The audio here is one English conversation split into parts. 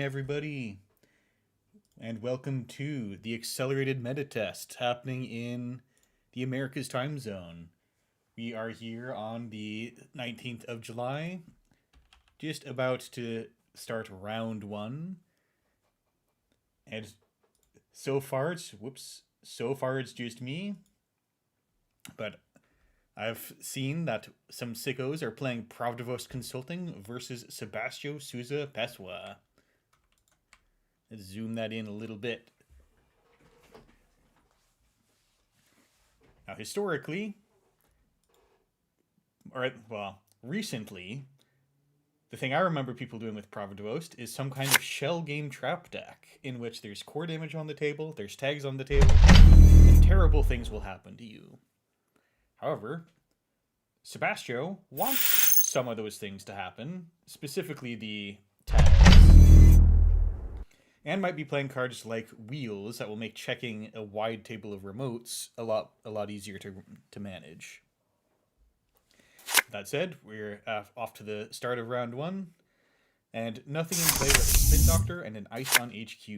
everybody, and welcome to the accelerated meta test happening in the Americas time zone. We are here on the 19th of July, just about to start round one, and so far it's just me, but I've seen that some sickos are playing Provost Consulting versus Sebastio Souza Pessoa. Let's zoom that in a little bit. Now, historically, recently, the thing I remember people doing with Provost is some kind of shell game trap deck in which there's core damage on the table, there's tags on the table, and terrible things will happen to you. However, Sebastio wants some of those things to happen, specifically the tags, and might be playing cards like Wheels that will make checking a wide table of remotes a lot easier to manage. That said, we're off to the start of round one, and nothing in play but a Spin Doctor and an Ice on HQ.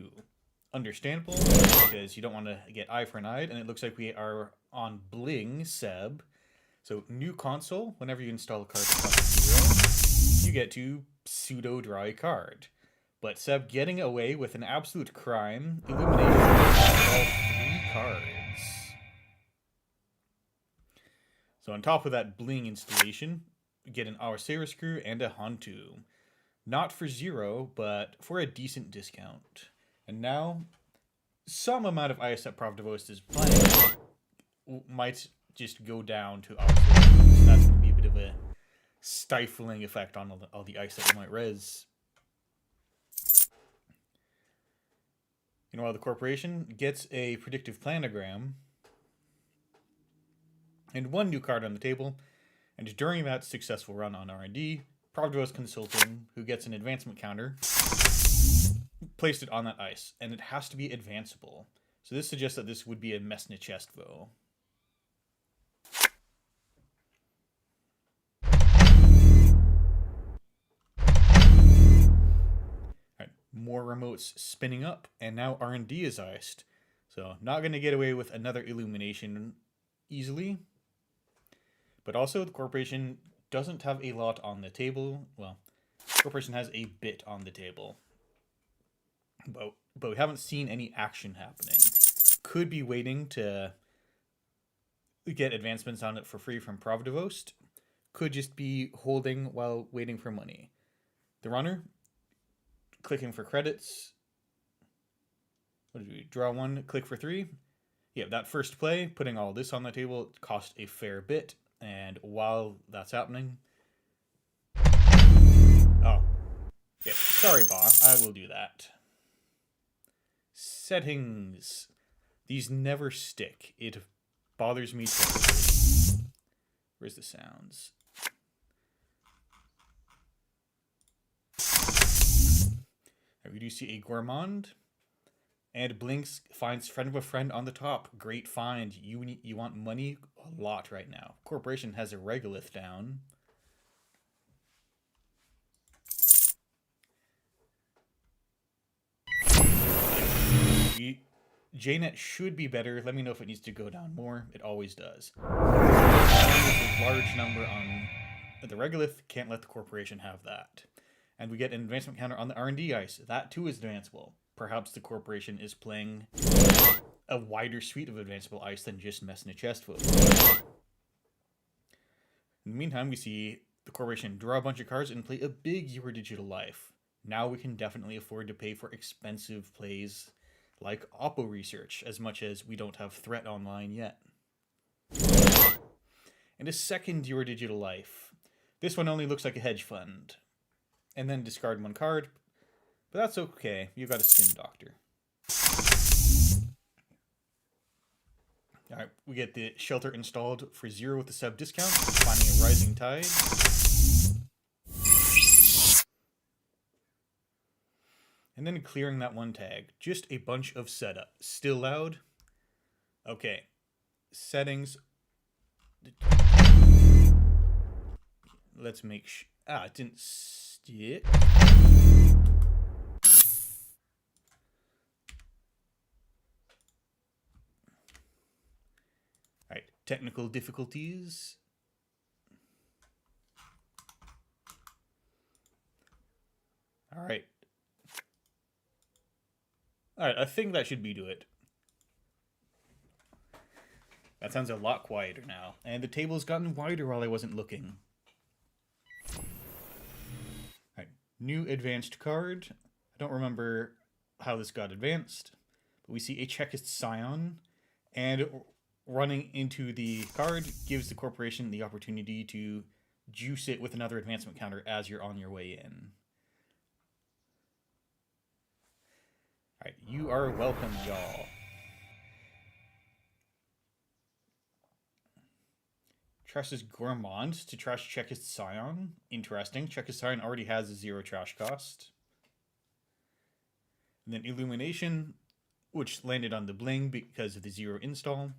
Understandable, because you don't want to get eye for an eye, and it looks like we are on Bling Seb. So new console, whenever you install a card that costs 0, you get to pseudo draw a card. But Seb getting away with an absolute crime, eliminating all 3 cards. So on top of that Bling installation, we get an Our Screw and a Hantu. Not for 0, but for a decent discount. And now, some amount of ice that Provost is playing might just go down to our Screw. So that's going to be a bit of a stifling effect on all the ice that we might res. While the corporation gets a predictive planogram and 1 new card on the table, and during that successful run on R&D, Provost Consulting, who gets an advancement counter, placed it on that ice, and it has to be advanceable. So this suggests that this would be a Mesnichestvo. Alright, more remotes spinning up, and now R&D is iced. So not going to get away with another illumination easily. But also the corporation doesn't have a lot on the table. Well, the corporation has a bit on the table. But we haven't seen any action happening. Could be waiting to get advancements on it for free from Provost. Could just be holding while waiting for money. The runner, clicking for credits. What did we draw 1, click for 3? Yeah, that first play, putting all this on the table, cost a fair bit. And while that's happening... Oh. Yeah, sorry, Ba. I will do that. Settings. These never stick. It bothers me terribly. Where's the sounds? Right, we do see a Gourmand. And Blinks finds friend of a friend on the top. Great find. You want money? A lot right now. Corporation has a Regolith down. JNet should be better. Let me know if it needs to go down more. It always does. A large number on the Regolith. Can't let the corporation have that. And we get an advancement counter on the R&D ice. That too is advanceable. Perhaps the corporation is playing a wider suite of advanceable ice than just Mesnichestvo. In the meantime, we see the corporation draw a bunch of cards and play a big Your Digital Life. Now we can definitely afford to pay for expensive plays like Oppo Research, as much as we don't have Threat online yet. And a second Your Digital Life. This one only looks like a hedge fund. And then discard 1 card. But that's okay. You got a Spin Doctor. Alright, we get the Shelter installed for 0 with the sub discount. Finding a Rising Tide. And then clearing that 1 tag. Just a bunch of setup. Still loud? Okay. Settings. Let's make it didn't stick. technical difficulties. All right. All right, I think that should be to it. That sounds a lot quieter now. And the table's gotten wider while I wasn't looking. All right, new advanced card. I don't remember how this got advanced, but we see a Chekist Scion, and running into the card gives the corporation the opportunity to juice it with another advancement counter as you're on your way in. All right, you are welcome, y'all. Trash's Gourmand to trash Chekist Scion. Interesting. Chekist Scion already has a 0 trash cost. And then Illumination, which landed on the bling because of the 0 install.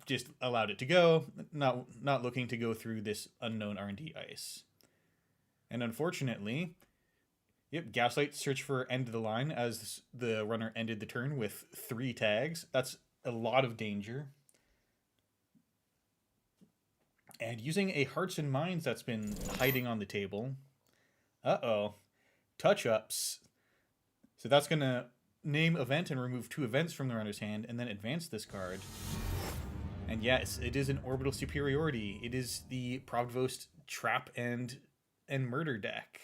Just allowed it to go, not looking to go through this unknown R&D ice. And unfortunately, Gaslight search for end of the line as the runner ended the turn with 3 tags. That's a lot of danger. And using a Hearts and Minds that's been hiding on the table. Uh-oh. Touch-ups. So that's going to name event and remove 2 events from the runner's hand and then advance this card. And yes, it is an Orbital Superiority. It is the Provost Trap and Murder deck.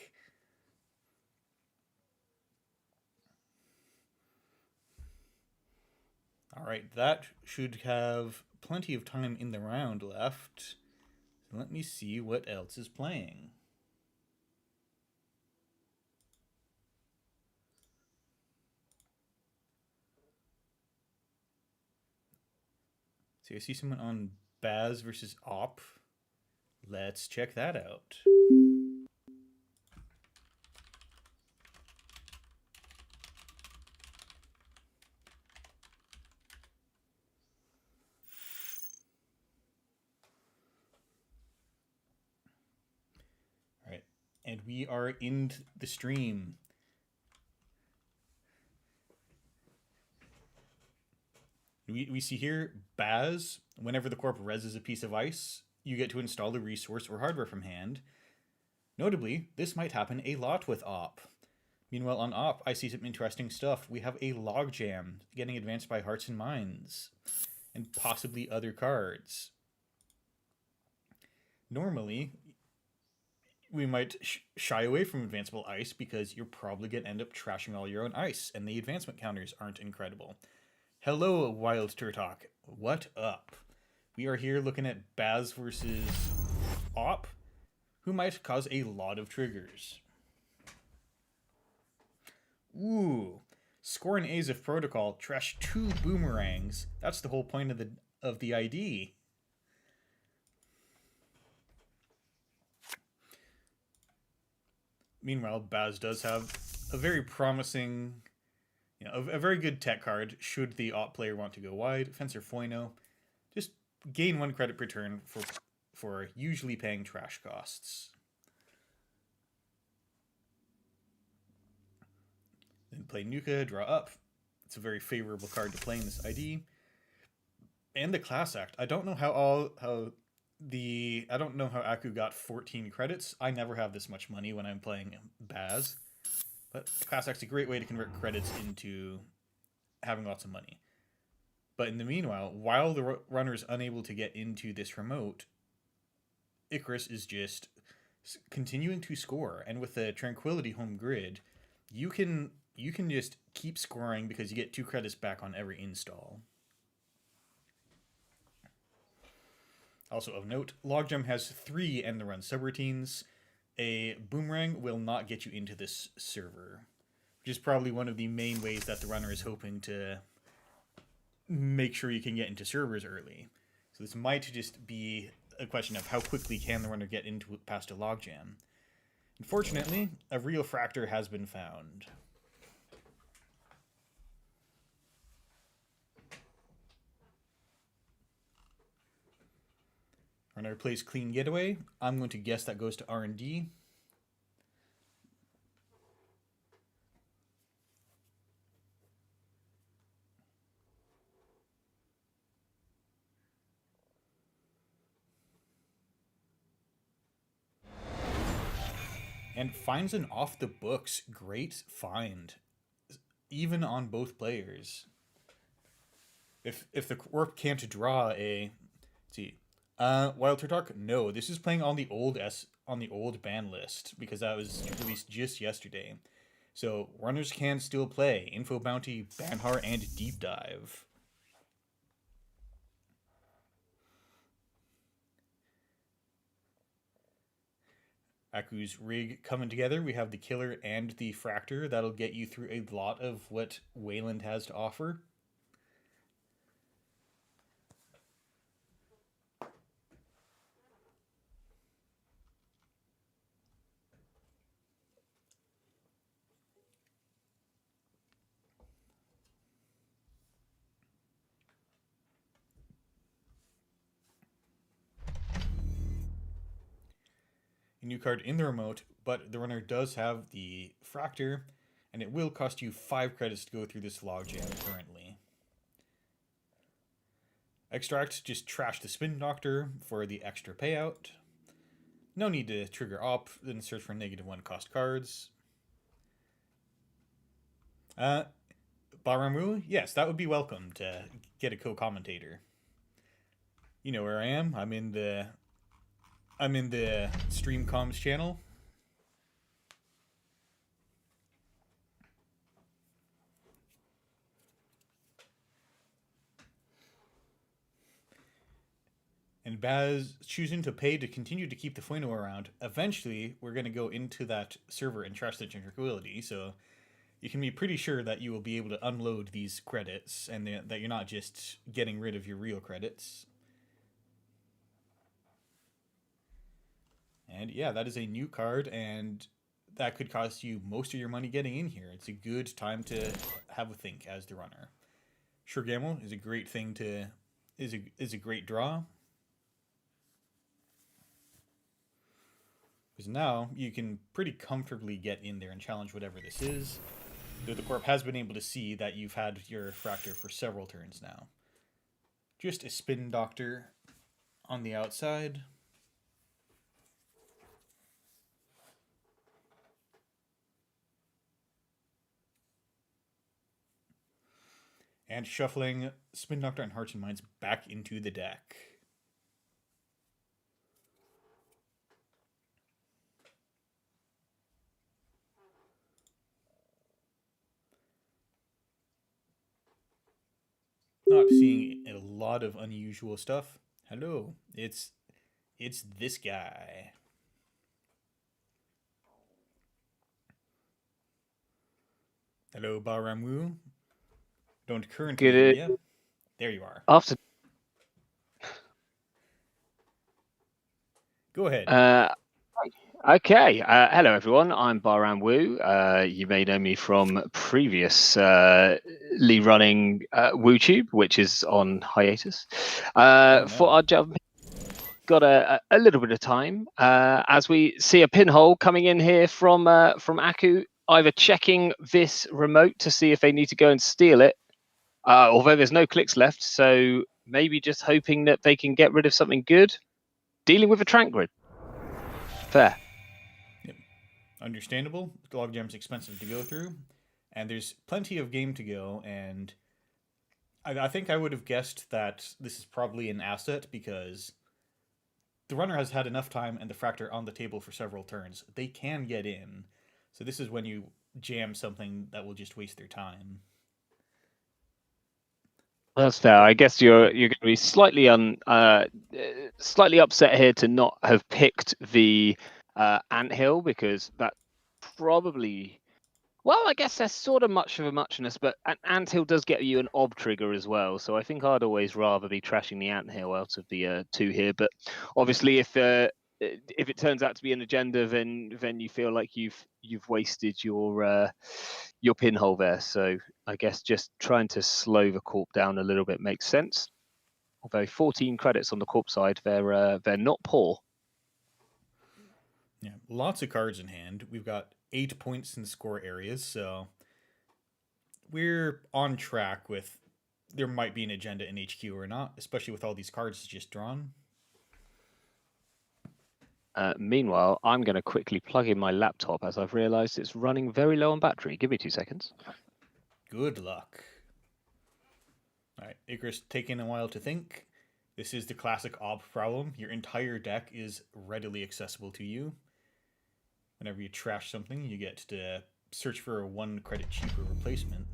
Alright, that should have plenty of time in the round left. Let me see what else is playing. So I see someone on Baz versus Op. Let's check that out. All right, and we are in the stream. We see here, Baz, whenever the corp reses a piece of ice, you get to install a resource or hardware from hand. Notably, this might happen a lot with Op. Meanwhile, on Op, I see some interesting stuff. We have a Logjam getting advanced by Hearts and Minds, and possibly other cards. Normally, we might shy away from advanceable ice because you're probably going to end up trashing all your own ice, and the advancement counters aren't incredible. Hello, Wild Turtok. What up? We are here looking at Baz versus Op, who might cause a lot of triggers. Ooh, Scorn A's of Protocol trash 2 boomerangs. That's the whole point of the ID. Meanwhile, Baz does have a very promising, a very good tech card should the Op player want to go wide. Fencer Foino. Just gain 1 credit per turn for usually paying trash costs. Then play Nuka, draw up. It's a very favorable card to play in this ID. And the Class Act. I don't know how Aku got 14 credits. I never have this much money when I'm playing Baz. But Class Act's a great way to convert credits into having lots of money. But in the meanwhile, while the runner is unable to get into this remote, Icarus is just continuing to score. And with the Tranquility home grid, you can just keep scoring because you get 2 credits back on every install. Also of note, Logjam has 3 end the run subroutines. A boomerang will not get you into this server, which is probably one of the main ways that the runner is hoping to make sure you can get into servers early. So this might just be a question of how quickly can the runner get into past a Logjam. Unfortunately, a real fractor has been found. Runner plays Clean Getaway. I'm going to guess that goes to R&D. and finds an off the books great find, even on both players. If the corp can't draw a, let's see, Wild Turtok, no, this is playing on the old ban list because that was released just yesterday. So runners can still play Info Bounty, Banhar, and Deep Dive. Aku's rig coming together. We have the Killer and the Fractor. That'll get you through a lot of what Wayland has to offer. A new card in the remote, but the runner does have the Fractor, and it will cost you 5 credits to go through this logjam currently. Extract, just trash the Spin Doctor for the extra payout. No need to trigger op, then search for -1 cost cards. Baramu, yes, that would be welcome to get a co-commentator. You know where I am. I'm in the stream comms channel. And Baz choosing to pay to continue to keep the Fueno around. Eventually, we're going to go into that server and trash the tranquility, so you can be pretty sure that you will be able to unload these credits and that you're not just getting rid of your real credits. And yeah, that is a new card, and that could cost you most of your money getting in here. It's a good time to have a think as the runner. Shurgamel is a great thing to is a great draw. Because now you can pretty comfortably get in there and challenge whatever this is. Though the Corp has been able to see that you've had your Fractor for several turns now. Just a Spin Doctor on the outside. And shuffling Spin Doctor and Hearts and Minds back into the deck. Not seeing a lot of unusual stuff. Hello, it's this guy. Hello, Baramu. Don't currently hear you. There you are. After. Go ahead. Okay. Hello, everyone. I'm Baramu. You may know me from previously running WooTube, which is on hiatus. For our job, got a little bit of time as we see a pinhole coming in here from Aku, either checking this remote to see if they need to go and steal it, although there's no clicks left, so maybe just hoping that they can get rid of something good. Dealing with a trank grid. Fair. Yep. Understandable. Logjam's expensive to go through, and there's plenty of game to go, and I think I would have guessed that this is probably an asset because the runner has had enough time and the Fractor on the table for several turns. They can get in. So this is when you jam something that will just waste their time. That's fair. I guess you're going to be slightly upset here to not have picked the anthill, because that probably, well, I guess there's sort of much of a muchness, but an anthill does get you an ob trigger as well. So I think I'd always rather be trashing the anthill out of the two here. But obviously, if it turns out to be an agenda, then you feel like you've wasted your pinhole there. So I guess just trying to slow the corp down a little bit makes sense. Although 14 credits on the corp side, they're not poor. Yeah, lots of cards in hand. We've got 8 points in score areas, so we're on track with there might be an agenda in HQ or not, especially with all these cards just drawn. Meanwhile, I'm going to quickly plug in my laptop as I've realised it's running very low on battery. Give me 2 seconds. Good luck. All right, Icarus taking a while to think. This is the classic ob problem. Your entire deck is readily accessible to you. Whenever you trash something, you get to search for a 1 credit cheaper replacement.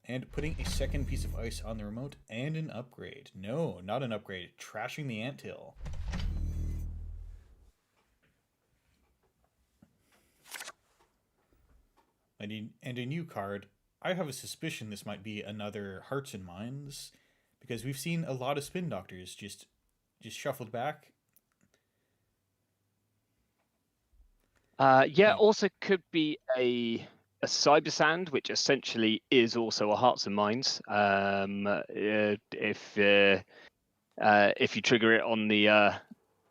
And putting a second piece of ice on the remote and an upgrade. No, not an upgrade. Trashing the anthill. And a new card. I have a suspicion this might be another Hearts and Minds, because we've seen a lot of Spin Doctors just shuffled back. Yeah, also could be a Cyber Sand, which essentially is also a Hearts and Minds. If you trigger it on the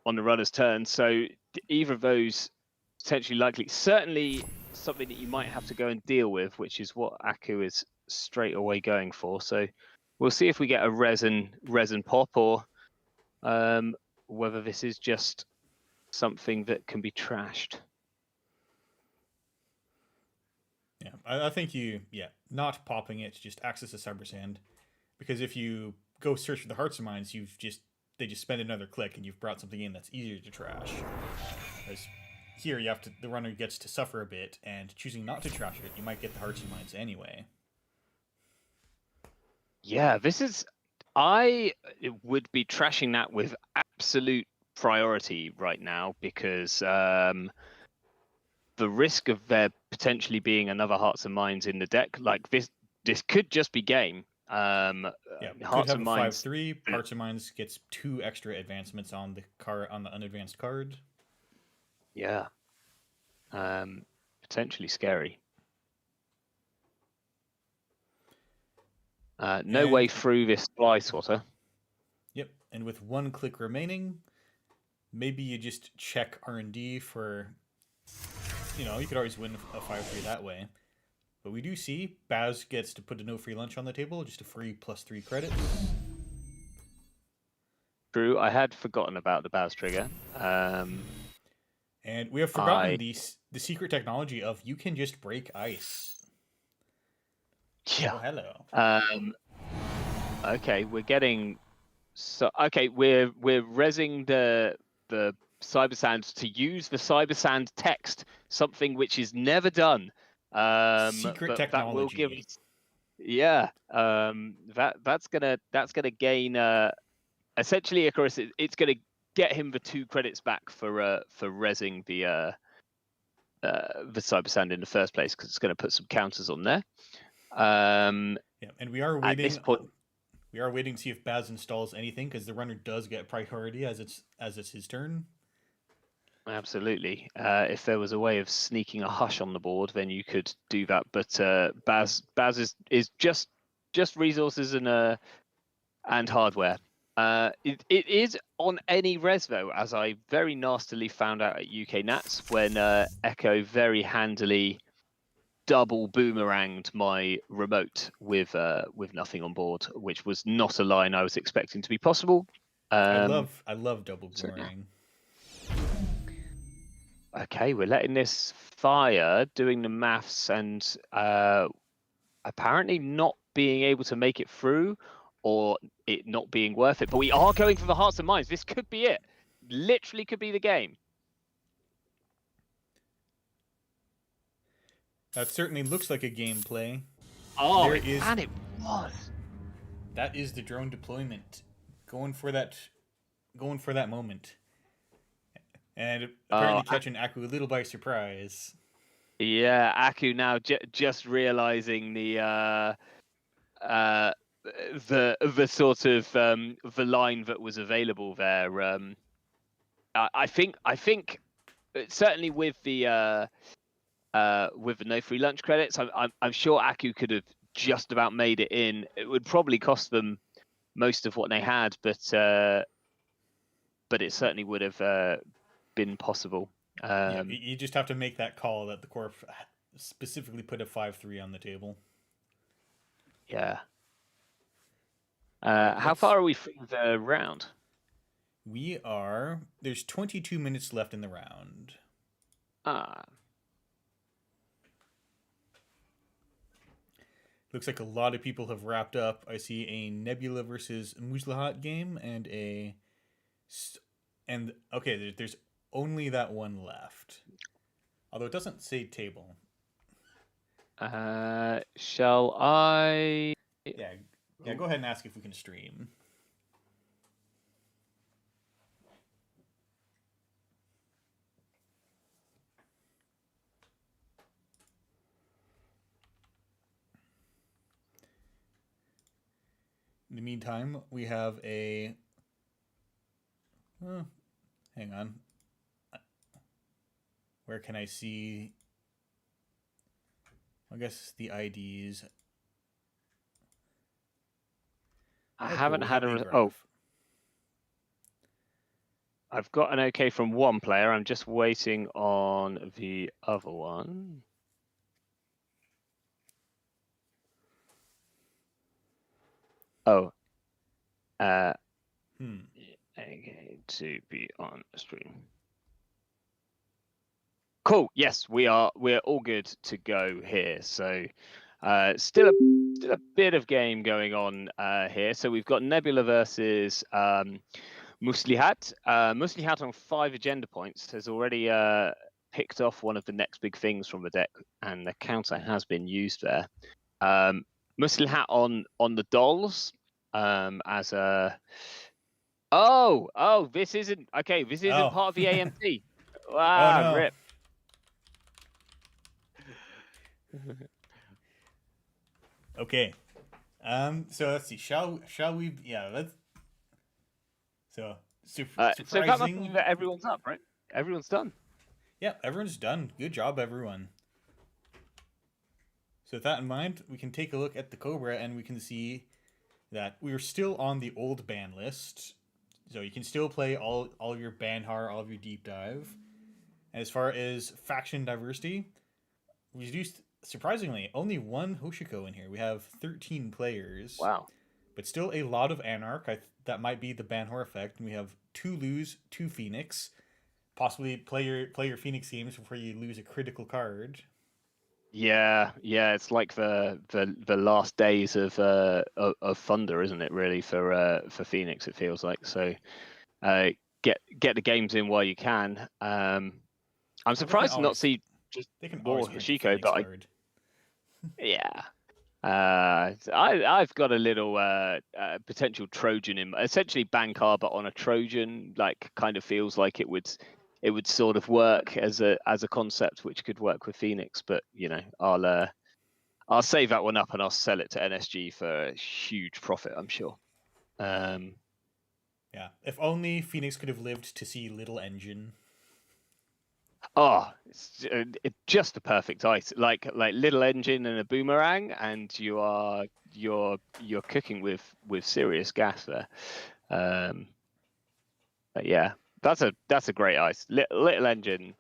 runner's turn, so either of those potentially likely. Certainly something that you might have to go and deal with, which is what Aku is straight away going for. So we'll see if we get a resin pop, or whether this is just something that can be trashed. Yeah, I think not popping it, just access a Cyber Sand, because if you go search for the Hearts and Minds, they just spend another click and you've brought something in that's easier to trash. Whereas here the runner gets to suffer a bit, and choosing not to trash it, you might get the Hearts and Minds anyway. Yeah, I would be trashing that with absolute priority right now, because the risk of there potentially being another Hearts and Minds in the deck, like this could just be game. Yeah, Hearts could have and a Minds 5/3. Hearts and Minds gets 2 extra advancements on the unadvanced card. Yeah. Potentially scary. No way through this fly swatter. Yep, and with 1 click remaining, maybe you just check R&D for, you could always win a 5/3 that way. But we do see Baz gets to put a no free lunch on the table, just a free +3 credits. True, I had forgotten about the Baz trigger. And we have forgotten the secret technology of you can just break ice. Yeah. Oh, hello. Okay, we're getting we're rezzing the Cyber Sand to use the Cyber Sand text, something which is never done. Secret technology. That will give us, that's gonna gain essentially Icarus. It's gonna get him the 2 credits back for rezzing the Cyber Sand in the first place, because it's going to put some counters on there. Yeah, and we are waiting. At this point, we are waiting to see if Baz installs anything, because the runner does get priority as it's his turn. Absolutely. If there was a way of sneaking a hush on the board, then you could do that. But Baz is just resources and hardware. It is on any res though, as I very nastily found out at UK Nats when Echo very handily double boomeranged my remote with nothing on board, which was not a line I was expecting to be possible. I love double boomerang. Okay, we're letting this fire, doing the maths, and apparently not being able to make it through, or it not being worth it. But we are going for the Hearts and Minds. This could be it. Literally could be the game. That certainly looks like a gameplay. Oh, and it was. That is the drone deployment. Going for that moment. And apparently catching Aku a little by surprise. Yeah, Aku now just realizing the sort of the line that was available there. I think certainly with the no free lunch credits, I'm sure Aku could have just about made it in. It would probably cost them most of what they had, but it certainly would have been possible. You just have to make that call that the Corp specifically put a 5/3 on the table. Yeah. How far are we from the round? There's 22 minutes left in the round. Ah. Looks like a lot of people have wrapped up. I see a Nebula versus Muslahat game and okay, there's only that one left. Although it doesn't say table. Shall I? Yeah, go ahead and ask if we can stream. In the meantime, we have a. Hang on. Where can I see? I guess the IDs. I Oh, haven't cool. had a. I've got an okay from one player. I'm just waiting on the other one. Oh. Okay, to be on stream. Cool. Yes, we're all good to go here. So, still a bit of game going on here. So we've got Nebula versus Muslihat. Muslihat on 5 agenda points has already picked off one of the next big things from the deck, and the counter has been used there. Muslihat on the dolls as a. Oh, this isn't okay. This isn't part of the AMT. Wow, oh, no. rip. Okay. So let's see. Shall we? Yeah. Let's. So surprising. So that must mean that everyone's up, right? Everyone's done. Yeah, everyone's done. Good job, everyone. So with that in mind, we can take a look at the Cobra, and we can see that we are still on the old ban list. So you can still play all of your Banhar, all of your Deep Dive. And as far as faction diversity, we reduced, surprisingly, only one Hoshiko in here. We have 13 players. Wow. But still a lot of Anarch. That might be the Banhar effect. And we have 2 Lose, 2 Phoenix. Possibly play your Phoenix games before you lose a critical card. Yeah, it's like the last days of Thunder, isn't it? Really for Phoenix, it feels like. So, get the games in while you can. I'm surprised to not see just more Hoshiko, but yeah. I've got a little potential Trojan in, essentially Bankar, but on a Trojan. Like, kind of feels like it would sort of work as a concept, which could work with Phoenix. But I'll save that one up and I'll sell it to NSG for a huge profit, I'm sure. Yeah, if only Phoenix could have lived to see Little Engine. Oh, it's just a perfect ice, like Little Engine and a Boomerang, and you're cooking with serious gas there. But yeah, that's a great ice. Little Engine.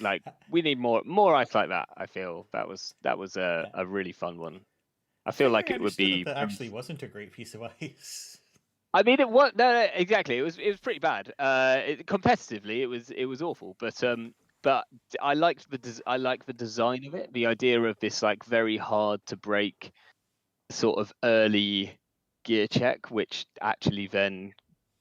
Like, we need more ice like that. I feel that was a really fun one. I feel like it would be. That actually wasn't a great piece of ice. I mean, it was no, exactly. It was pretty bad. Competitively, it was awful. But I liked the design of it. The idea of this, like, very hard to break sort of early gear check, which actually then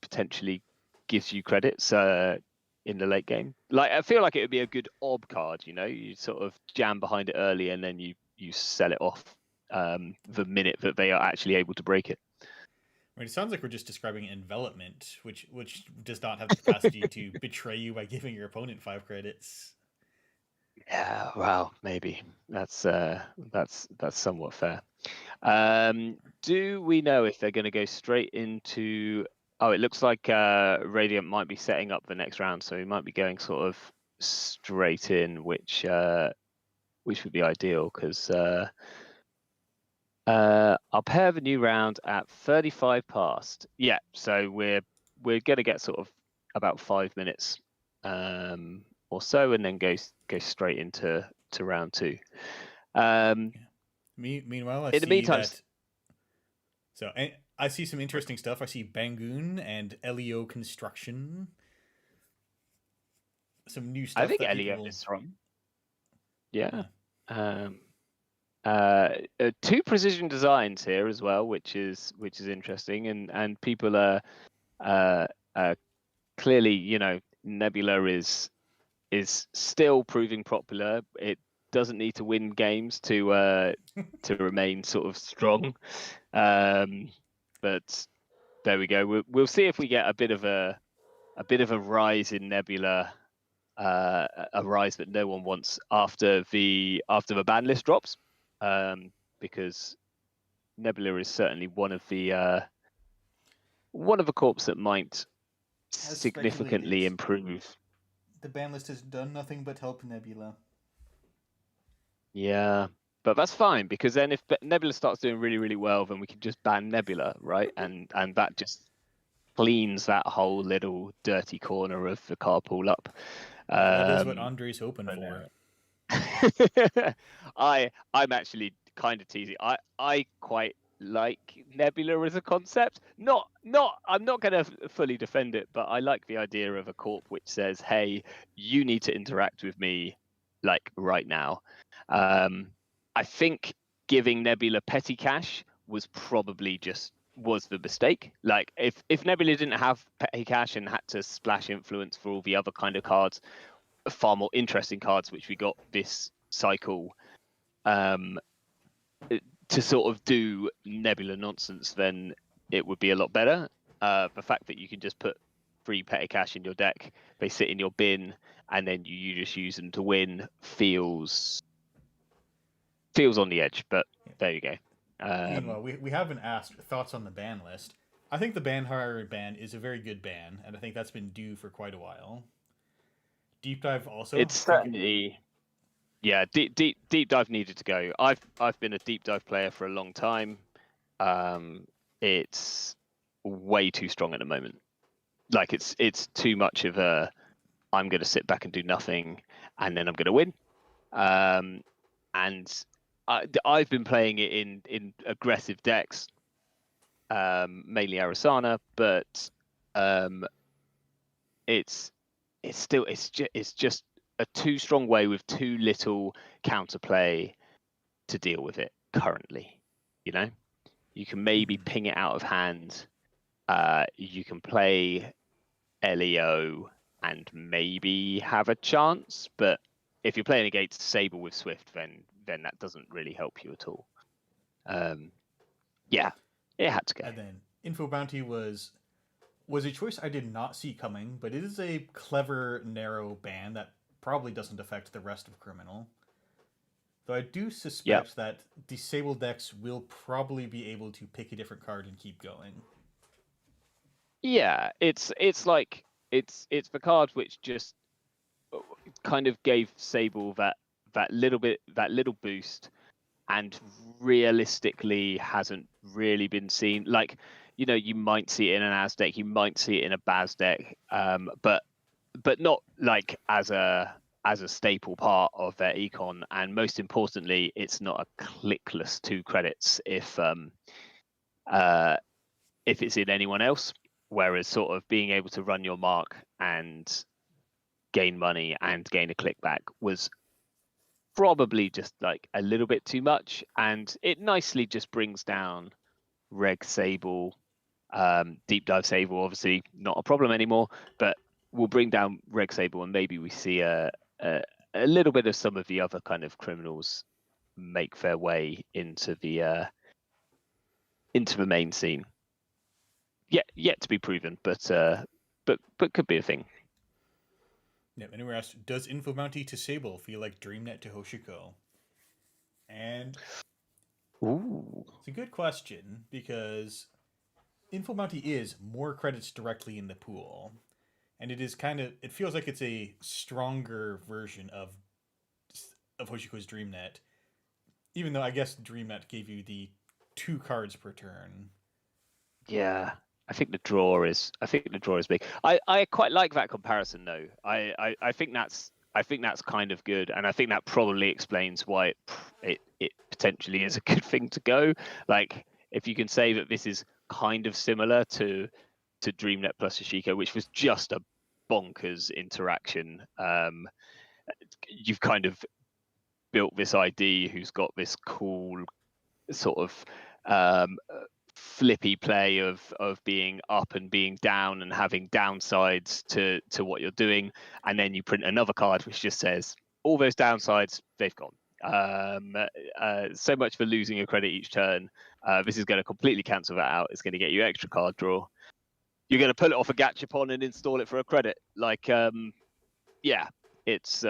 potentially gives you credits in the late game. Like, I feel like it would be a good ob card. You sort of jam behind it early, and then you sell it off the minute that they are actually able to break it. I mean, it sounds like we're just describing envelopment, which does not have the capacity to betray you by giving your opponent 5 credits. Yeah, well, maybe that's somewhat fair. Do we know if they're going to go straight into? Oh, it looks like Radiant might be setting up the next round, so he might be going sort of straight in, which would be ideal, because I'll pair the new round at 35 past. Yeah, so we're going to get sort of about 5 minutes or so, and then go straight into round 2. Meanwhile, I in the see meantime, that. So I see some interesting stuff. I see Bangoon and Leo Construction. Some new I stuff think that Elio people. is strong. Yeah. Yeah. Um, two precision designs here as well, which is interesting, and people are clearly, Nebula is still proving popular. It doesn't need to win games to remain sort of strong. But there we go. We'll see if we get a bit of a rise in Nebula, a rise that no one wants after the ban list drops, because Nebula is certainly one of the corps that might As significantly speculated, improve. the ban list has done nothing but help Nebula. Yeah, but that's fine, because then if Nebula starts doing really, really well, then we can just ban Nebula, right? And that just cleans that whole little dirty corner of the carpool up. That is what Um, Andre's hoping for. I'm actually kind of teasing. I quite like Nebula as a concept. I'm not going to fully defend it, but I like the idea of a corp which says, "Hey, you need to interact with me like right now." I think giving Nebula petty cash was probably was the mistake. Like if Nebula didn't have petty cash and had to splash influence for all the other kind of cards, far more interesting cards which we got this cycle, to sort of do Nebula nonsense, then it would be a lot better. The fact that you can just put free petty cash in your deck, they sit in your bin, and then you just use them to win feels on the edge. But there you go. Meanwhile, we haven't asked thoughts on the ban list. I think the ban hard ban is a very good ban, and I think that's been due for quite a while. Deep dive also. It's certainly, yeah, deep dive needed to go. I've been a deep dive player for a long time. It's way too strong at the moment. Like it's too much of a, I'm going to sit back and do nothing, and then I'm going to win. And I've been playing it in aggressive decks, mainly Arasana, but it's just a too strong way with too little counterplay to deal with it currently. You can maybe ping it out of hand. You can play Leo and maybe have a chance, but if you're playing against Sable with Swift, then that doesn't really help you at all. Yeah, it had to go. And then Info Bounty was a choice I did not see coming, but it is a clever, narrow ban that probably doesn't affect the rest of Criminal. Though I do suspect that disabled decks will probably be able to pick a different card and keep going. Yeah, it's like it's the card which just kind of gave Sable that little boost, and realistically hasn't really been seen. Like, you might see it in an Az deck, you might see it in a Baz deck, but not like as a staple part of their econ. And most importantly, it's not a clickless 2 credits if it's in anyone else. Whereas sort of being able to run your mark and gain money and gain a click back was probably just like a little bit too much, and it nicely just brings down Reg Sable. Deep Dive Sable, obviously not a problem anymore, but we'll bring down Reg Sable, and maybe we see a little bit of some of the other kind of criminals make their way into the main scene. Yet to be proven, but could be a thing. Yeah, and we're asked, does Info Bounty to Sable feel like DreamNet to Hoshiko? And it's a good question, because Info Bounty is more credits directly in the pool. And it is it feels like it's a stronger version of Hoshiko's DreamNet. Even though I guess DreamNet gave you the 2 cards per turn. Yeah, I think the draw is big. I quite like that comparison though. I think that's kind of good, and I think that probably explains why it potentially is a good thing to go. Like, if you can say that this is kind of similar to DreamNet plus Yoshiko, which was just a bonkers interaction. You've kind of built this ID who's got this cool sort of flippy play of being up and being down and having downsides to what you're doing, and then you print another card which just says all those downsides, they've gone. So much for losing a credit each turn. This is going to completely cancel that out. It's going to get you extra card draw. You're going to pull it off a gachapon and install it for a credit. Like, yeah, it's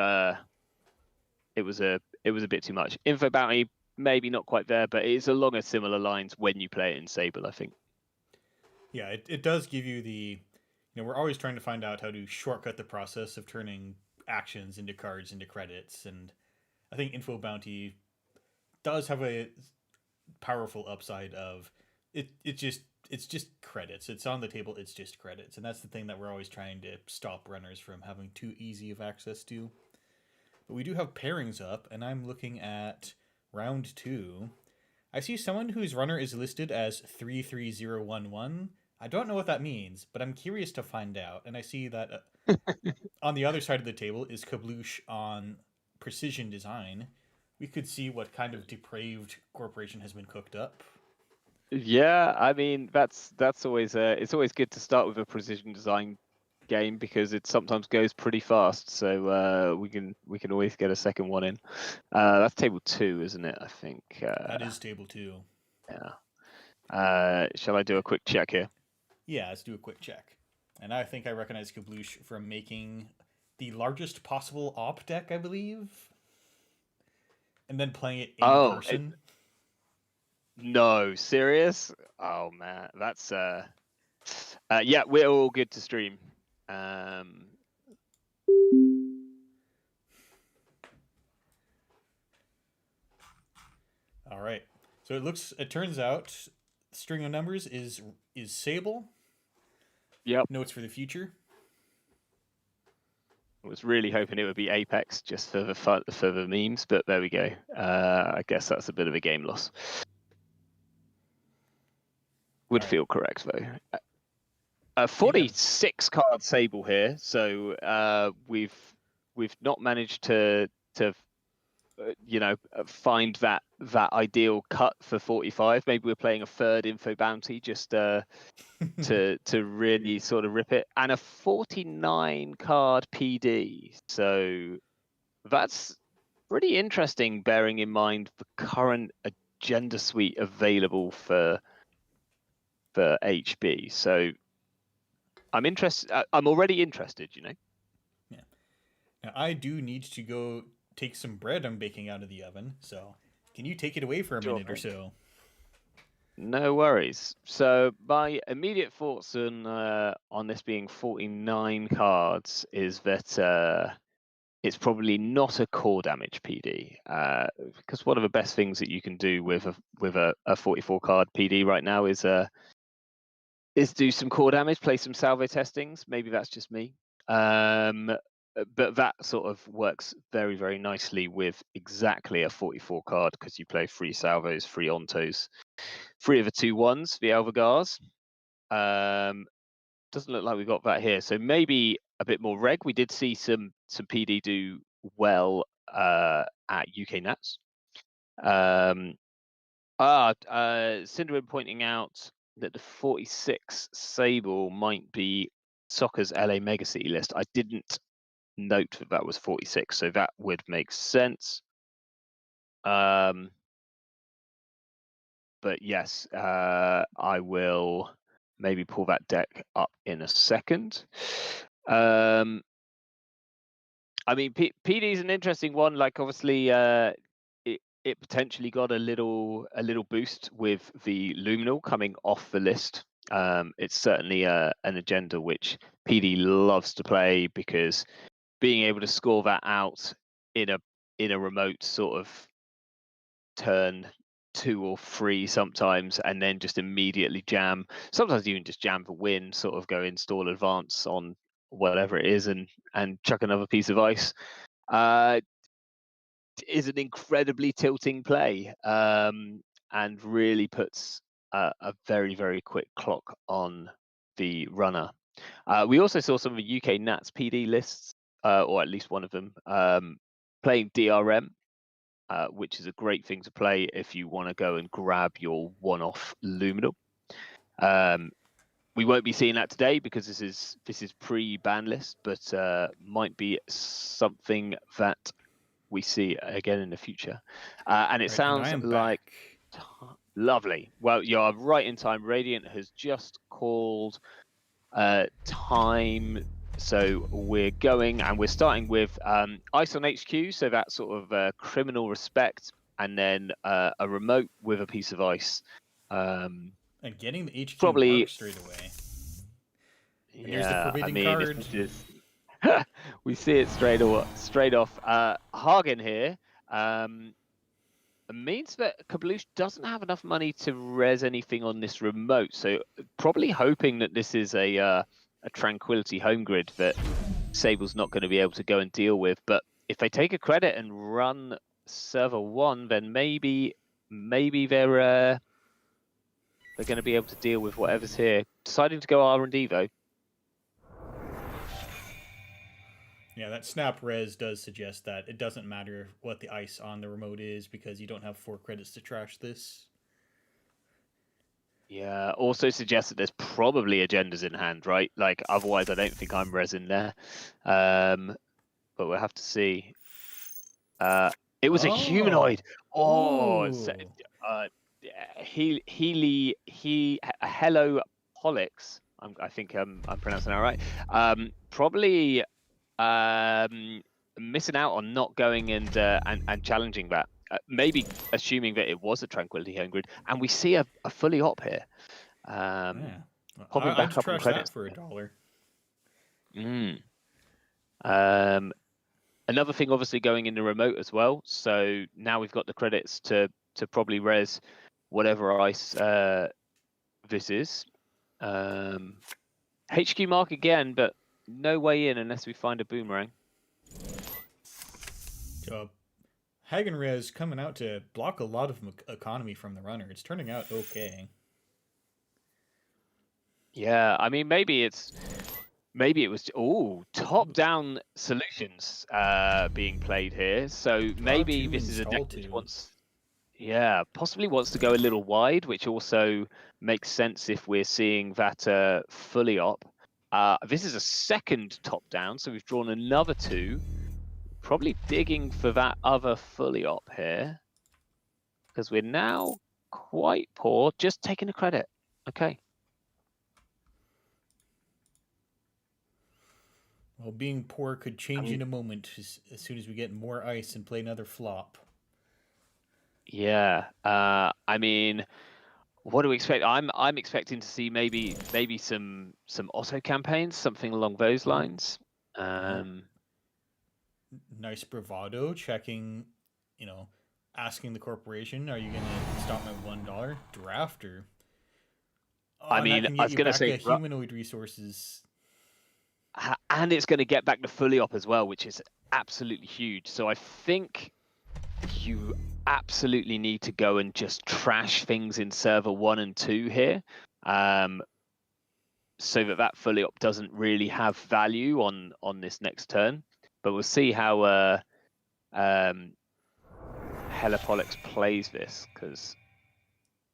it was a bit too much. Info bounty, maybe not quite there, but it's along a similar lines when you play it in Sable, I think. Yeah, it does give you the, we're always trying to find out how to shortcut the process of turning actions into cards into credits, and I think Info Bounty does have a powerful upside of it's just credits. It's on the table, it's just credits. And that's the thing that we're always trying to stop runners from having too easy of access to. But we do have pairings up, and I'm looking at round 2. I see someone whose runner is listed as 33011. I don't know what that means, but I'm curious to find out. And I see that on the other side of the table is Kabloosh on Precision Design. We could see what kind of depraved corporation has been cooked up. Yeah, I mean that's always it's always good to start with a Precision Design game because it sometimes goes pretty fast. So we can always get a second one in. That's table 2, isn't it? I think. That is table 2. Yeah. Shall I do a quick check here? Yeah, let's do a quick check. And I think I recognize Kabloosh from making the largest possible op deck, I believe, and then playing it in person. No, serious? Oh man, that's yeah, we're all good to stream. All right. So it turns out string of numbers is Sable. Yep. Notes for the future. I was really hoping it would be Apex just for the fun, for the memes, but there we go. I guess that's a bit of a game loss. Would feel correct though. 46 card Sable here, so we've not managed to find that ideal cut for 45. Maybe we're playing a third Info Bounty just to really sort of rip it, and a 49 card PD. So that's pretty interesting, bearing in mind the current agenda suite available for HB. So I'm interested. I'm already interested. Yeah. Now I do need to go take some bread I'm baking out of the oven. So can you take it away for a minute or so? No worries. So my immediate thoughts on this being 49 cards is that it's probably not a core damage PD, because one of the best things that you can do with a 44 card PD right now is do some core damage, play some salvo testings. Maybe that's just me. But that sort of works very, very nicely with exactly a 44 card, because you play 3 salvos, 3 ontos, 3 of the 2 1s, the Alvagars. Doesn't look like we got that here. So maybe a bit more reg. We did see some PD do well at UK Nats. Cinderwin pointing out that the 46 Sable might be Soccer's LA Megacity list. I didn't note that was 46, so that would make sense. But yes, I will maybe pull that deck up in a second. I mean, PD is an interesting one. Like, obviously, it potentially got a little boost with the Luminal coming off the list. It's certainly an agenda which PD loves to play, because being able to score that out in a remote sort of turn 2 or 3 sometimes, and then just immediately jam, sometimes even just jam for win, sort of go install advance on whatever it is and chuck another piece of ice, is an incredibly tilting play, and really puts a very, very quick clock on the runner. We also saw some of the UK Nats PD lists, or at least one of them, playing DRM, which is a great thing to play if you want to go and grab your one-off Luminal. We won't be seeing that today because this is pre-ban list, but might be something that we see again in the future. And it sounds like lovely. Well, you're right in time. Radiant has just called time, so we're going and we're starting with ice on HQ, so that sort of criminal respect, and then a remote with a piece of ice. And getting the HQ probably mark straight away. And yeah, there's the forbidden card. We see it straight off. Hagen here means that Kabloo doesn't have enough money to res anything on this remote, so probably hoping that this is a Tranquility home grid that Sable's not going to be able to go and deal with. But if they take a credit and run server 1, then maybe they're going to be able to deal with whatever's here. Deciding to go R&D though. Yeah, that snap res does suggest that it doesn't matter what the ice on the remote is because you don't have 4 credits to trash this. Yeah, also suggests that there's probably agendas in hand, right? Like, otherwise I don't think I'm resin there. But we'll have to see. It was a humanoid. Helopix. I think I'm pronouncing that right. Probably missing out on not going and challenging that. Maybe assuming that it was a Tranquility home grid, and we see a fully op here. Popping back up on credits for $1. Another thing, obviously, going in the remote as well. So now we've got the credits to probably res whatever ice this is. HQ mark again, but no way in unless we find a boomerang. Hagen res coming out to block a lot of economy from the runner. It's turning out okay. Yeah, I mean, maybe it was top-down solutions being played here. So maybe this is a deck which possibly wants to go a little wide, which also makes sense if we're seeing that fully op. This is a second top-down, so we've drawn another 2. Probably digging for that other fully op here because we're now quite poor. Just taking a credit. Okay. Well, being poor could change in a moment as soon as we get more ice and play another flop. Yeah. I mean, what do we expect? I'm expecting to see maybe some auto campaigns, something along those lines. Nice bravado, checking, asking the corporation, are you going to stop my $1 drafter? I mean, I was going to say humanoid resources. And it's going to get back the fully op as well, which is absolutely huge. So I think you absolutely need to go and just trash things in server 1 and 2 here, so that fully op doesn't really have value on this next turn. But we'll see how Helopix plays this, because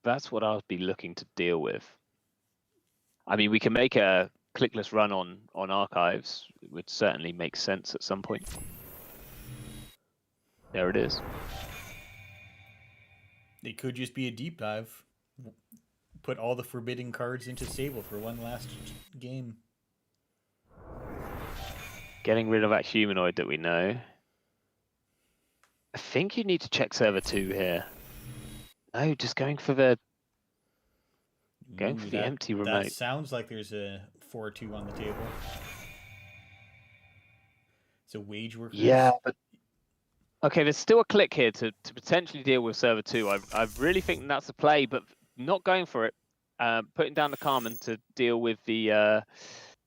that's what I'll be looking to deal with. I mean, we can make a clickless run on archives. It would certainly make sense at some point. There it is. It could just be a deep dive. Put all the forbidden cards into Sable for one last game. Getting rid of that humanoid that we know. I think you need to check server 2 here. No, just going for the empty remote. That sounds like there's a 4-2 on the table. So wage workers. Yeah, but okay, there's still a click here to potentially deal with server 2. I really think that's a play, but not going for it. Putting down the Carmen to deal with the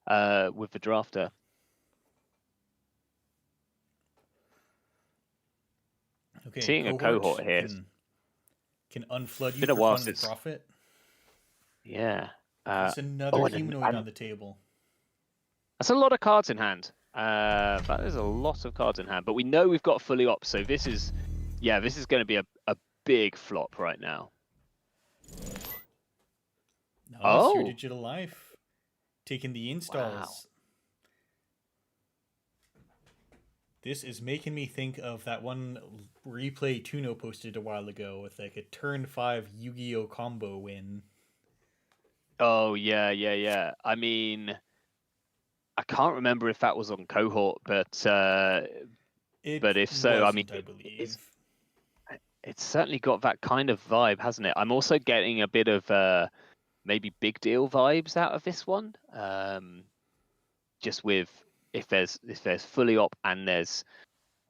drafter. Okay, seeing a cohort here can unflood you for fun and profit. Yeah. There's another and humanoid on the table. that's a lot of cards in hand. That is a lot of cards in hand. But we know we've got fully op, so this is going to be a big flop right now. No, it's your digital life. Taking the installs. Wow. This is making me think of that one replay Tuno posted a while ago with like a turn 5 Yu-Gi-Oh combo win. Oh yeah. I mean, I can't remember if that was on cohort, but if so, I mean, I believe it's certainly got that kind of vibe, hasn't it? I'm also getting a bit of maybe big deal vibes out of this one. Just with if there's fully op and there's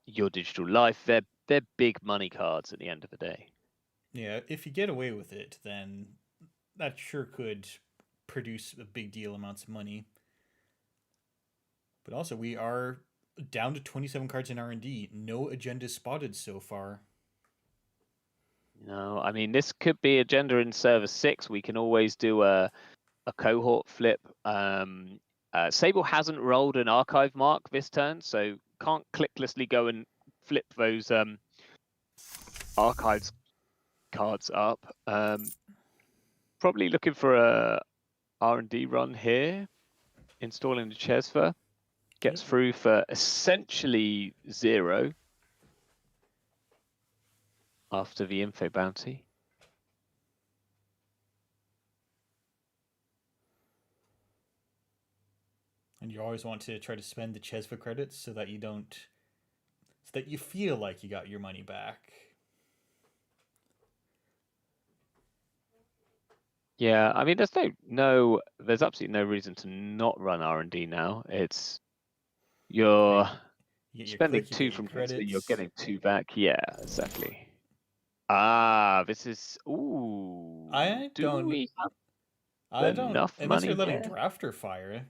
your digital life, they're big money cards at the end of the day. Yeah, if you get away with it, then that sure could produce a big deal amounts of money. But also, we are down to 27 cards in R&D. No agenda spotted so far. No, I mean, this could be agenda in server 6. We can always do a cohort flip. Sable hasn't rolled an archive mark this turn, so can't clicklessly go and flip those archives cards up. Probably looking for a R&D run here, installing the Chesva. Gets through for essentially 0 after the info bounty. And you always want to try to spend the Chesva credits so that you feel like you got your money back. Yeah, I mean, there's absolutely no reason to not run R&D now. It's you're spending 2 from credits, so you're getting 2 back. Yeah, exactly. This is I don't we have enough unless money you're letting here? drafter fire.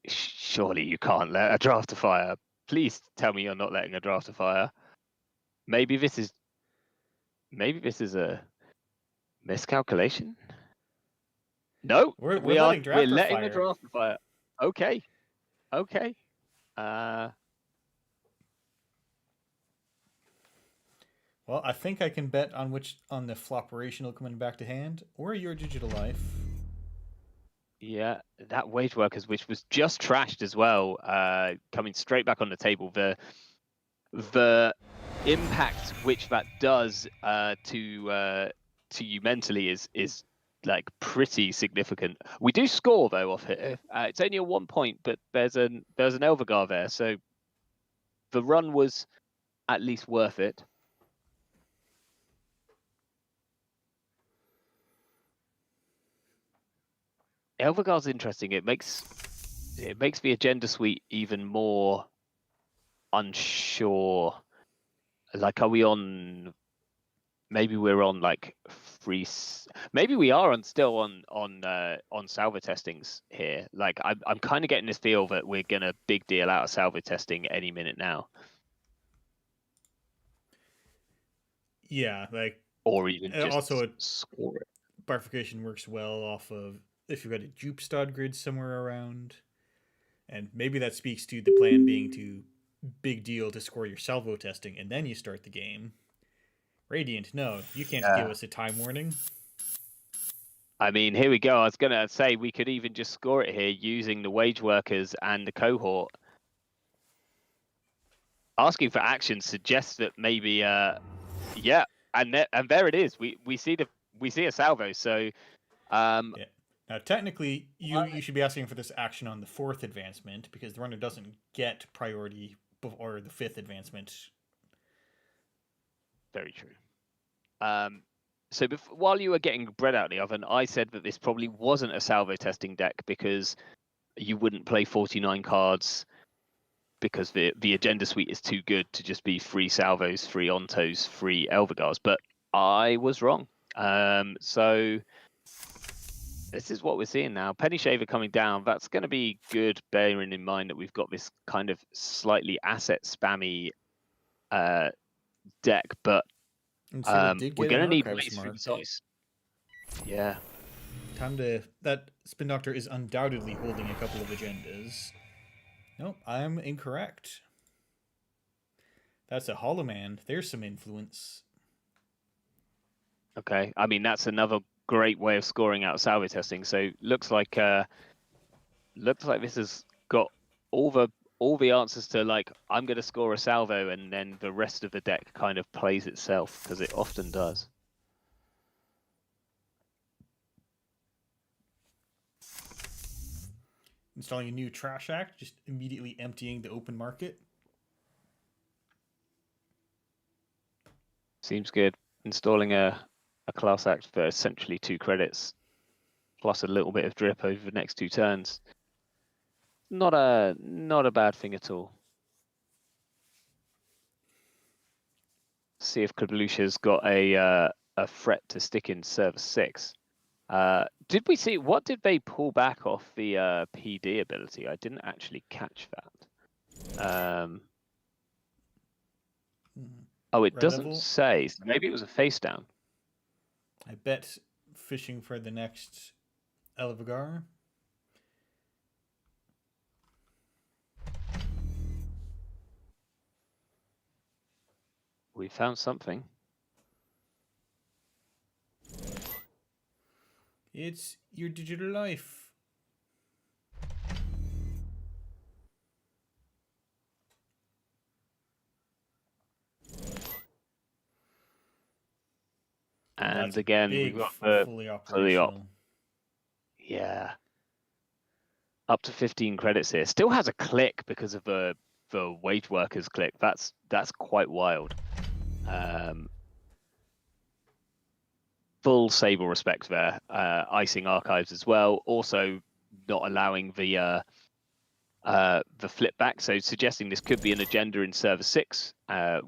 Surely you can't let a drafter fire. Please tell me you're not letting a drafter fire. Maybe this is a miscalculation. No, we're letting the drafter fire. Okay. Well, I think I can bet on the floperational coming back to hand or your digital life. Yeah, that wage workers, which was just trashed as well, coming straight back on the table. The impact which that does to you mentally is like pretty significant. We do score though off here. It's only a 1 point, but there's an Elvagar there, so the run was at least worth it. Elvagar's interesting. It makes the agenda suite even more unsure. Like, are we on? Maybe we're on like free. Maybe we are still on salvo testings here. Like, I'm kind of getting this feel that we're gonna big deal out of salvo testing any minute now. Yeah, like, or even just also score it. Bifurcation works well off of if you've got a Jupstad grid somewhere around, and maybe that speaks to the plan being to big deal to score your salvo testing and then you start the game. Radiant, no, you can't give us a time warning. I mean, here we go. I was gonna say we could even just score it here using the wage workers and the cohort. Asking for action suggests that maybe yeah, and there it is. We see a salvo. So yeah. Now technically you should be asking for this action on the 4th advancement because the runner doesn't get priority before the 5th advancement. Very true. So while you were getting bread out of the oven, I said that this probably wasn't a salvo testing deck because you wouldn't play 49 cards because the agenda suite is too good to just be free salvos, free ontos, free Elvagars. But I was wrong. So this is what we're seeing now. Penny Shaver coming down. That's going to be good, bearing in mind that we've got this kind of slightly asset spammy deck, but we're going to need ways through the dice. Yeah. time to... That Spin Doctor is undoubtedly holding a couple of agendas. Nope, I'm incorrect. That's a Hollow Man. There's some influence. Okay, I mean that's another great way of scoring out salvo testing. So looks like this has got all the answers to, like, I'm going to score a salvo, and then the rest of the deck kind of plays itself, because it often does. Installing a new trash act, just immediately emptying the open market. Seems good. Installing a class act for essentially 2 credits, plus a little bit of drip over the next 2 turns. Not a bad thing at all. See if Kabloosha's got a threat to stick in server 6. Did we see, what did they pull back off the PD ability? I didn't actually catch that. Oh, it Red doesn't level. say. So maybe it was a face down. I bet fishing for the next Elvigar. We found something. It's your digital life. And That's again, big, we've got the fully fully op. operational. Yeah. Up to 15 credits here. Still has a click because of the wage workers click. That's quite wild. Full Sable respect there. Icing archives as well. Also not allowing the flip back, so suggesting this could be an agenda in server 6,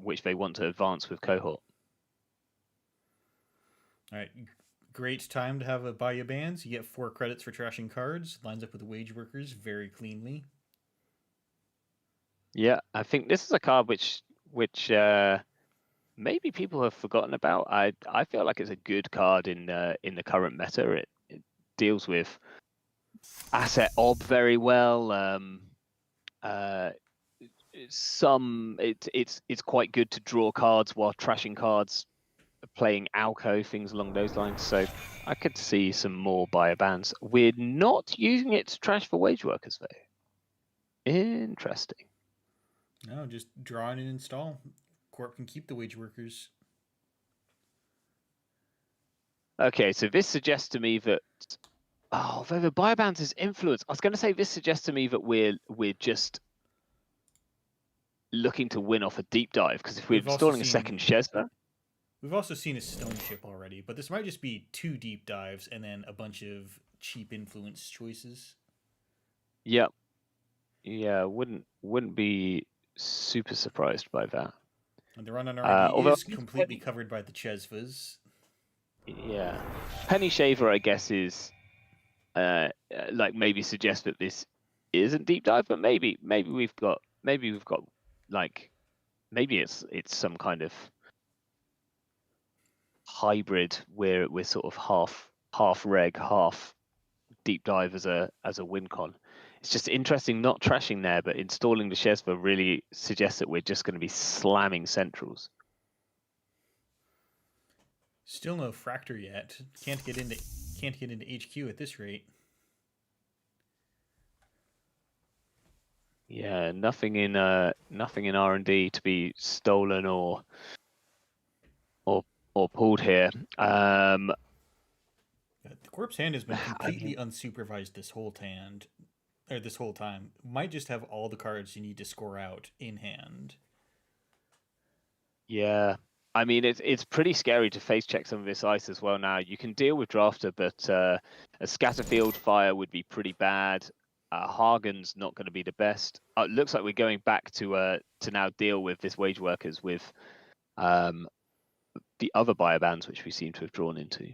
which they want to advance with cohort. All right, great time to have a buy your bands. You get 4 credits for trashing cards. Lines up with the wage workers very cleanly. Yeah, I think this is a card which maybe people have forgotten about. I feel like it's a good card in the current meta. It deals with asset ob very well. It's quite good to draw cards while trashing cards, playing alco, things along those lines. So I could see some more buyer bans. We're not using it to trash for wage workers though. Interesting. No, just draw and install. Corp can keep the wage workers. Okay, so this suggests to me that although the buyer bans is influence, I was going to say this suggests to me that we're just looking to win off a deep dive, because if we're installing a second Shezna. We've also seen a stone ship already, but this might just be 2 deep dives and then a bunch of cheap influence choices. Yep. Yeah, wouldn't be super surprised by that. And the run on RD is completely covered by the Chesvas. Yeah, Penny Shaver, I guess, is like maybe suggest that this isn't deep dive, but maybe we've got like maybe it's some kind of hybrid where we're sort of half reg, half deep dive as a win con. It's just interesting not trashing there, but installing the Shezva really suggests that we're just going to be slamming centrals. Still no Fractor yet. Can't get into HQ at this rate. Yeah, nothing in R&D to be stolen or pulled here. The Corp's hand has been completely unsupervised this whole time. Might just have all the cards you need to score out in hand. Yeah, I mean it's pretty scary to face check some of this ice as well now. You can deal with Drafter, but a Scatterfield Fire would be pretty bad. Hagen's not going to be the best. It looks like we're going back to now deal with this wage workers with the other buyer bans, which we seem to have drawn into.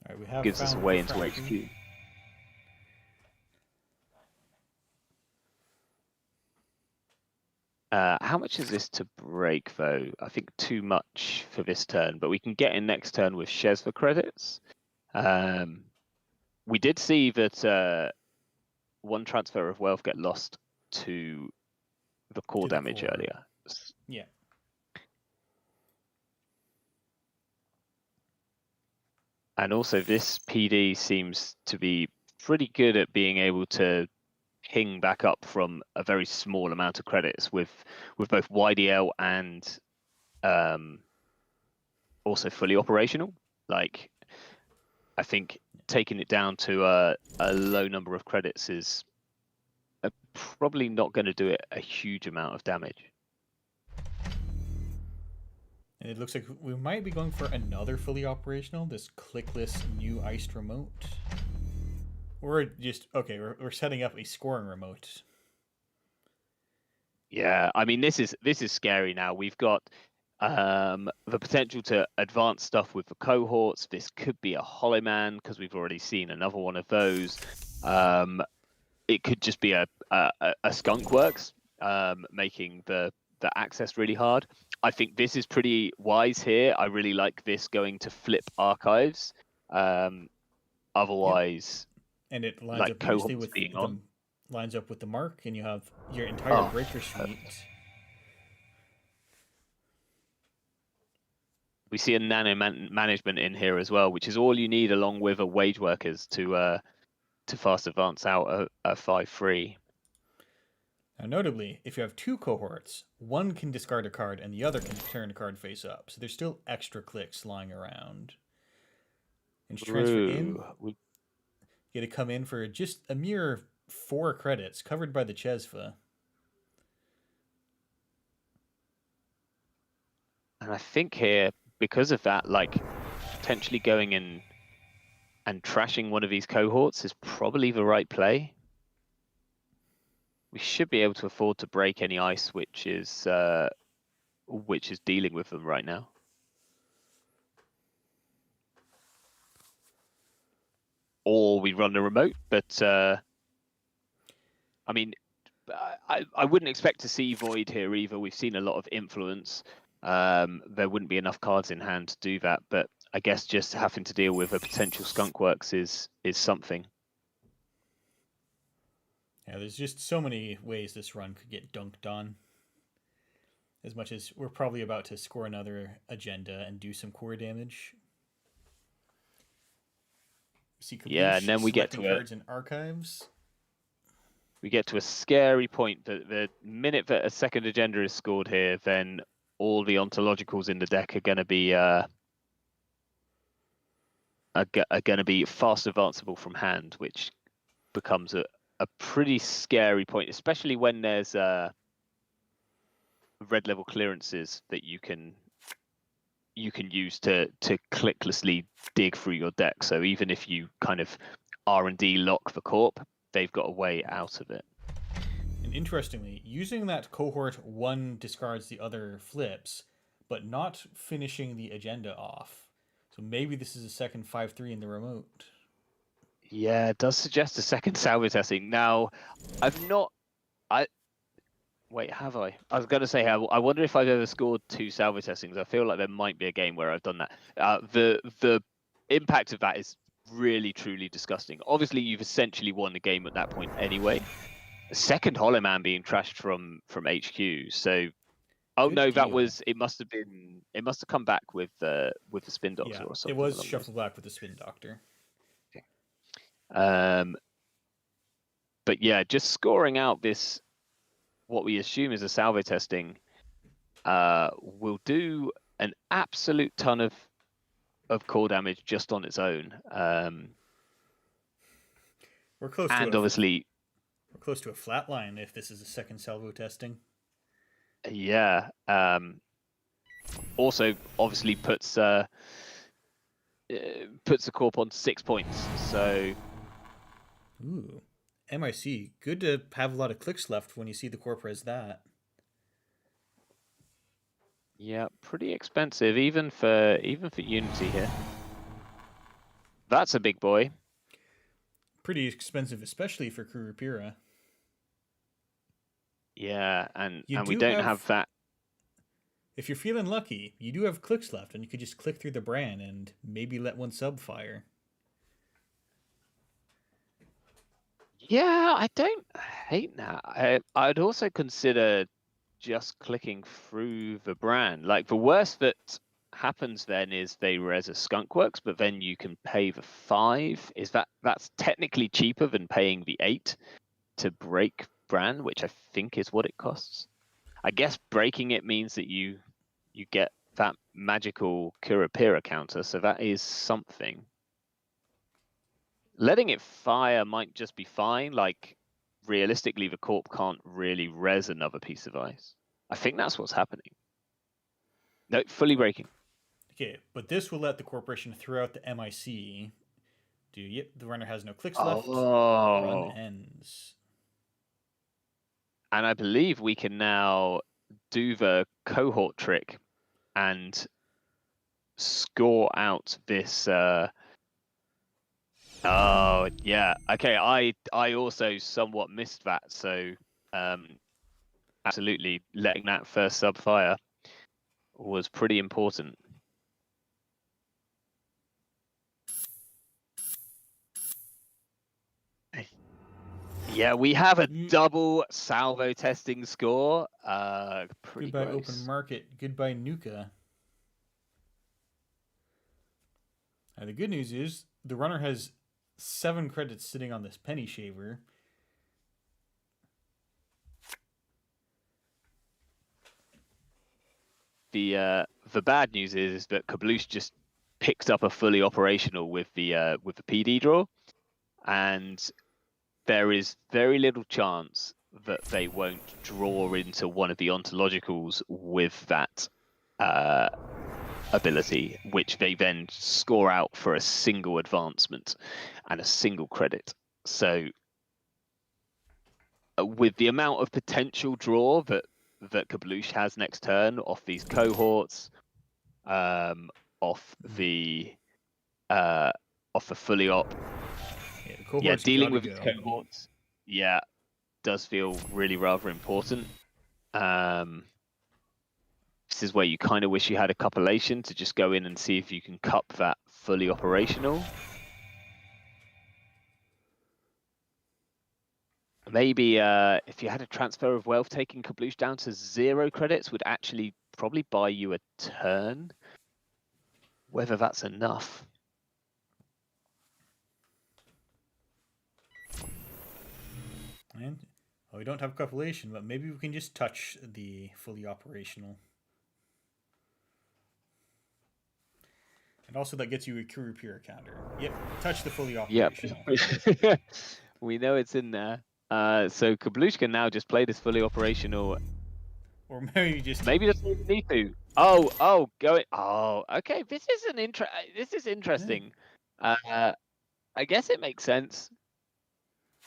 All right, we have gives us a way into HQ. How much is this to break, though? I think too much for this turn, but we can get in next turn with Shezva credits. We did see that one transfer of wealth get lost to the core damage earlier. Yeah. And also this PD seems to be pretty good at being able to ping back up from a very small amount of credits with both YDL and also fully operational. Like, I think taking it down to a low number of credits is probably not going to do it a huge amount of damage. And it looks like we might be going for another fully operational, this clickless new iced remote. Or just, okay, we're setting up a scoring remote. Yeah, I mean, this is scary now. We've got the potential to advance stuff with the cohorts. This could be a Hollow Man because we've already seen another one of those. It could just be a Skunk Works, making the access really hard. I think this is pretty wise here. I really like this going to flip archives. Otherwise, and it lines like up nicely cohorts with being the on. lines up with the mark, and you have your entire breaker suite. We see a nano management in here as well, which is all you need along with a wage workers to fast advance out a 5-3. Now, notably, if you have two cohorts, one can discard a card and the other can turn a card face up. So there's still extra clicks lying around. And to transfer in, you get to come in for just a mere 4 credits, covered by the Chesva. And I think here, because of that, like potentially going in and trashing one of these cohorts is probably the right play. We should be able to afford to break any ice which is dealing with them right now. Or we run the remote, but I mean, I wouldn't expect to see Void here either. We've seen a lot of influence. There wouldn't be enough cards in hand to do that, but I guess just having to deal with a potential Skunk Works is something. Yeah, there's just so many ways this run could get dunked on. As much as we're probably about to score another agenda and do some core damage. See Kabloo, yeah, and then we get to cards in archives. We get to a scary point that the minute that a second agenda is scored here, then all the ontologicals in the deck are going to be fast advanceable from hand, which becomes a pretty scary point, especially when there's red level clearances that you can use to clicklessly dig through your deck. So even if you kind of R&D lock the corp, they've got a way out of it. And interestingly, using that cohort, one discards, the other flips, but not finishing the agenda off. So maybe this is a second 5-3 in the remote. Yeah, it does suggest a second salvage testing. Now, wait, have I? I was going to say, I wonder if I've ever scored 2 salvage testings. I feel like there might be a game where I've done that. The impact of that is really, truly disgusting. Obviously, you've essentially won the game at that point anyway. A second Hollow Man being trashed from HQ. So, it must have come back with the Spin Doctor or something. It was shuffled back with the Spin Doctor. Okay. But yeah, just scoring out this, what we assume is a salve testing, will do an absolute ton of core damage just on its own. We're close to obviously we're close to a flat line if this is a second salvo testing. Yeah. Also, obviously puts the corp on 6 points. So. Ooh. MIC, good to have a lot of clicks left when you see the corp as that. Yeah, pretty expensive, even for Unity here. That's a big boy. Pretty expensive, especially for Kurupira. Yeah, and You we do don't have have, that. if you're feeling lucky, you do have clicks left, and you could just click through the Bran and maybe let one sub fire. Yeah, I don't hate that. I'd also consider just clicking through the brand. Like the worst that happens then is they res a skunkworks, but then you can pay the 5. That's technically cheaper than paying the 8 to break brand, which I think is what it costs. I guess breaking it means that you get that magical Kurapira counter, so that is something. Letting it fire might just be fine. Like, realistically, the Corp can't really res another piece of ice. I think that's what's happening. No, fully breaking. Okay, but this will let the corporation throw out the MIC. Yep, the runner has no clicks left. Run Oh. ends. And I believe we can now do the cohort trick and score out this. Oh, yeah. Okay, I also somewhat missed that. So, absolutely, letting that first sub fire was pretty important. Yeah, we have a double salvo testing score. Pretty Goodbye gross. open market. Goodbye Nuka. Now the good news is the runner has 7 credits sitting on this penny shaver. The bad news is that Kabloo's just picked up a fully operational with the PD draw, and there is very little chance that they won't draw into one of the ontologicals with that ability, which they then score out for a single advancement and a single credit. So with the amount of potential draw that Kabloosh has next turn off these cohorts, off the fully op, yeah, dealing with cohorts, yeah, does feel really rather important. This is where you kind of wish you had a copulation to just go in and see if you can cup that fully operational. Maybe if you had a transfer of wealth, taking Kabloosh down to 0 credits would actually probably buy you a turn. Whether that's enough. And we don't have copulation, but maybe we can just touch the fully operational. And also that gets you a Kurapira counter. Yep, touch the fully operational. Yep. We know it's in there. So Kabloosh can now just play this fully operational. Or maybe just... Maybe doesn't even need to. Oh, going. Oh, okay. This is interesting. I guess it makes sense.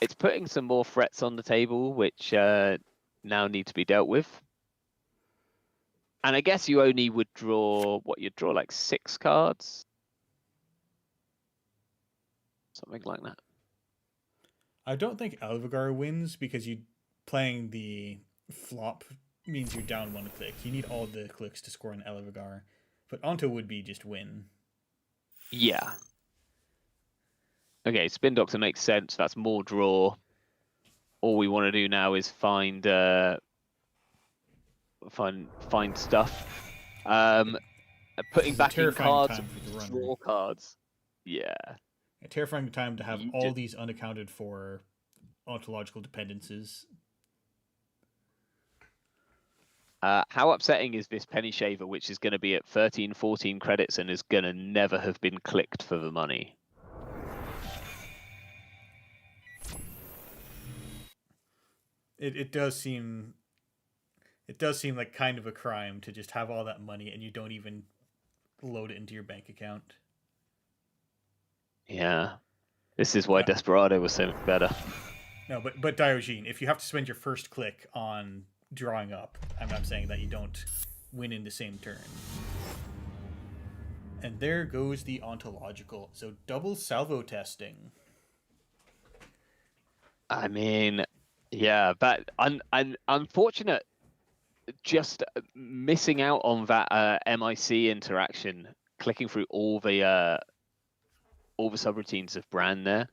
It's putting some more threats on the table, which now need to be dealt with. And I guess you only would draw, you'd draw like 6 cards? Something like that. I don't think Elvigar wins because you playing the flop means you're down 1 click. You need all the clicks to score an Elvigar. But Onto would be just win. Yeah. Okay, Spin Doctor makes sense. That's more draw. All we want to do now is find stuff. Putting back in cards, draw cards. Yeah. A terrifying time to have all these unaccounted for ontological dependencies. How upsetting is this penny shaver, which is going to be at 13, 14 credits and is going to never have been clicked for the money? It does seem like kind of a crime to just have all that money and you don't even load it into your bank account. Yeah. This is why Desperado was so much better. No, but Diogenes, if you have to spend your first click on drawing up, I'm not saying that you don't win in the same turn. And there goes the ontological. So double salvo testing. I mean, Yeah, but unfortunate, just missing out on that MIC interaction, clicking through all the subroutines of Bran there.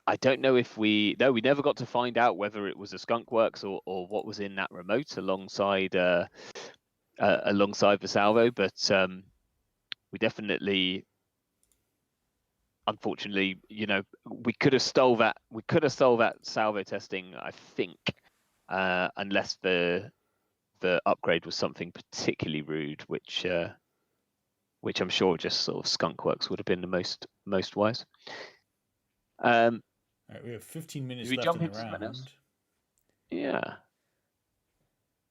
I don't know if we never got to find out whether it was a skunkworks or what was in that remote alongside alongside the salvo, but we definitely, unfortunately, we could have stole that salvo testing, I think, unless the upgrade was something particularly rude, which I'm sure just sort of skunkworks would have been the most wise. All right, we have 15 minutes we left jump in the into something else? round. Yeah.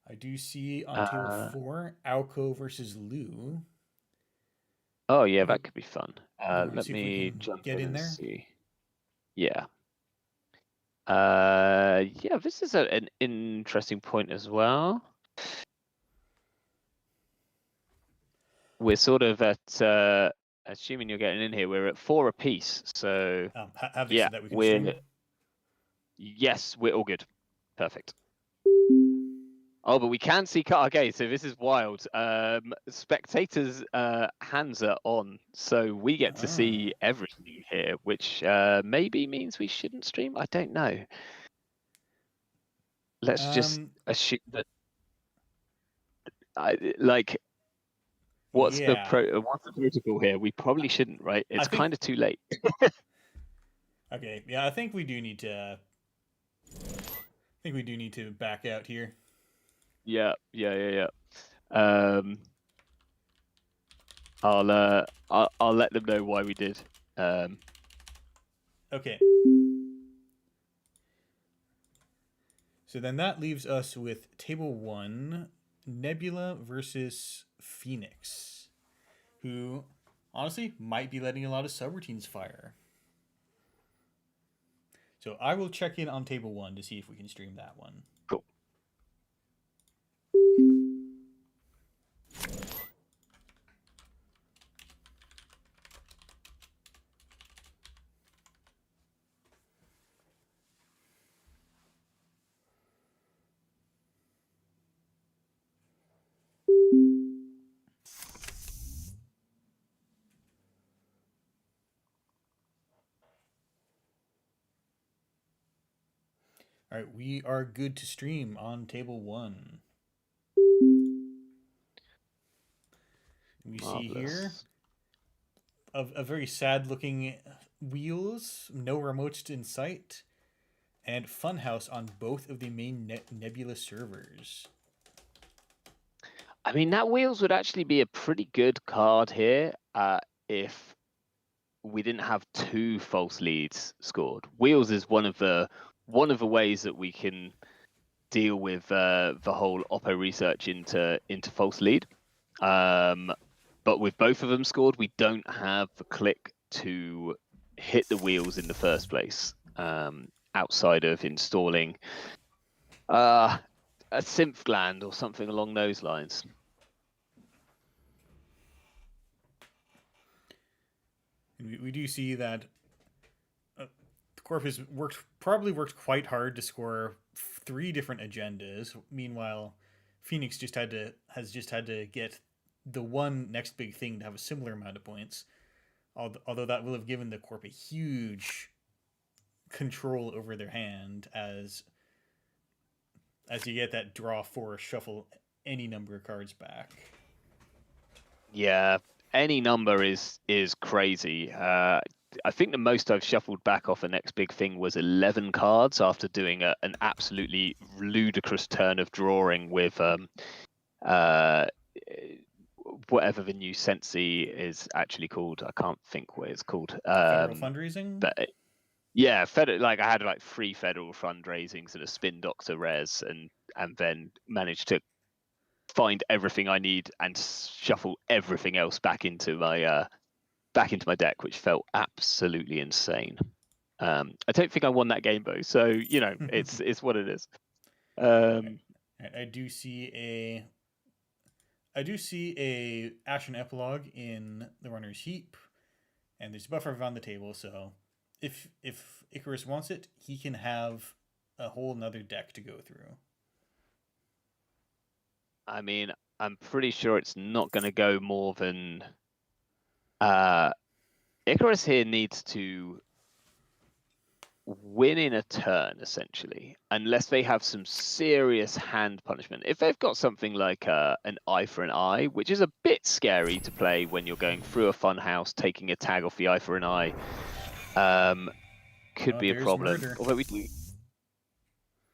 I do see on table 4, Alco versus Lou. Oh yeah, Do that could be fun. you want to Let see if we me can jump get in and there? see. Yeah. Yeah, this is an interesting point as well. We're sort of at, assuming you're getting in here, we're at 4 apiece. So Have they yeah, said that we can stream? Yes, we're all good. Perfect. Oh, but we can see. Okay, so this is wild. Spectators' hands are on, so we get to see everything here, which maybe means we shouldn't stream. I don't know. Let's just assume that. What's the protocol here? We probably shouldn't, right? It's kind of too late. Okay, yeah, I think we do need to. I think we do need to back out here. Yeah. I'll let them know why we did. Okay. So then that leaves us with table 1, Nebula versus Phoenix, who honestly might be letting a lot of subroutines fire. So I will check in on table 1 to see if we can stream that one. Cool. All right, we are good to stream on table 1. We see here a very sad-looking wheels, no remotes in sight, and Funhouse on both of the main Nebula servers. I mean, that wheels would actually be a pretty good card here if we didn't have 2 false leads scored. Wheels is one of the ways that we can deal with the whole Oppo research into false lead. But with both of them scored, we don't have the click to hit the wheels in the first place, outside of installing a synth gland or something along those lines. And we do see that the Corp has probably worked quite hard to score 3 different agendas. Meanwhile, Phoenix has just had to get the one next big thing to have a similar amount of points. Although that will have given the Corp a huge control over their hand as you get that draw 4, shuffle any number of cards back. Yeah, any number is crazy. I think the most I've shuffled back off the next big thing was 11 cards after doing an absolutely ludicrous turn of drawing with whatever the new Sensi is actually called. I can't think what it's called. Federal fundraising? But yeah, I had like 3 federal fundraisings and a spin doctor res, and then managed to find everything I need and shuffle everything else back into my deck, which felt absolutely insane. I don't think I won that game though, so it's what it is. I do see a Ashen Epilogue in the runner's heap, and there's a buffer on the table, so if Icarus wants it, he can have a whole nother deck to go through. I mean, I'm pretty sure it's not going to go more than. Icarus here needs to win in a turn, essentially, unless they have some serious hand punishment. If they've got something like an eye for an eye, which is a bit scary to play when you're going through a fun house, taking a tag off the eye for an eye, could be a problem. Murder. Although we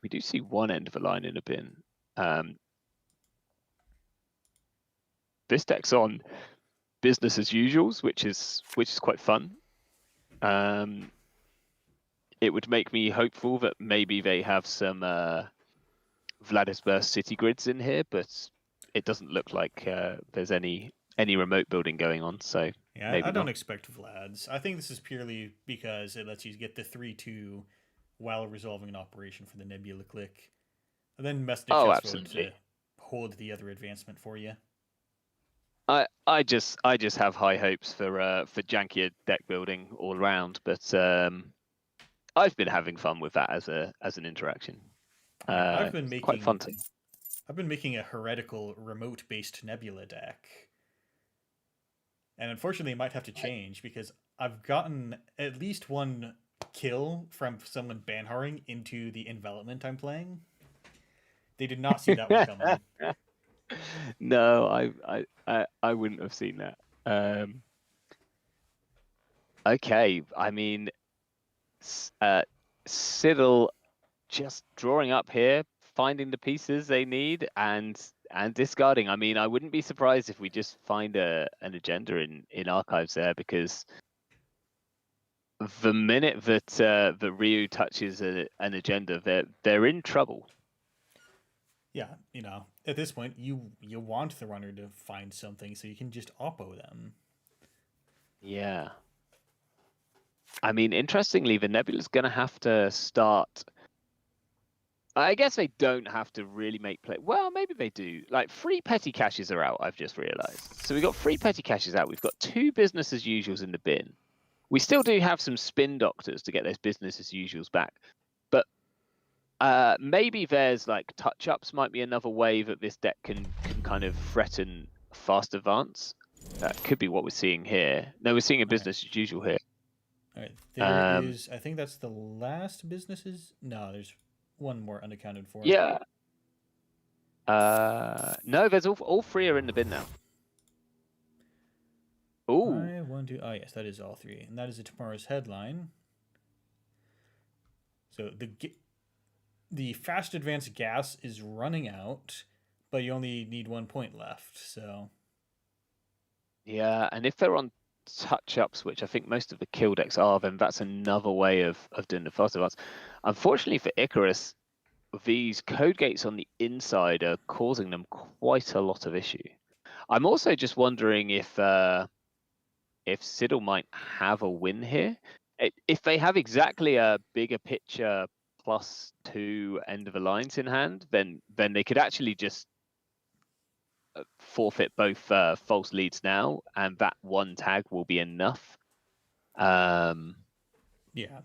do see one end of a line in a bin. This deck's on business as usuals, which is quite fun. It would make me hopeful that maybe they have some Vladisburst city grids in here, but it doesn't look like there's any remote building going on. So yeah, maybe I don't not. expect Vlads. I think this is purely because it lets you get the 3-2 while resolving an operation for the Nebula click, and then Messenger Oh, Chest Vote absolutely. to hold the other advancement for you. I just have high hopes for jankier deck building all around, but I've been having fun with that as an interaction. Yeah, I've been quite fun to. I've been making a heretical remote-based Nebula deck, and unfortunately, it might have to change because I've gotten at least one kill from someone banharring into the envelopment I'm playing. They did not see that one coming. No, I wouldn't have seen that. Okay, I mean, Siddle just drawing up here, finding the pieces they need, and discarding. I mean, I wouldn't be surprised if we just find an agenda in archives there, because the minute that Ryu touches an agenda, they're in trouble. Yeah, at this point, you want the runner to find something so you can just oppo them. Yeah. I mean, interestingly, the Nebula's going to have to start. I guess they don't have to really make play. Well, maybe they do. Like, 3 petty caches are out, I've just realized. So we've got 3 petty caches out. We've got 2 business as usuals in the bin. We still do have some spin doctors to get those business as usuals back. But maybe there's like touch-ups might be another way that this deck can kind of threaten fast advance. That could be what we're seeing here. No, we're seeing a business as usual here. All right, there is. I think that's the last businesses. No, there's one more unaccounted for. Yeah. No, there's all 3 are in the bin now. Oh. Oh yes, that is all 3, and that is a tomorrow's headline. So the fast advance gas is running out, but you only need 1 point left. So yeah, and if they're on touch-ups, which I think most of the kill decks are, then that's another way of doing the fast advance. Unfortunately for Icarus, these code gates on the inside are causing them quite a lot of issue. I'm also just wondering if Siddle might have a win here. If they have exactly a bigger picture +2 end of the lines in hand, then they could actually just forfeit both false leads now, and that 1 tag will be enough. Yeah,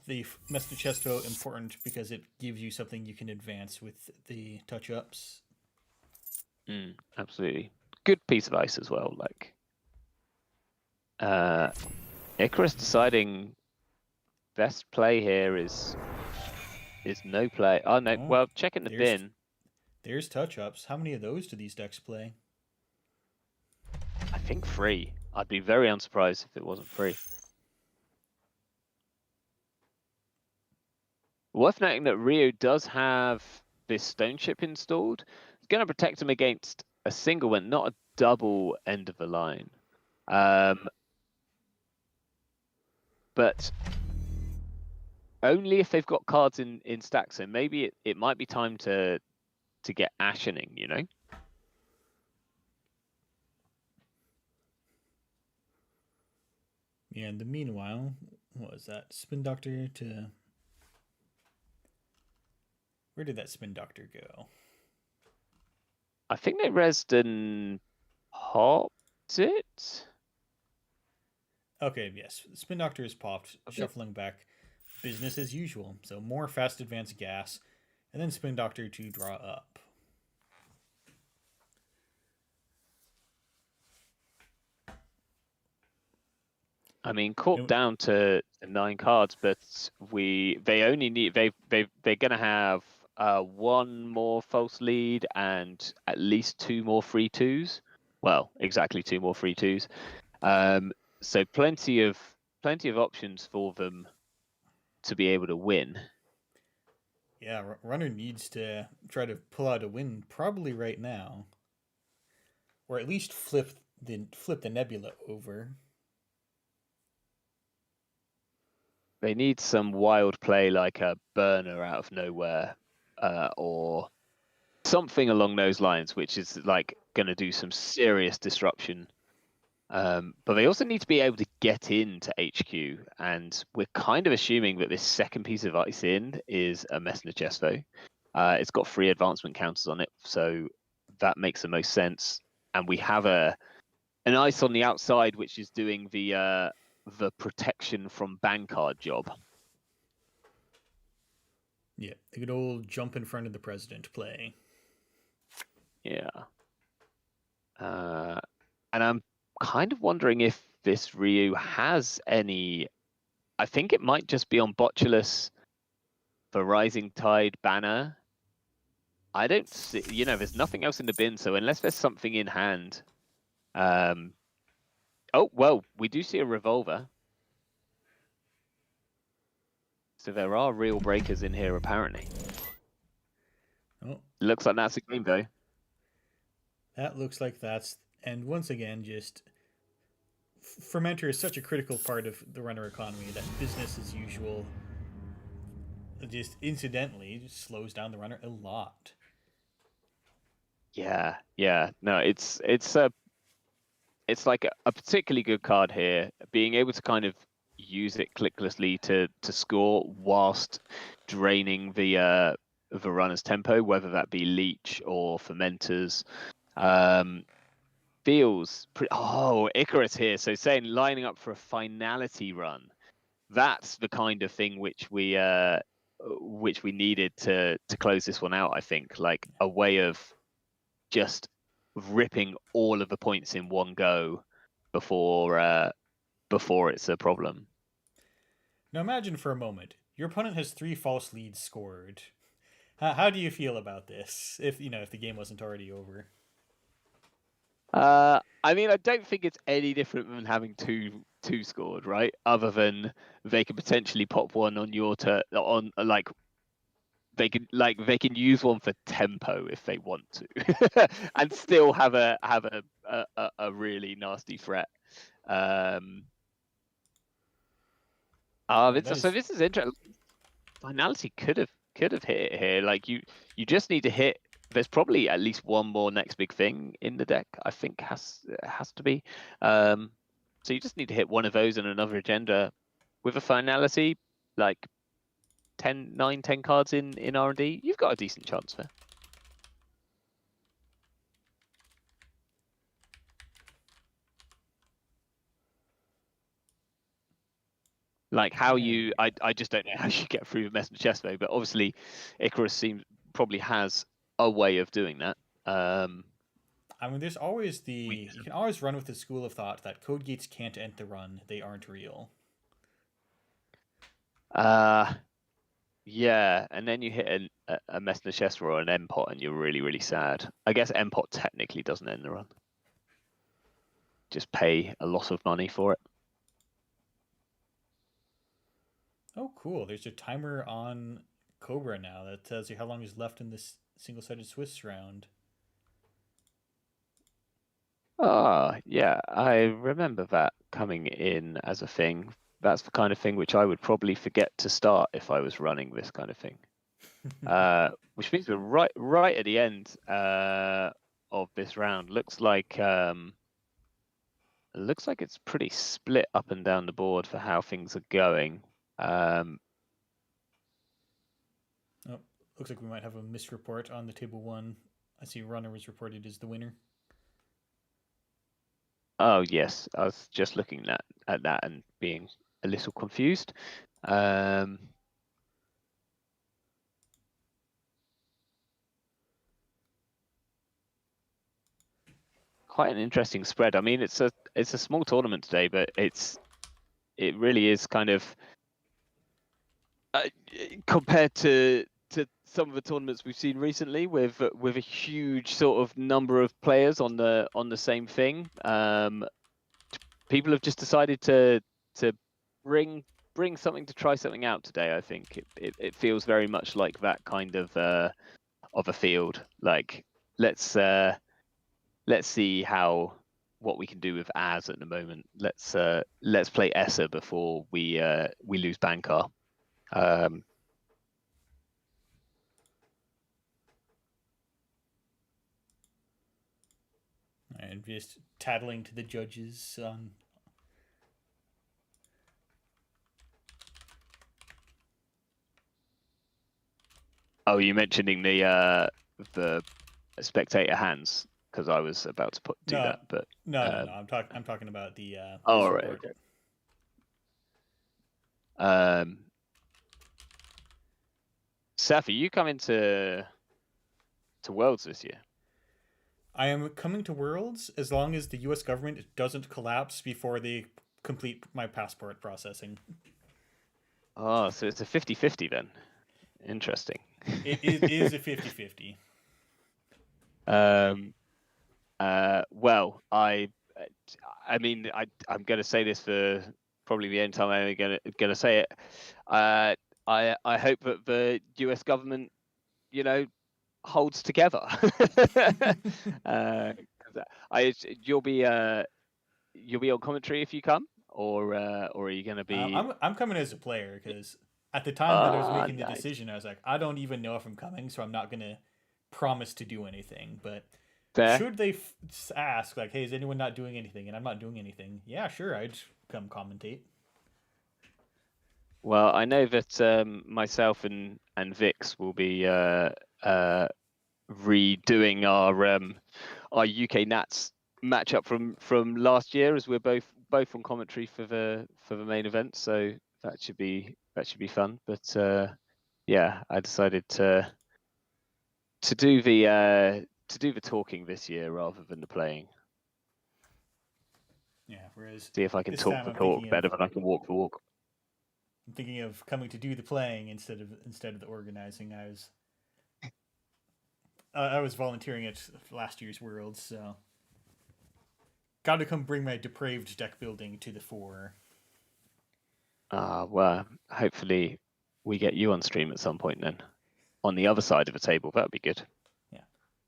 the Master Chest Vote important because it gives you something you can advance with the touch-ups. Absolutely. Good piece of ice as well. Like, Icarus deciding best play here is no play. Oh no, well, checking the bin. There's touch-ups. How many of those do these decks play? I think 3. I'd be very unsurprised if it wasn't 3. Worth noting that Ryu does have this stone chip installed. It's going to protect him against a single one, not a double end of the line. But only if they've got cards in stack. So maybe it might be time to get Ashening, you know? Yeah, in the meanwhile, what was that? Spin Doctor to... Where did that Spin Doctor go? I think they resed and popped it. Okay, yes. Spin Doctor is popped, shuffling back. business as usual. So more fast advanced gas, and then Spin Doctor to draw up. I mean, Corp down to 9 cards, but they only need they're gonna have one more false lead and at least 2 more free twos. Well, exactly 2 more free twos. So plenty of options for them to be able to win. Yeah, runner needs to try to pull out a win probably right now, or at least flip the Nebula over. They need some wild play like a burner out of nowhere, or something along those lines, which is like going to do some serious disruption. But they also need to be able to get into HQ, and we're kind of assuming that this second piece of ice in is a Messner Chesvo. It's got 3 advancement counters on it, so that makes the most sense. And we have an ice on the outside, which is doing the protection from Bankard job. Yeah, the good old jump in front of the president play. Yeah. And I'm kind of wondering if this Ryu has any. I think it might just be on Botulus, the Rising Tide banner. I don't see, there's nothing else in the bin, so unless there's something in hand. Oh, well, we do see a revolver. So there are real breakers in here, apparently. Oh, looks like that's a game, though. That looks like that's, and once again, just Fermenter is such a critical part of the runner economy that business as usual just incidentally just slows down the runner a lot. Yeah. No, it's like a particularly good card here. Being able to kind of use it clicklessly to score whilst draining the runner's tempo, whether that be leech or fermenters. Feels pretty. Oh, Icarus here. So saying lining up for a finality run. That's the kind of thing which we needed to close this one out. I think like a way of just ripping all of the points in one go before it's a problem. Now imagine for a moment your opponent has 3 false leads scored. How do you feel about this? If the game wasn't already over. I mean, I don't think it's any different than having two scored, right? Other than they could potentially pop one on your turn on like. They can use one for tempo if they want to, and still have a really nasty threat. This is interesting. Finality could have hit it here. Like you just need to hit. There's probably at least one more next big thing in the deck. I think has to be. So you just need to hit one of those and another agenda with a finality, like 10 cards in R&D. You've got a decent chance there. Like how I just don't know how you get through the Messenger Chesvo, but obviously Icarus probably has a way of doing that. I mean, there's always you can always run with the school of thought that code gates can't end the run; they aren't real. Yeah, and then you hit a Messenger Chesvo or an M-Pot, and you're really, really sad. I guess M-Pot technically doesn't end the run. Just pay a lot of money for it. Oh, cool. There's a timer on Cobra now that tells you how long is left in this single-sided Swiss round. Yeah, I remember that coming in as a thing. That's the kind of thing which I would probably forget to start if I was running this kind of thing. Which means we're right at the end of this round. Looks like it's pretty split up and down the board for how things are going. Looks like we might have a misreport on the table 1. I see runner was reported as the winner. Oh yes, I was just looking at that and being a little confused. quite an interesting spread. I mean, it's a small tournament today, but it really is kind of compared to some of the tournaments we've seen recently with a huge sort of number of players on the same thing. People have just decided to bring something, to try something out today. I think it feels very much like that kind of a field. Like let's see what we can do with Az at the moment. Let's play Essa before we lose Bankar. And just tattling to the judges on. Oh, you mentioning the spectator hands, because I was about to do that, but no. I'm talking about the. Oh, right. Okay. Seth, are you coming to Worlds this year? I am coming to Worlds as long as the U.S. government doesn't collapse before they complete my passport processing. Oh, so it's a 50-50 then. Interesting. It is a 50-50. Well, I mean, I'm going to say this for probably the only time I'm going to say it. I hope that the U.S. government, holds together. You'll be on commentary if you come, or are you going to be? I'm coming as a player because at the time that I was making the decision, I was like, I don't even know if I'm coming, so I'm not going to promise to do anything. But should they ask, like, hey, is anyone not doing anything? And I'm not doing anything. Yeah, sure, I'd come commentate. Well, I know that myself and Vix will be redoing our UK Nats matchup from last year, as we're both on commentary for the main event. So that should be fun. But yeah, I decided to do the talking this year rather than the playing. Yeah, whereas see if I can talk the talk better than I can walk the walk. I'm thinking of coming to do the playing instead of the organizing. I was volunteering at last year's Worlds, so got to come bring my depraved deck building to the fore. Well, hopefully we get you on stream at some point then, on the other side of the table. That'd be good. Yeah.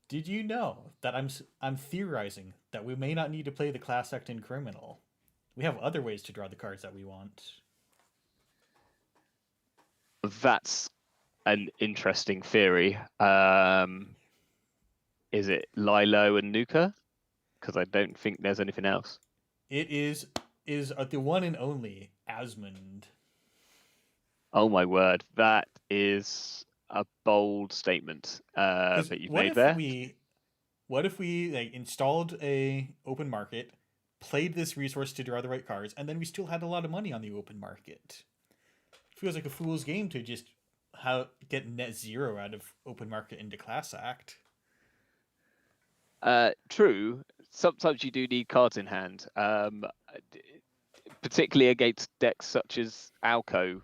Did you know that I'm theorizing that we may not need to play the Class Act in Criminal? We have other ways to draw the cards that we want. That's an interesting theory. Is it Lilo and Nuka? Because I don't think there's anything else. It is the one and only Asmund. Oh my word, that is a bold statement that you've made there. What if we like installed a open market, played this resource to draw the right cards, and then we still had a lot of money on the open market? It feels like a fool's game to just get net zero out of open market into Class Act. True. Sometimes you do need cards in hand, particularly against decks such as Alco,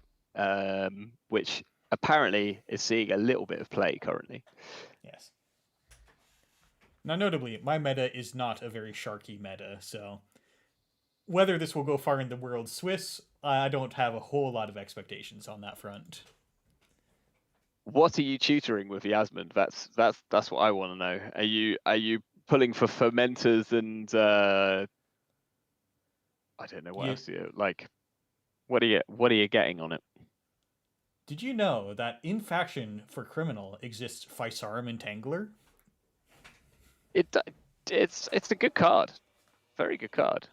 which apparently is seeing a little bit of play currently. Yes. Now, notably, my meta is not a very sharky meta, so whether this will go far in the World Swiss, I don't have a whole lot of expectations on that front. What are you tutoring with Yasmin? That's what I want to know. Are you pulling for fermenters and I don't know what else you like. What are you getting on it? Did you know that in faction for Criminal exists Physarum Entangler? It's a good card, very good card.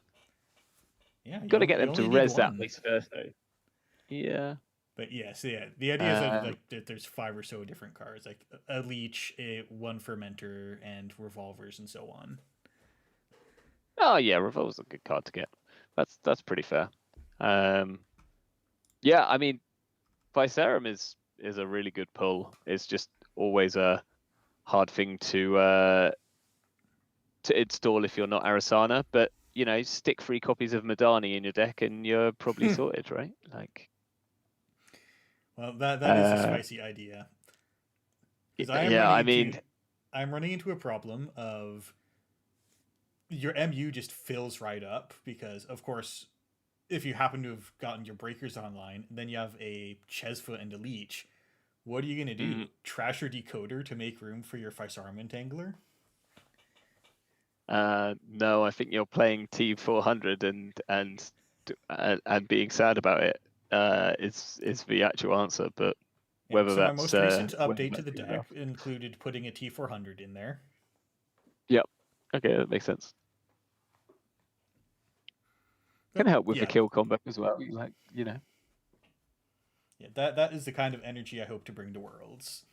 Yeah, got to get them to res that place first, though. Yeah. But yes, yeah. The idea is that there's 5 or so different cards, like a leech, one fermenter, and revolvers, and so on. Oh yeah, revolver's a good card to get. That's pretty fair. Yeah, I mean, Physarum is a really good pull. It's just always a hard thing to to install if you're not Arasana, but you know, stick 3 copies of Madani in your deck and you're probably sorted, right? Like, well, that is a spicy idea. Because I'm running into a problem of your MU just fills right up because, of course, if you happen to have gotten your breakers online, then you have a Chesfa and a Leech. What are you gonna do? Trash your decoder to make room for your Physarum Entangler? No, I think you're playing T400 and being sad about it is the actual answer. But whether so my that's most recent whether update to that's the good deck enough. included putting a T400 in there. Yep. Okay, that makes sense. Can help with the kill combo as well. Like, you know. Yeah, that is the kind of energy I hope to bring to Worlds.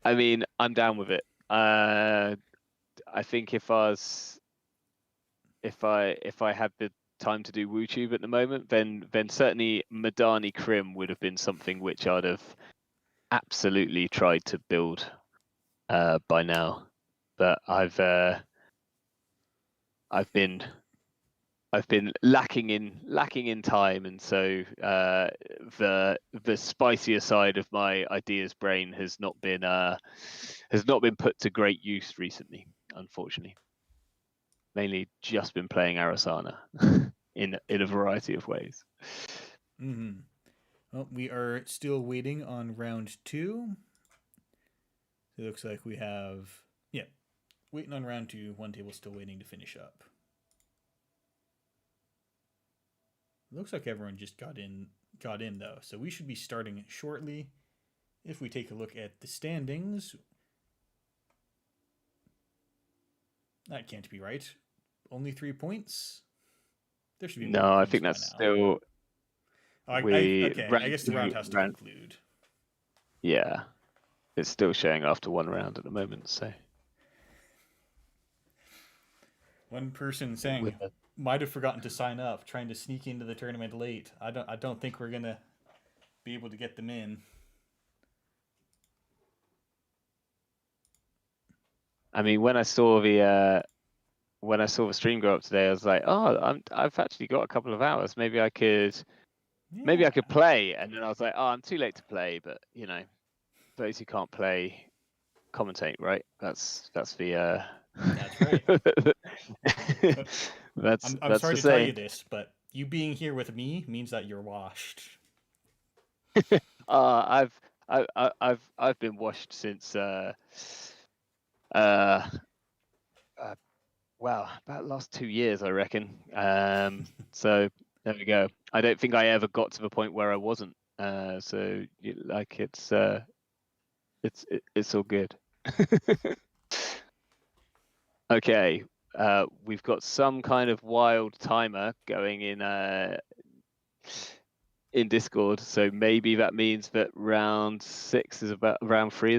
I mean, I'm down with it. I think if I had the time to do WooTube at the moment, then certainly Madani Crim would have been something which I'd have absolutely tried to build by now. But I've been lacking in time, and so the spicier side of my ideas brain has not been put to great use recently, unfortunately. Mainly just been playing Arasana in a variety of ways. Well, we are still waiting on round 2. It looks like we have waiting on round 2. One table still waiting to finish up. Looks like everyone just got in though, so we should be starting shortly. If we take a look at the standings, that can't be right. Only 3 points. There should be more No, I points think by that's now. still. I guess the round has to conclude. Yeah, it's still showing after 1 round at the moment. So one person saying might have forgotten to sign up, trying to sneak into the tournament late. I don't think we're gonna be able to get them in. I mean, when I saw the stream go up today, I was like, oh, I've actually got a couple of hours. Maybe I could play. And then I was like, oh, I'm too late to play. But you know, those who can't play commentate, right? That's the. That's right. I'm sorry to tell you this, but you being here with me means that you're washed. I've been washed since wow, about the last 2 years, I reckon. So there we go. I don't think I ever got to the point where I wasn't. So like it's all good. Okay, we've got some kind of wild timer going in Discord, so maybe that means that round 3 is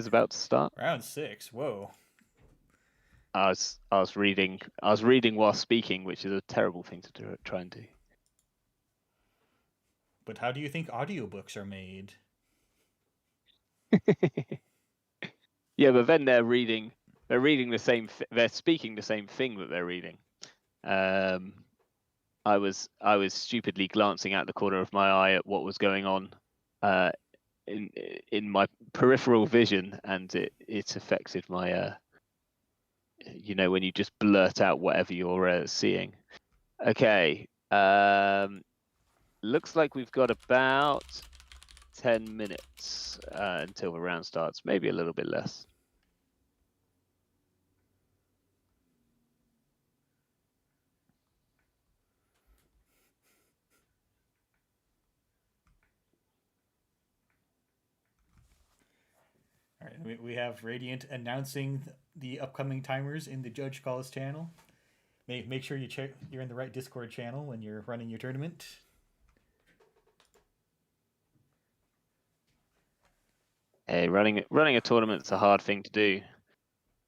about to start. Round 6, whoa. I was reading while speaking, which is a terrible thing to try and do. But how do you think audiobooks are made? Yeah, but then they're reading the same. They're speaking the same thing that they're reading. I was stupidly glancing out the corner of my eye at what was going on in my peripheral vision, and it affected my you know, when you just blurt out whatever you're seeing. Okay, looks like we've got about 10 minutes until the round starts, maybe a little bit less. All right, we have Radiant announcing the upcoming timers in the Judge Calls channel. Make sure you're in the right Discord channel when you're running your tournament. Hey, running a tournament's a hard thing to do.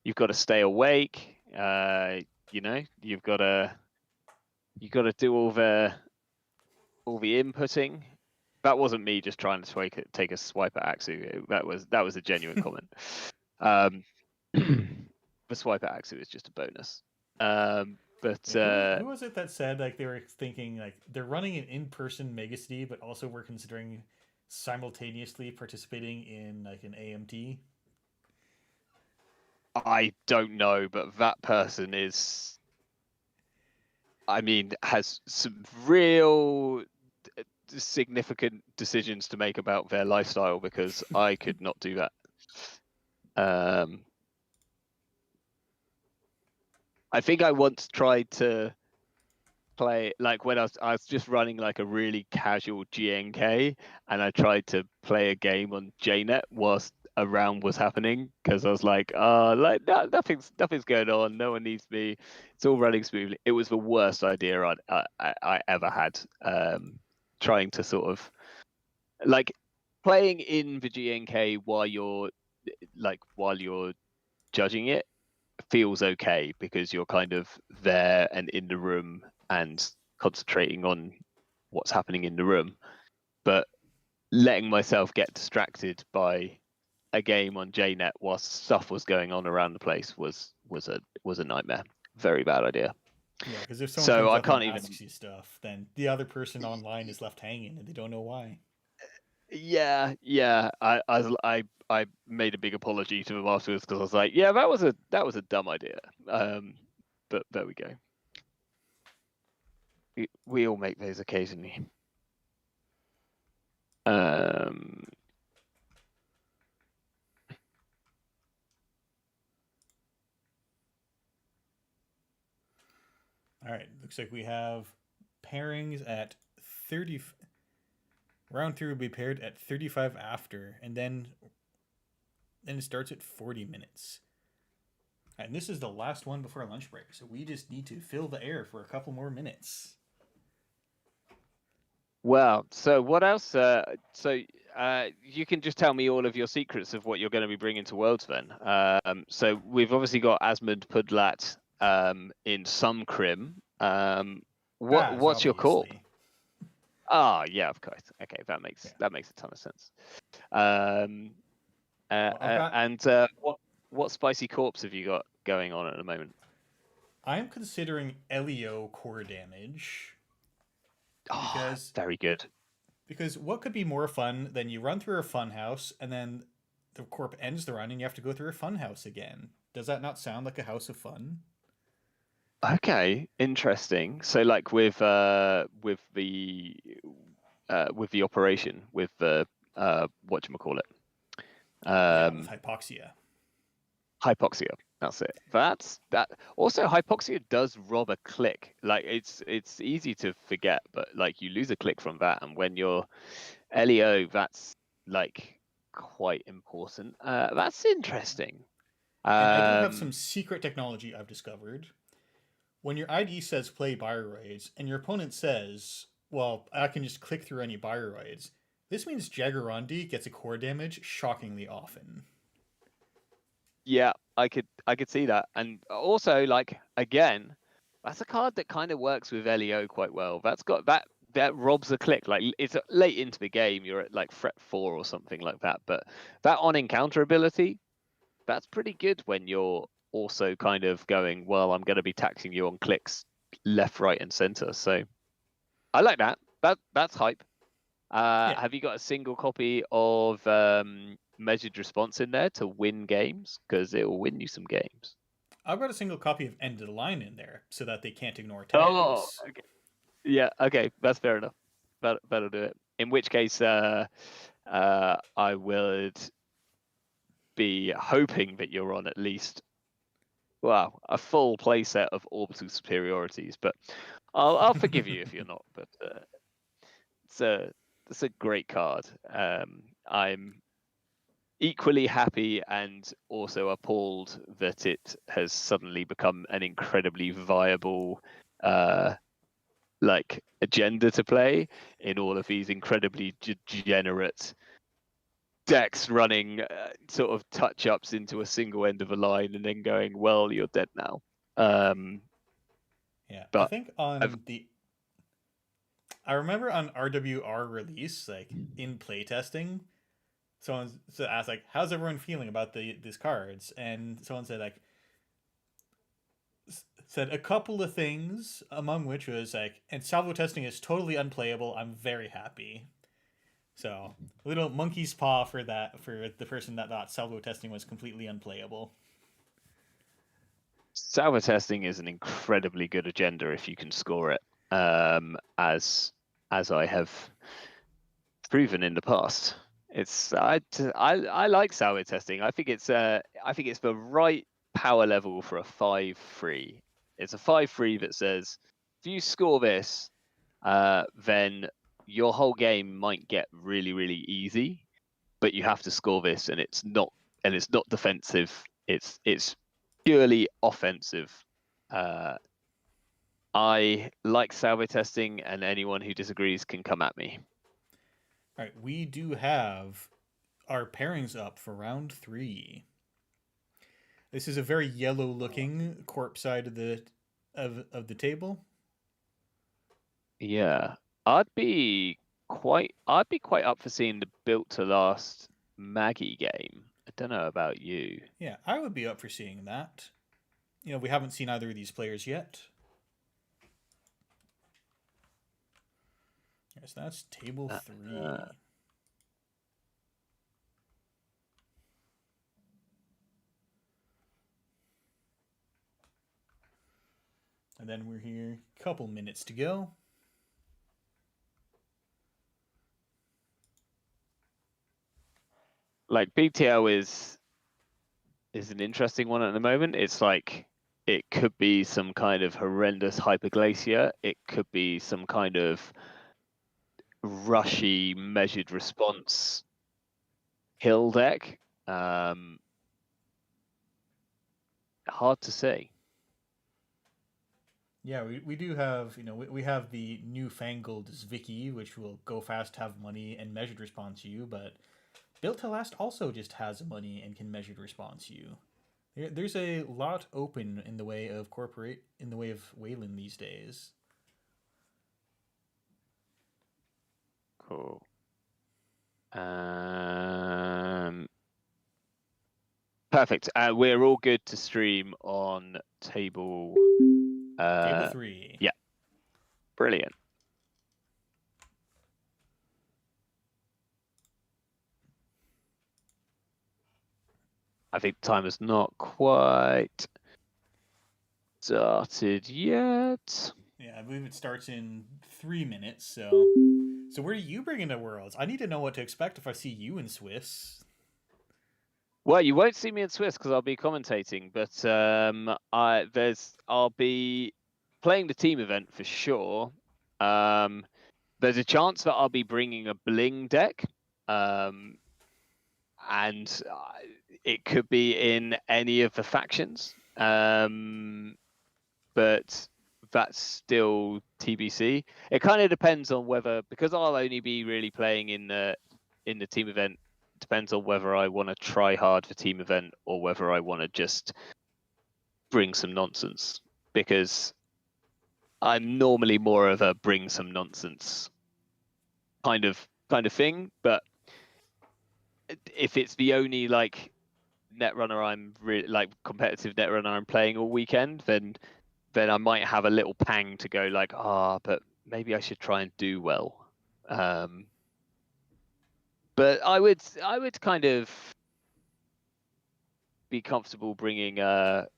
You've got to stay awake. You know, you've got to do all the inputting. That wasn't me just trying to take a swipe at Axu. That was a genuine comment. The the swiper Axu is just a bonus. But who was it that said like they were thinking like they're running an in-person megacity, but also we're considering simultaneously participating in like an AMT? I don't know, but that person has some real significant decisions to make about their lifestyle, because I could not do that. I think I once tried to play, like when I was just running like a really casual GNK, and I tried to play a game on JNet whilst a round was happening, because I was like, nothing's going on, no one needs me, it's all running smoothly. It was the worst idea I ever had. Trying to sort of like playing in the GNK while you're judging it feels okay, because you're kind of there and in the room and concentrating on what's happening in the room. But letting myself get distracted by a game on JNet whilst stuff was going on around the place was a nightmare. Very bad idea. Yeah, because if someone comes I up can't and even asks you stuff, then the other person online is left hanging and they don't know why. Yeah. I made a big apology to them afterwards, because I was like, yeah, that was a dumb idea. But there we go. We all make those occasionally. All right, looks like we have pairings at 30. Round 3 will be paired at 35 after, and then it starts at 40 minutes. And this is the last one before lunch break, so we just need to fill the air for a couple more minutes. Well, so what else? You can just tell me all of your secrets of what you're going to be bringing to Worlds then. So we've obviously got Asmund Pudlat in some crim. What's your call? Oh, yeah, of course. Okay, that makes a ton of sense. What spicy corpse have you got going on at the moment? I'm considering Elio core damage. Because very good. Because what could be more fun than you run through a funhouse and then the corp ends the run and you have to go through a funhouse again? Does that not sound like a house of fun? Okay, interesting. So like with the operation, with the whatchamacallit? With hypoxia. Hypoxia. That's it. That. Also, hypoxia does rob a click. Like it's easy to forget, but like you lose a click from that, and when you're LEO, that's like quite important. That's interesting. And I do have some secret technology I've discovered. When your ID says play Bioroids, and your opponent says, well, I can just click through any Bioroids, this means Jaguarundi gets a core damage shockingly often. Yeah, I could see that. And also, like, again, that's a card that kind of works with LEO quite well. That's got that robs a click. Like, it's late into the game, you're at like fret 4 or something like that. But that on encounter ability, that's pretty good when you're also kind of going, well, I'm going to be taxing you on clicks left, right, and center. So I like that. That's hype. Have you got a single copy of measured response in there to win games? Because it will win you some games. I've got a single copy of End of the Line in there so that they can't ignore tags. Oh, okay. Yeah, okay, that's fair enough. That'll do it. In which case, I would be hoping that you're on at least, well, a full playset of orbital superiorities. But I'll forgive you if you're not. But it's a great card. I'm equally happy and also appalled that it has suddenly become an incredibly viable like agenda to play in all of these incredibly degenerate decks running sort of touch ups into a single end of a line and then going, well, you're dead now. But I think I remember on RWR release, like in playtesting, someone asked like, "How's everyone feeling about these cards?" And someone said like, said a couple of things, among which was like, and salvo testing is totally unplayable. I'm very happy. So, a little monkey's paw for that, for the person that thought salvo testing was completely unplayable. Salvo testing is an incredibly good agenda if you can score it, as I have proven in the past. I like salvo testing. I think it's the right power level for a 5-3. It's a 5-3 that says if you score this, then your whole game might get really, really easy, but you have to score this, and it's not defensive. It's purely offensive. I like salvo testing, and anyone who disagrees can come at me. All right, we do have our pairings up for round 3. This is a very yellow-looking corpse side of the table. Yeah, I'd be quite up for seeing the Built to Last Maggie game. I don't know about you. Yeah, I would be up for seeing that. We haven't seen either of these players yet. Yes, that's table 3. And then we're here, couple minutes to go. Like BTL is an interesting one at the moment. It's like it could be some kind of horrendous hyperglacier. It could be some kind of rushy measured response hill deck. Hard to say. Yeah, we do have, we have the newfangled Zwicky, which will go fast, have money, and measured response you, but Built to Last also just has money and can measured response you. There's a lot open in the way of Wayland these days. Cool. Perfect. We're all good to stream on table. Table 3. Yeah. Brilliant. I think time has not quite started yet. Yeah, I believe it starts in 3 minutes. So where do you bring into Worlds? I need to know what to expect if I see you in Swiss. Well, you won't see me in Swiss because I'll be commentating, but I'll be playing the team event for sure. There's a chance that I'll be bringing a bling deck, and it could be in any of the factions, but that's still TBC. It kind of depends on whether, because I'll only be really playing in the team event. Depends on whether I want to try hard for team event or whether I want to just bring some nonsense, because I'm normally more of a bring some nonsense kind of thing. But if it's the only like netrunner I'm really like competitive netrunner I'm playing all weekend, then I might have a little pang to go like, but maybe I should try and do well. But I would kind of be comfortable bringing the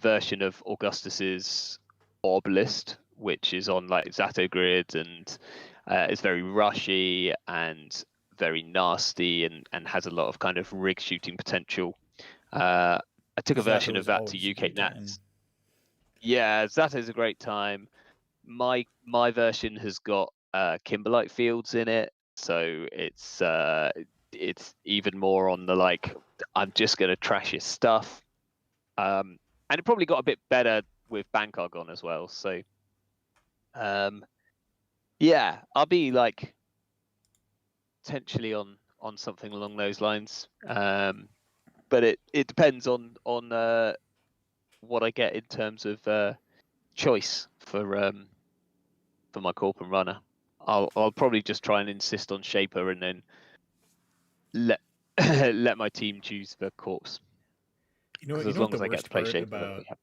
version of Augustus's Obelisk, which is on like Zato grid, and it's very rushy and very nasty and has a lot of kind of rig shooting potential. I took a version of that to UK Nats. Yeah, Zato's a great time. My version has got Kimberlite fields in it, so it's even more on the like, I'm just gonna trash his stuff. And it probably got a bit better with Bangkok on as well. So yeah, I'll be like potentially on something along those lines. But it depends on what I get in terms of choice for my corp and runner. I'll probably just try and insist on Shaper and then let let my team choose the corpse. Because You as know what long the as I get worst to play part Shaper, that'll about be happy.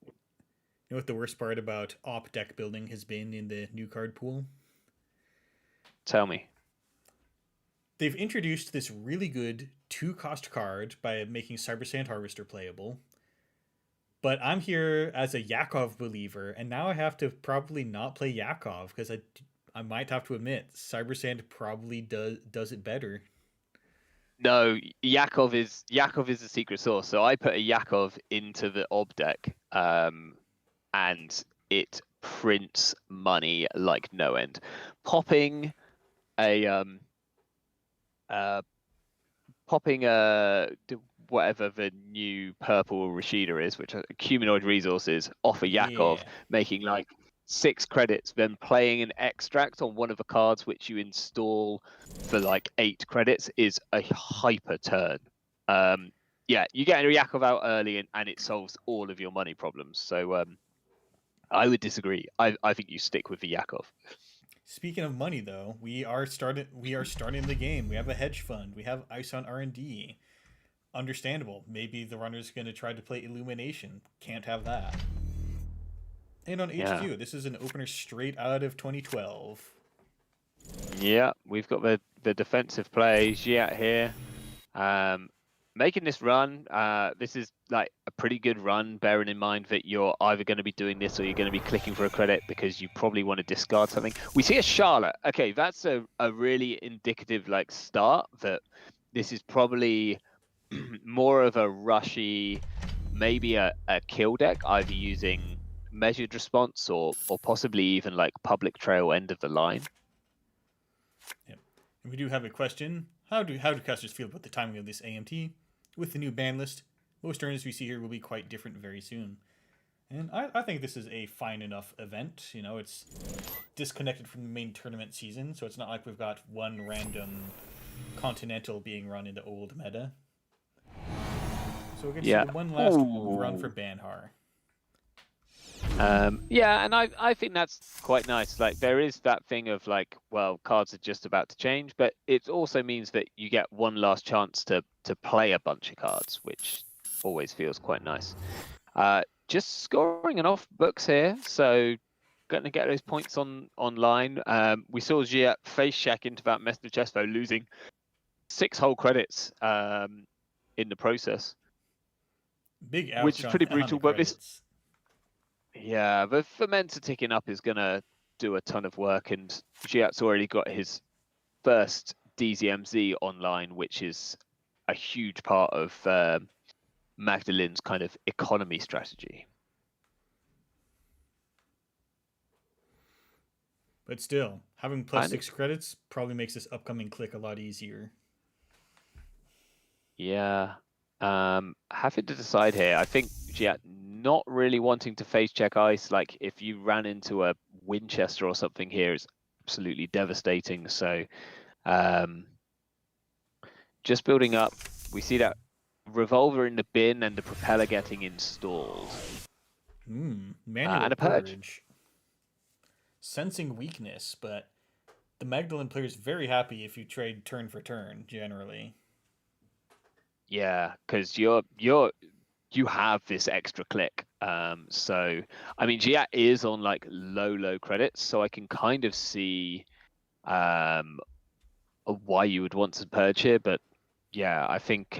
you know what the worst part about op deck building has been in the new card pool? Tell me. They've introduced this really good 2-cost card by making Cyber Sand Harvester playable. But I'm here as a Yakov believer, and now I have to probably not play Yakov because I might have to admit Cyber Sand probably does it better. No, Yakov is the secret sauce. So I put a Yakov into the ob deck, and it prints money like no end. Popping a popping whatever the new purple Rashida is, which are humanoid resources, off a Yakov, Yeah. making like 6 credits, then playing an extract on one of the cards which you install for like 8 credits is a hyper turn. Yeah, you get a Yakov out early and it solves all of your money problems. So I would disagree. I think you stick with the Yakov. Speaking of money, though, we are starting the game. We have a hedge fund. We have ice on R&D. Understandable. Maybe the runner's going to try to play Illumination. Can't have that. And on Yeah. HQ, this is an opener straight out of 2012. Yeah, we've got the defensive play Giat here. Making this run, this is like a pretty good run, bearing in mind that you're either going to be doing this or you're going to be clicking for a credit because you probably want to discard something. We see a Charlotte. Okay, that's a really indicative like start that this is probably more of a rushy, maybe a kill deck, either using measured response or possibly even like public trail end of the line. Yep. And we do have a question. How do casters feel about the timing of this AMT? With the new ban list, most tournaments we see here will be quite different very soon. And I think this is a fine enough event. You know, it's disconnected from the main tournament season, so it's not like we've got one random continental being run in the old meta. So we're going to see the one last run for Banhar. Yeah, and I think that's quite nice. Like there is that thing of like, well, cards are just about to change, but it also means that you get one last chance to play a bunch of cards, which always feels quite nice. Just scoring an off books here, so going to get those points online. We saw Gia face check into that Mestre Chesvo, losing 6 whole credits in the process, Big ouch which is pretty on the brutal. But credits. Yeah, the Fermenter ticking up is going to do a ton of work, and Giat's already got his first DZMZ online, which is a huge part of Magdalen's kind of economy strategy. But still, having plus 6 credits probably makes this upcoming click a lot easier. Yeah. Having to decide here, I think Giat not really wanting to face check ice. Like if you ran into a Winchester or something here, is absolutely devastating. So just building up, we see that revolver in the bin and the propeller getting installed. Manual and a purge. Sensing weakness, but the Magdalene player is very happy if you trade turn for turn, generally. Yeah, because you have this extra click. So I mean, Giat is on like low credits, so I can kind of see why you would want to purge here. But yeah, I think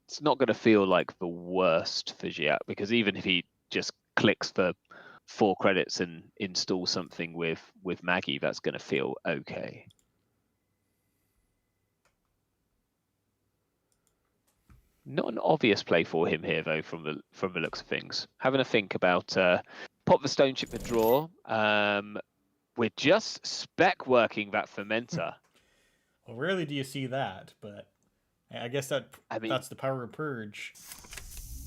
it's not going to feel like the worst for Giat, because even if he just clicks for 4 credits and install something with Maggie, that's going to feel okay. Not an obvious play for him here, though, from the looks of things. Having a think about pop the stone chip, the draw. We're just spec working that fermenter. Well, rarely do you see that, but I guess that's the power of purge.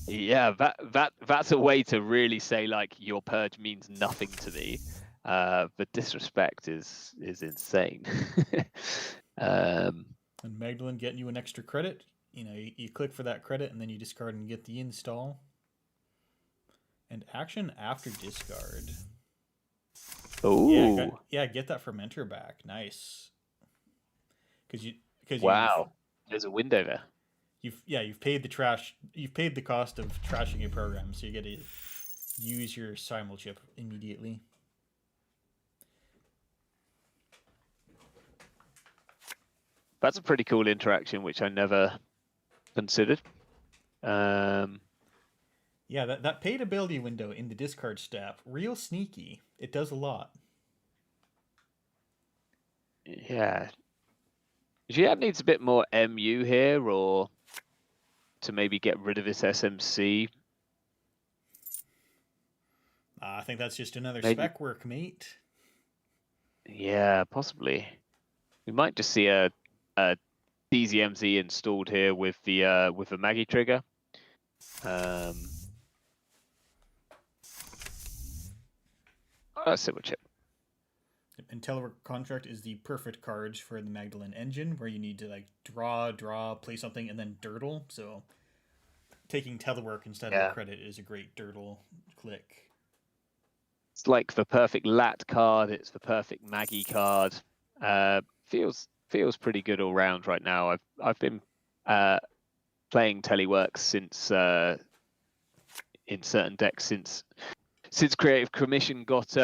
Yeah, that's a way to really say like your purge means nothing to me. The disrespect is insane. And Magdalene getting you an extra credit. You know, you click for that credit and then you discard and get the install. And action after discard. Ooh. Yeah, get that fermenter back. Nice. Because wow, there's a window there. you've paid the cost of trashing your program, so you get to use your simul chip immediately. That's a pretty cool interaction, which I never considered. Yeah, that paid ability window in the discard step, real sneaky. It does a lot. Yeah. Giat needs a bit more MU here, or to maybe get rid of his SMC. I think that's just another Maybe. spec work, mate. Yeah, possibly. We might just see a DZMZ installed here with the Maggie trigger. Simul chip. And Telework Contract is the perfect card for the Magdalene engine, where you need to like draw, play something, and then dirtle. So taking Telework instead of a credit is a great dirtle click. It's like the perfect lat card. It's the perfect Maggie card. Feels pretty good all round right now. I've been playing Teleworks since in certain decks since Creative Commission got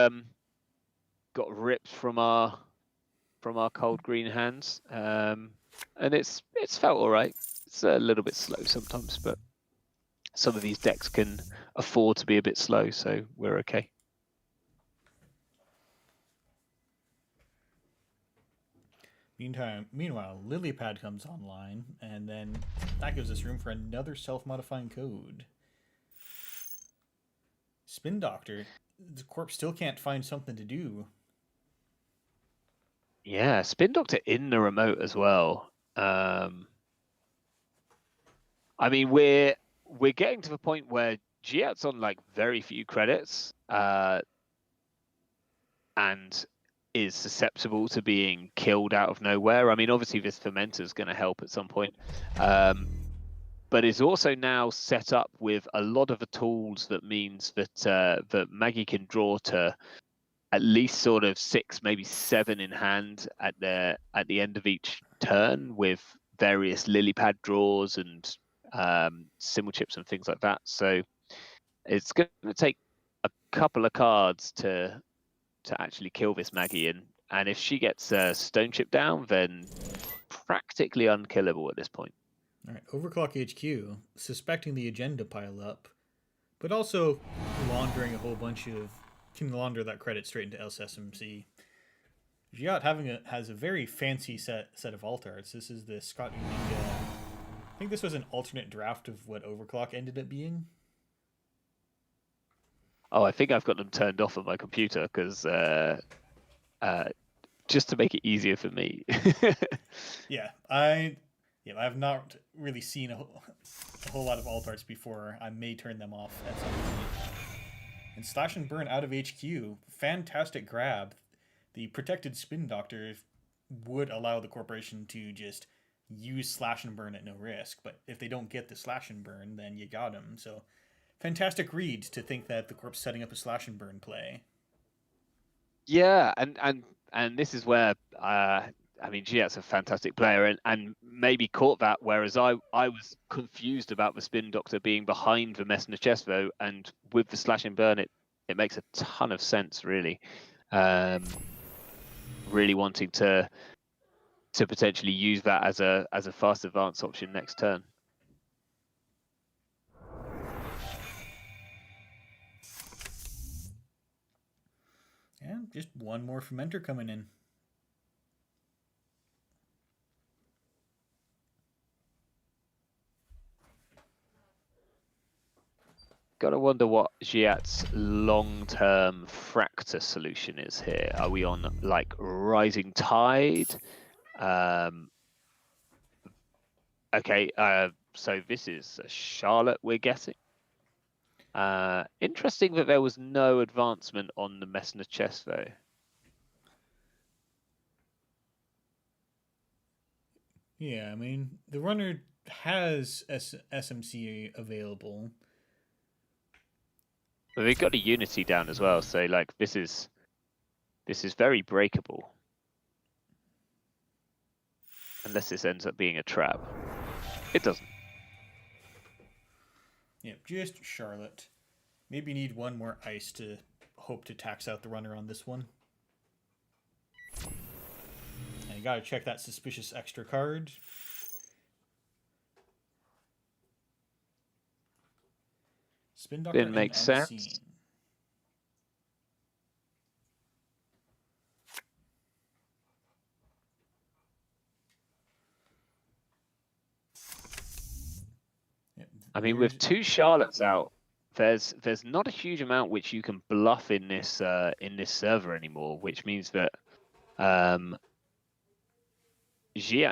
ripped from our cold green hands, and it's felt all right. It's a little bit slow sometimes, but some of these decks can afford to be a bit slow, so we're okay. Meanwhile, Lilypad comes online, and then that gives us room for another self-modifying code. Spin Doctor, the corp still can't find something to do. Yeah, Spin Doctor in the remote as well. I mean, we're getting to the point where Giat's on like very few credits, and is susceptible to being killed out of nowhere. I mean, obviously this fermenter is going to help at some point, but is also now set up with a lot of the tools that means that that Maggie can draw to at least sort of 6, maybe 7 in hand at the end of each turn, with various lily pad draws and simul chips and things like that. So it's going to take a couple of cards to actually kill this Maggie, and if she gets stone chip down, then practically unkillable at this point. All right, Overclock HQ, suspecting the agenda pile up, but also laundering a whole bunch of, can launder that credit straight into LSMC. Giat has a very fancy set of alt arts. This is the Scott Uninga. I think this was an alternate draft of what Overclock ended up being. Oh, I think I've got them turned off on my computer because just to make it easier for me. Yeah, I have not really seen a whole lot of alt arts before. I may turn them off at some point. And Slash and Burn out of HQ, fantastic grab. The protected Spin Doctor would allow the corporation to just use Slash and Burn at no risk, but if they don't get the Slash and Burn, then you got them. So fantastic read to think that the corp's setting up a Slash and Burn play. Yeah, and this is where I mean, Giat's a fantastic player, and maybe caught that, whereas I was confused about the Spin Doctor being behind the Messenger Chesvo, and with the Slash and Burn, it makes a ton of sense, really. Really wanting to potentially use that as a fast advance option next turn. Yeah, just one more fermenter coming in. Gotta wonder what Giat's long-term fractor solution is here. Are we on like Rising Tide? Okay, so this is a Charlotte, we're guessing. Interesting that there was no advancement on the Messner chess, though. Yeah, I mean, the runner has SMC available. But they've got a Unity down as well, so like this is very breakable. Unless this ends up being a trap. It doesn't. Yep, just Charlotte. Maybe need one more ice to hope to tax out the runner on this one. And you gotta check that suspicious extra card. Spin Doctor Didn't make and Unseen. sense. Yep, I mean, with 2 Charlottes out, there's not a huge amount which you can bluff in this server anymore, which means that Giat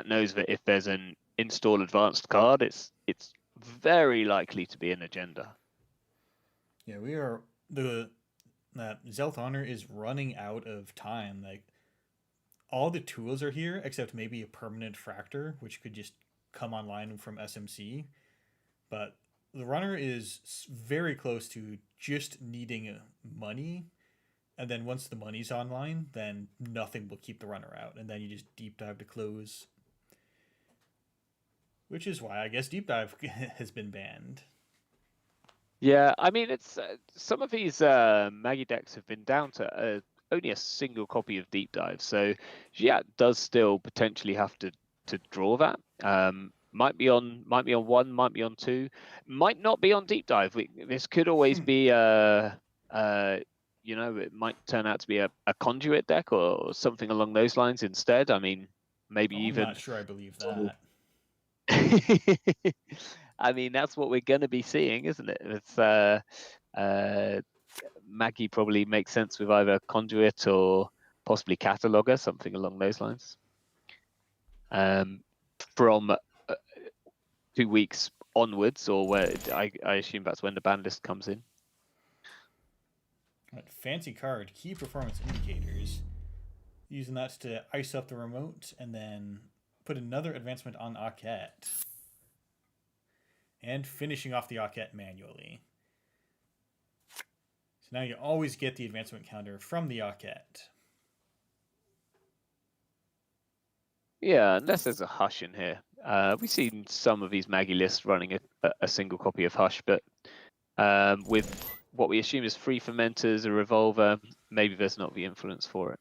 knows that if there's an install advanced card, it's very likely to be an agenda. Yeah, we are that Zelth Honor is running out of time. Like all the tools are here except maybe a permanent fractor, which could just come online from SMC. But the runner is very close to just needing money, and then once the money's online, then nothing will keep the runner out, and then you just deep dive to close. Which is why I guess deep dive has been banned. Yeah, I mean, it's some of these Maggie decks have been down to only a single copy of deep dive, so Giat does still potentially have to draw that. Might be on 1, might be on 2, might not be on deep dive. This could always be you know, it might turn out to be a conduit deck or something along those lines instead. I mean, maybe even. I'm not sure I believe that. I mean, that's what we're going to be seeing, isn't it? It's Maggie probably makes sense with either conduit or possibly cataloger, something along those lines. From 2 weeks onwards, or where I assume that's when the ban list comes in. Right, fancy card, key performance indicators. Using that to ice up the remote and then put another advancement on Aket. And finishing off the Aket manually. So now you always get the advancement counter from the Aket. Yeah, unless there's a Hush in here. We've seen some of these Maggie lists running a single copy of Hush, but with what we assume is 3 fermenters, a revolver, maybe there's not the influence for it.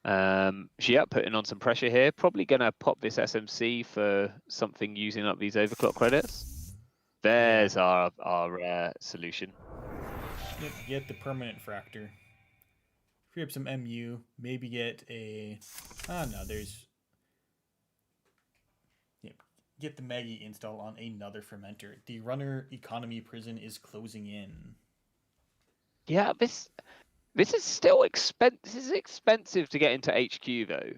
Giat putting on some pressure here, probably going to pop this SMC for something using up these overclock credits. There's our solution. Yep, get the permanent fractor. Free up some MU, maybe get a... no, there's... Yep, get the Maggie install on another fermenter. The runner economy prison is closing in. Yeah, this is still expensive. This is expensive to get into HQ though.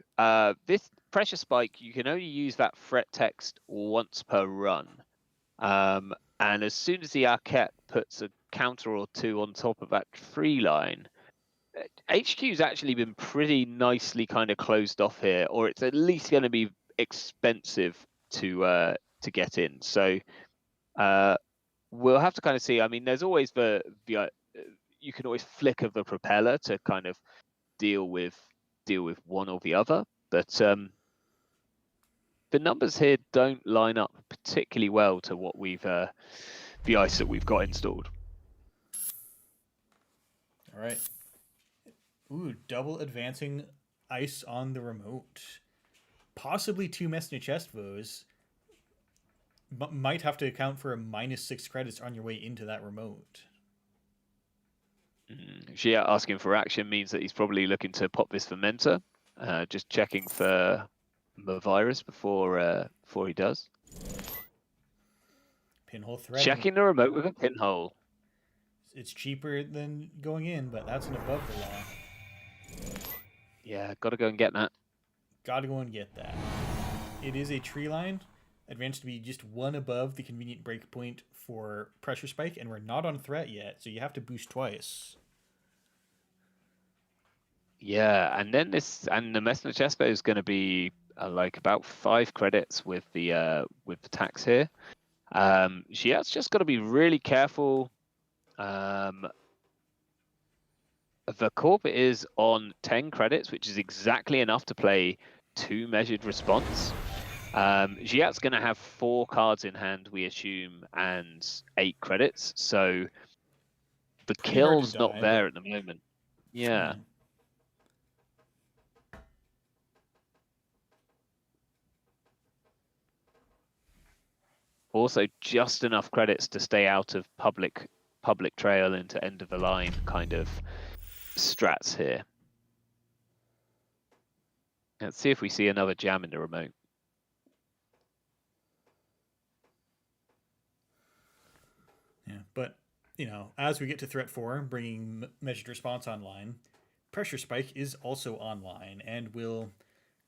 This pressure spike, you can only use that threat text once per run. And as soon as the Arquette puts a counter or 2 on top of that 3 line, HQ's actually been pretty nicely kind of closed off here, or it's at least going to be expensive to get in. So we'll have to kind of see. I mean, there's always the you can always flicker the propeller to kind of deal with one or the other, but the numbers here don't line up particularly well to what we've the ice that we've got installed. All right. Ooh, double advancing ice on the remote. Possibly 2 Messenger chest voes. Might have to account for a -6 credits on your way into that remote. Gia asking for action means that he's probably looking to pop this fermenter. Just checking for the virus before he does. Pinhole thread. Checking the remote with a pinhole. It's cheaper than going in, but that's an above the law. Yeah, got to go and get that. Got to go and get that. It is a tree line. Advanced to be just 1 above the convenient breakpoint for pressure spike, and we're not on threat yet, so you have to boost twice. Yeah, and then the Messenger chest bow is going to be like about 5 credits with the tax here. Giat's just got to be really careful. The Corp is on 10 credits, which is exactly enough to play 2 measured response. Giat's going to have 4 cards in hand, we assume, and 8 credits. So the Pretty hard to kill's not die, there but at the moment. Yeah. Also, just enough credits to stay out of public trail into end of the line kind of strats here. Let's see if we see another jam in the remote. Yeah, but as we get to threat 4, bringing measured response online, pressure spike is also online and will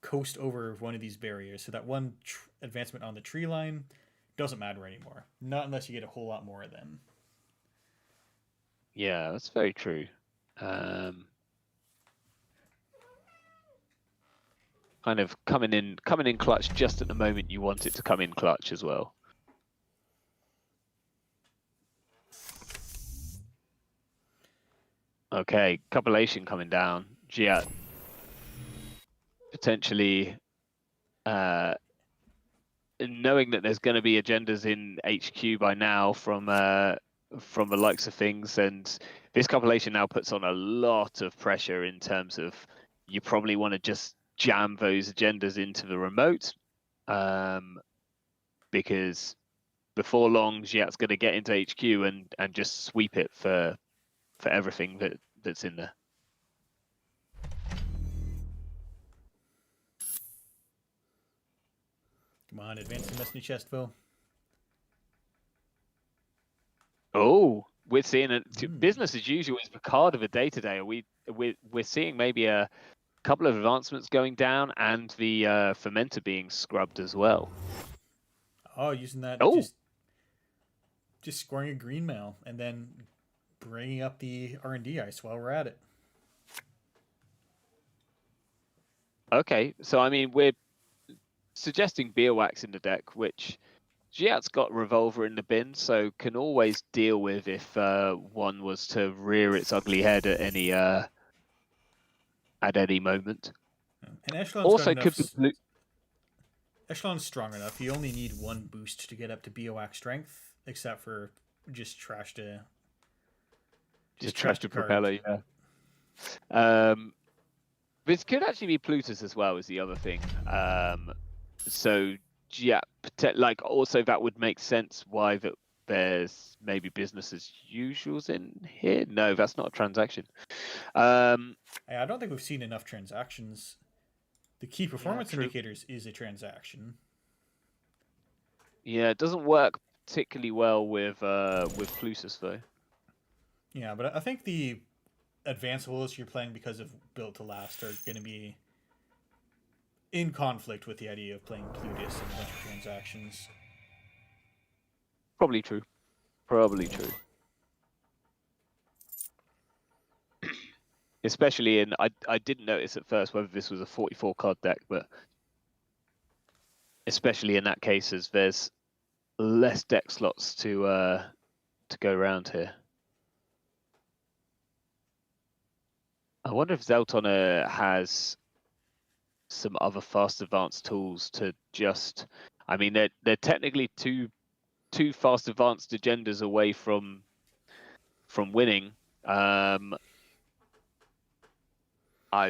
coast over one of these barriers, so that one advancement on the tree line doesn't matter anymore. Not unless you get a whole lot more of them. Yeah, that's very true. Kind of coming in clutch just at the moment you want it to come in clutch as well. Okay, Copulation coming down. Giat potentially knowing that there's going to be agendas in HQ by now from the likes of things, and this Copulation now puts on a lot of pressure in terms of you probably want to just jam those agendas into the remote, because before long Giat's going to get into HQ and just sweep it for everything that's in there. Come on, advance the Mesny Chestville. Oh, we're seeing it. Business as usual is the card of a day today. We're seeing maybe a couple of advancements going down and the fermenter being scrubbed as well. Oh, using that just scoring a green mail and then bringing up the R&D ice while we're at it. Okay, so I mean we're suggesting beer wax in the deck, which Giat's got Revolver in the bin, so can always deal with if one was to rear its ugly head at any moment. And Echelon's also got enough. Echelon's strong enough. You only need 1 boost to get up to BOAC strength, except for just trash to. Just trash to propeller, yeah. This could actually be Plutus as well, is the other thing. So yeah, like also that would make sense why that there's maybe business as usual's in here. No, that's not a transaction. I don't think we've seen enough transactions. The key performance indicators is a transaction. Yeah, it doesn't work particularly well with Plutus though. Yeah, but I think the advanceables you're playing because of Built to Last are going to be in conflict with the idea of playing Plutus and a bunch of transactions. Probably true. Probably true. Especially in, I didn't notice at first whether this was a 44 card deck, but especially in that case, as there's less deck slots to go around here. I wonder if Zelton has some other fast advanced tools to just. I mean, they're technically two fast advanced agendas away from winning. I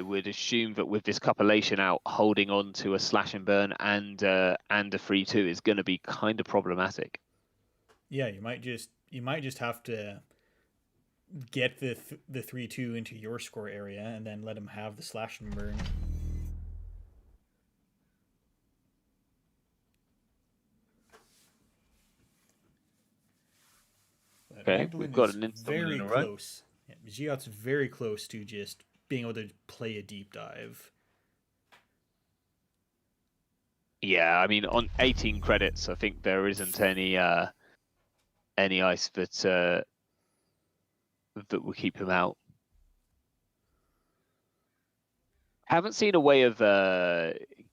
would assume that with this Copulation out, holding on to a slash and burn and a 3/2 is going to be kind of problematic. Yeah, you might just have to get the 3/2 into your score area and then let him have the slash and burn. But Okay, Magdalene we've got is an instant very right? close. Yeah, Giat's very close to just being able to play a deep dive. Yeah, I mean, on 18 credits, I think there isn't any ice that will keep him out. Haven't seen a way of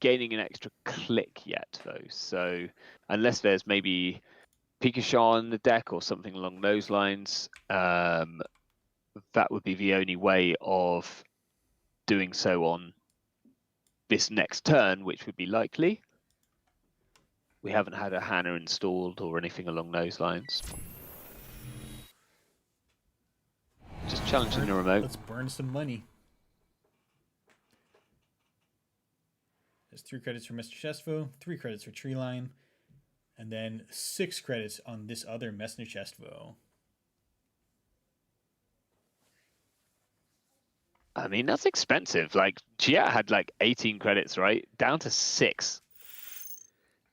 gaining an extra click yet, though. So unless there's maybe Pikachu on the deck or something along those lines, that would be the only way of doing so on this next turn, which would be likely. we haven't had a Hannah installed or anything along those lines. Just challenging the remote. Let's burn some money. There's 3 credits for Mr. Chestvo, 3 credits for Treeline, and then 6 credits on this other Messner Chestvo. I mean, that's expensive. Like, Gia had like 18 credits, right? Down to 6.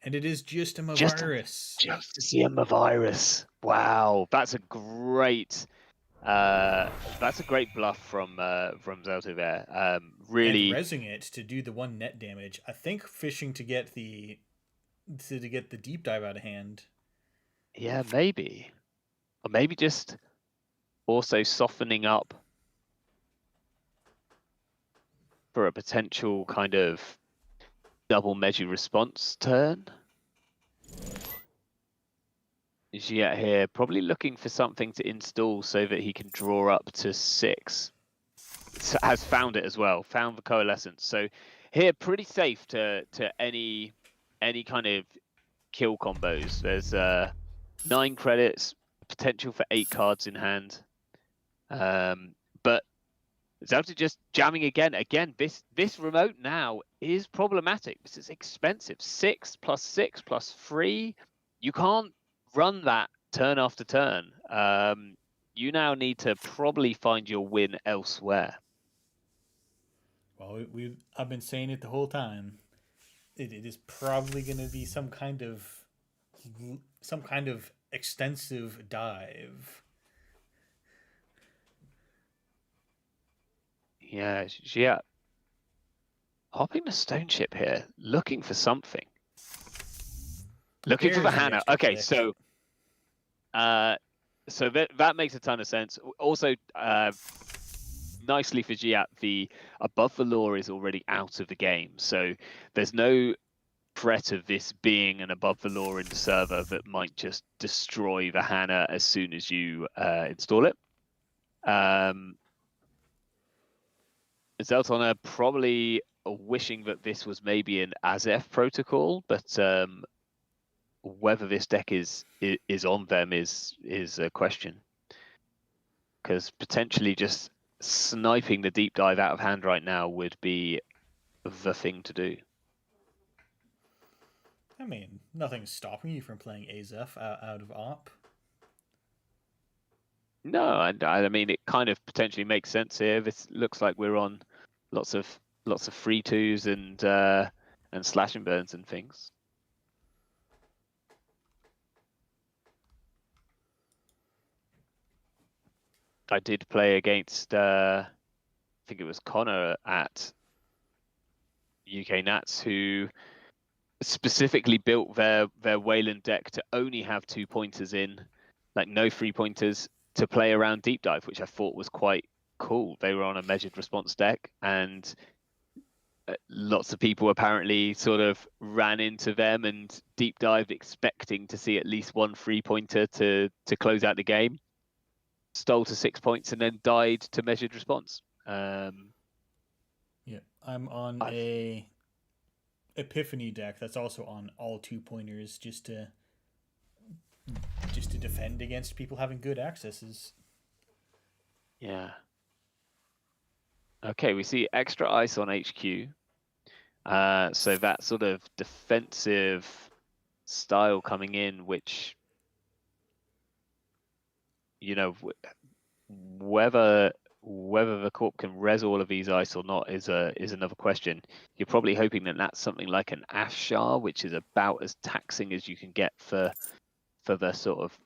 And it is just a virus. Just to see a virus. Wow, that's a great bluff from Zeltiver. Really, and resing it to do the 1 net damage. I think fishing to get the deep dive out of hand. Yeah, maybe, or maybe just also softening up for a potential kind of double measure response turn. Giat here, probably looking for something to install so that he can draw up to 6. Has found it as well, found the coalescence. So here, pretty safe to any kind of kill combos. There's 9 credits, potential for 8 cards in hand. But Zelda just jamming again. Again, this remote now is problematic. This is expensive. 6 + 6 + 3. You can't run that turn after turn. You now need to probably find your win elsewhere. Well, I've been saying it the whole time. It is probably going to be some kind of extensive dive. Yeah. Hopping the stone ship here, looking for something. Looking for the Hannah. Okay, so that makes a ton of sense. Also, nicely for Giat, the above the law is already out of the game, so there's no threat of this being an above the law in the server that might just destroy the Hannah as soon as you install it. Zeltona probably wishing that this was maybe an Azef protocol, but whether this deck is on them is a question, because potentially just sniping the deep dive out of hand right now would be the thing to do. I mean, nothing's stopping you from playing Azef out of AWP. No, and I mean it kind of potentially makes sense here. This looks like we're on lots of free twos and slash and burns and things. I did play against I think it was Connor at UK Nats, who specifically built their Wayland deck to only have 2 pointers in, like no 3 pointers, to play around deep dive, which I thought was quite cool. They were on a measured response deck, and lots of people apparently sort of ran into them and deep dived expecting to see at least 1 3-pointer to close out the game. Stole to 6 points and then died to measured response. Yeah, I'm on a Epiphany deck that's also on all 2-pointers just to defend against people having good accesses. Yeah. Okay, we see extra ice on HQ. So that sort of defensive style coming in, which, you know, whether the Corp can res all of these ice or not is another question. You're probably hoping that that's something like an Ashar, which is about as taxing as you can get for the sort of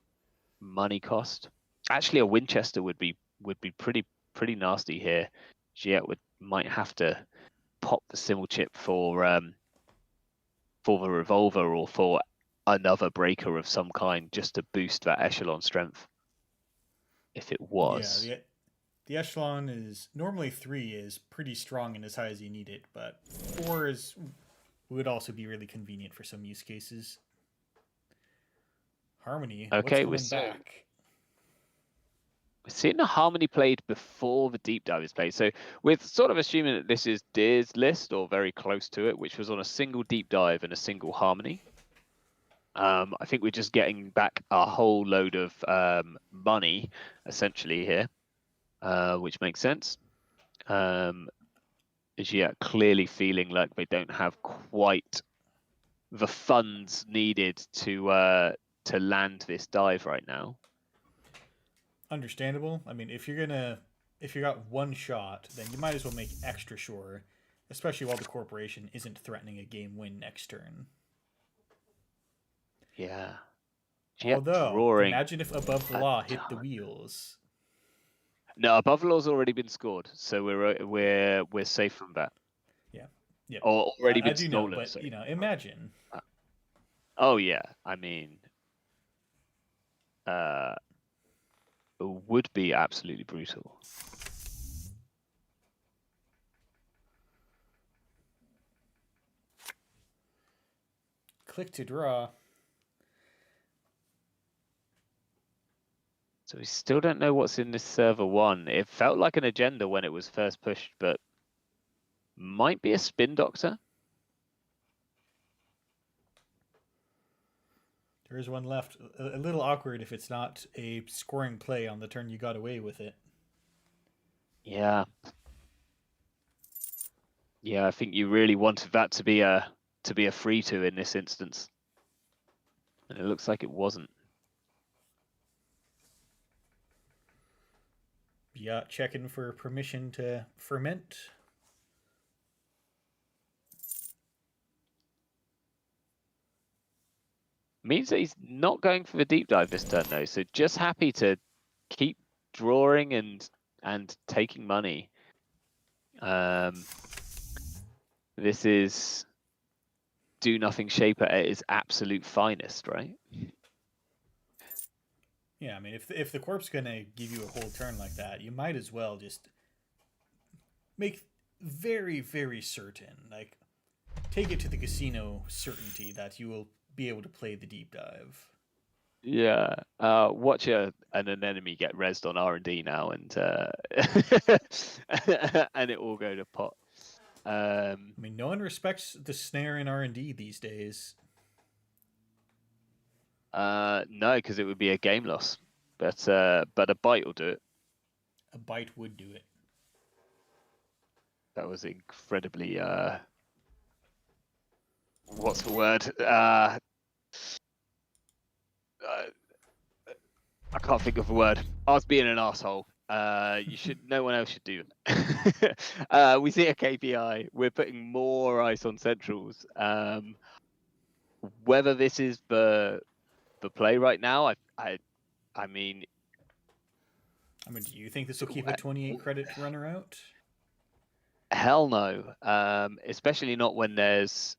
money cost. Actually, a Winchester would be pretty nasty here. Giat might have to pop the Simmel chip for the revolver or for another breaker of some kind just to boost that echelon strength. If it was. Yeah, the echelon is normally 3 is pretty strong and as high as you need it, but 4 would also be really convenient for some use cases. Harmony. Okay, we're back. We're seeing the Harmony played before the deep dive is played. So we're sort of assuming that this is Deer's list or very close to it, which was on a single deep dive and a single Harmony. I think we're just getting back a whole load of money, essentially here, which makes sense. Is clearly feeling like they don't have quite the funds needed to land this dive right now. Understandable. I mean, if you got one shot, then you might as well make extra sure, especially while the corporation isn't threatening a game win next turn. Yeah. Although, drawing imagine if Above the Law hit the wheels. No, Above the Law's already been scored, so we're safe from that. Yeah. Yep. Or already been I do stolen. know, but so. Imagine. Oh yeah, I mean, it would be absolutely brutal. Click to draw. So we still don't know what's in this server 1. It felt like an agenda when it was first pushed, but might be a spin doctor. There is one left. A little awkward if it's not a scoring play on the turn you got away with it. Yeah. Yeah, I think you really wanted that to be a 3-2 in this instance. And it looks like it wasn't. Yeah, checking for permission to ferment. Means that he's not going for the deep dive this turn though, so just happy to keep drawing and taking money. This is do nothing shaper at its absolute finest, right? Yeah, I mean, if the corp's gonna give you a whole turn like that, you might as well just make very, very certain, like, take it to the casino certainty that you will be able to play the deep dive. Yeah, watch an enemy get rezzed on R&D now, and and it will go to pot. I mean, no one respects the snare in R&D these days. No, because it would be a game loss, but a bite will do it. A bite would do it. That was incredibly what's the word? I can't think of a word. I was being an asshole. You should. No one else should do it. We see a KPI. We're putting more ice on centrals. Whether this is the play right now, I mean. I mean, do you think this will keep a 28 credit runner out? Hell no. Especially not when there's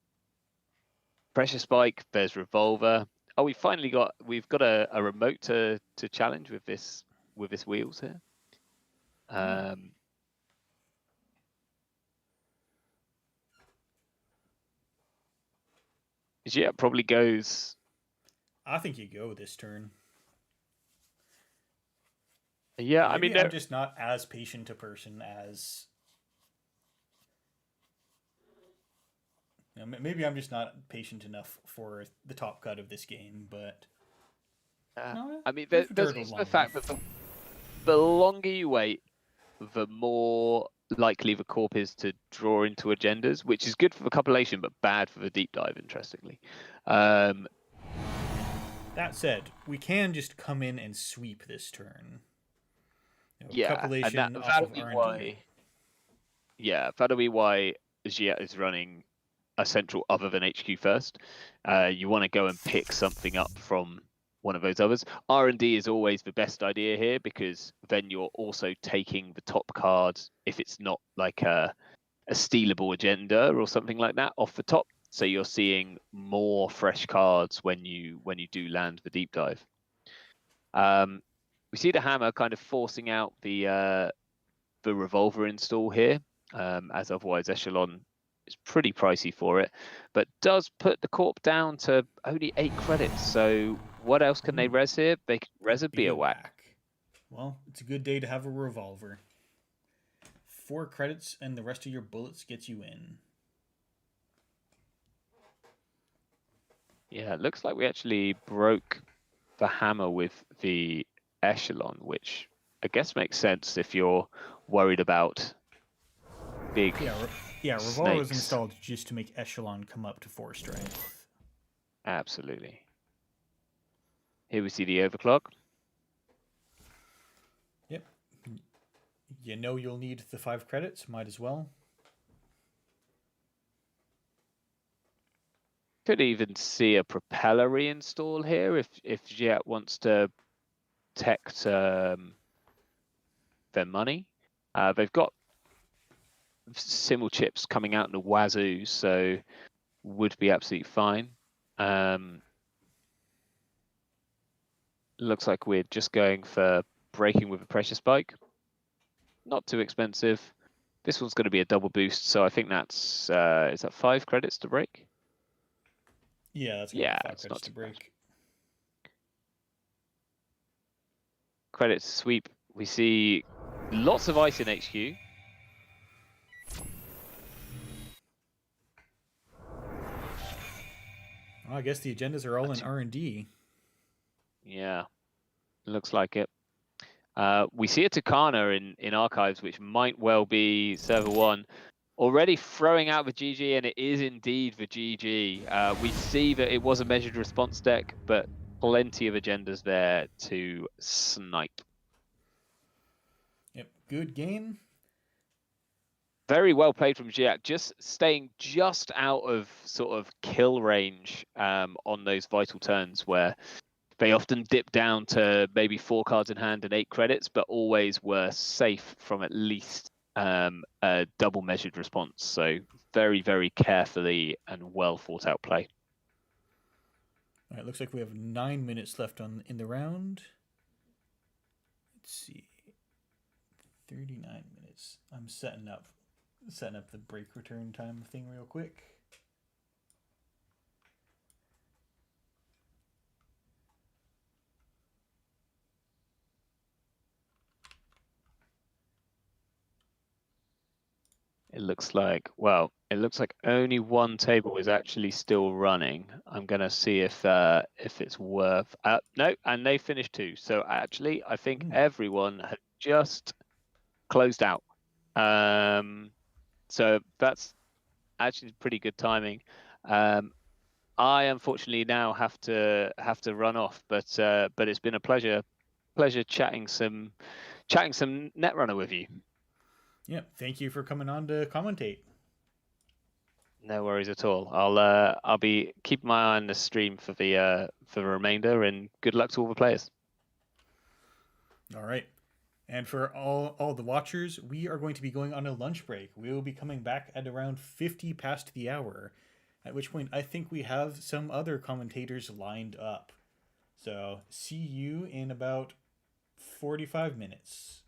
pressure spike. There's revolver. Oh, we've got a remote to challenge with this wheels here. Yeah, probably goes. I think you go this turn. Yeah, maybe I mean, I'm just not as patient a person as. Maybe I'm just not patient enough for the top cut of this game, but. No, I mean, there's also the fact that the longer you wait, the more likely the corp is to draw into agendas, which is good for the compilation, but bad for the deep dive, interestingly. That said, we can just come in and sweep this turn. And that'll be why. Yeah, that'll be why Gia is running a central other than HQ first. You want to go and pick something up from one of those others. R&D is always the best idea here, because then you're also taking the top card, if it's not like a stealable agenda or something like that, off the top. So you're seeing more fresh cards when you do land the deep dive. We see the hammer kind of forcing out the revolver install here, as otherwise Echelon is pretty pricey for it, but does put the corp down to only 8 credits. So what else can they res here? They can res a Biowac. Well, it's a good day to have a revolver. 4 credits and the rest of your bullets gets you in. Yeah, it looks like we actually broke the hammer with the echelon, which I guess makes sense if you're worried about big Yeah, Revolver was snakes. installed just to make Echelon come up to 4 strength. Absolutely. Here we see the overclock. Yep. You know you'll need the 5 credits, might as well. Could even see a propeller reinstall here if Jet wants to protect their money. They've got simul chips coming out in the wazoo, so would be absolutely fine. Looks like we're just going for braking with a pressure spike. Not too expensive. This one's going to be a double boost, so I think that's is that 5 credits to brake? Yeah, that's Yeah, 5 it's credits not to too bad. break. Credits to sweep. We see lots of ice in HQ. Well, I guess the agendas are all in R&D. Yeah, looks like it. We see a Tucana in archives, which might well be server 1. Already throwing out the GG, and it is indeed the GG. We see that it was a measured response deck, but plenty of agendas there to snipe. Yep, good game. Very well played from Giac, just staying just out of sort of kill range on those vital turns where they often dip down to maybe 4 cards in hand and 8 credits, but always were safe from at least a double measured response. So very, very carefully and well thought out play. All right, looks like we have 9 minutes left in the round. Let's see. 39 minutes. I'm setting up the break return time thing real quick. It looks like, well, it looks like only one table is actually still running. I'm gonna see if it's worth. No, and they finished 2. So actually, I think everyone had just closed out. So that's actually pretty good timing. I unfortunately now have to run off, but it's been a pleasure chatting some Netrunner with you. Yeah, thank you for coming on to commentate. No worries at all. I'll be keeping my eye on the stream for the remainder, and good luck to all the players. All right. And for all the watchers, we are going to be going on a lunch break. We will be coming back at around 50 past the hour, at which point I think we have some other commentators lined up. So, see you in about 45 minutes.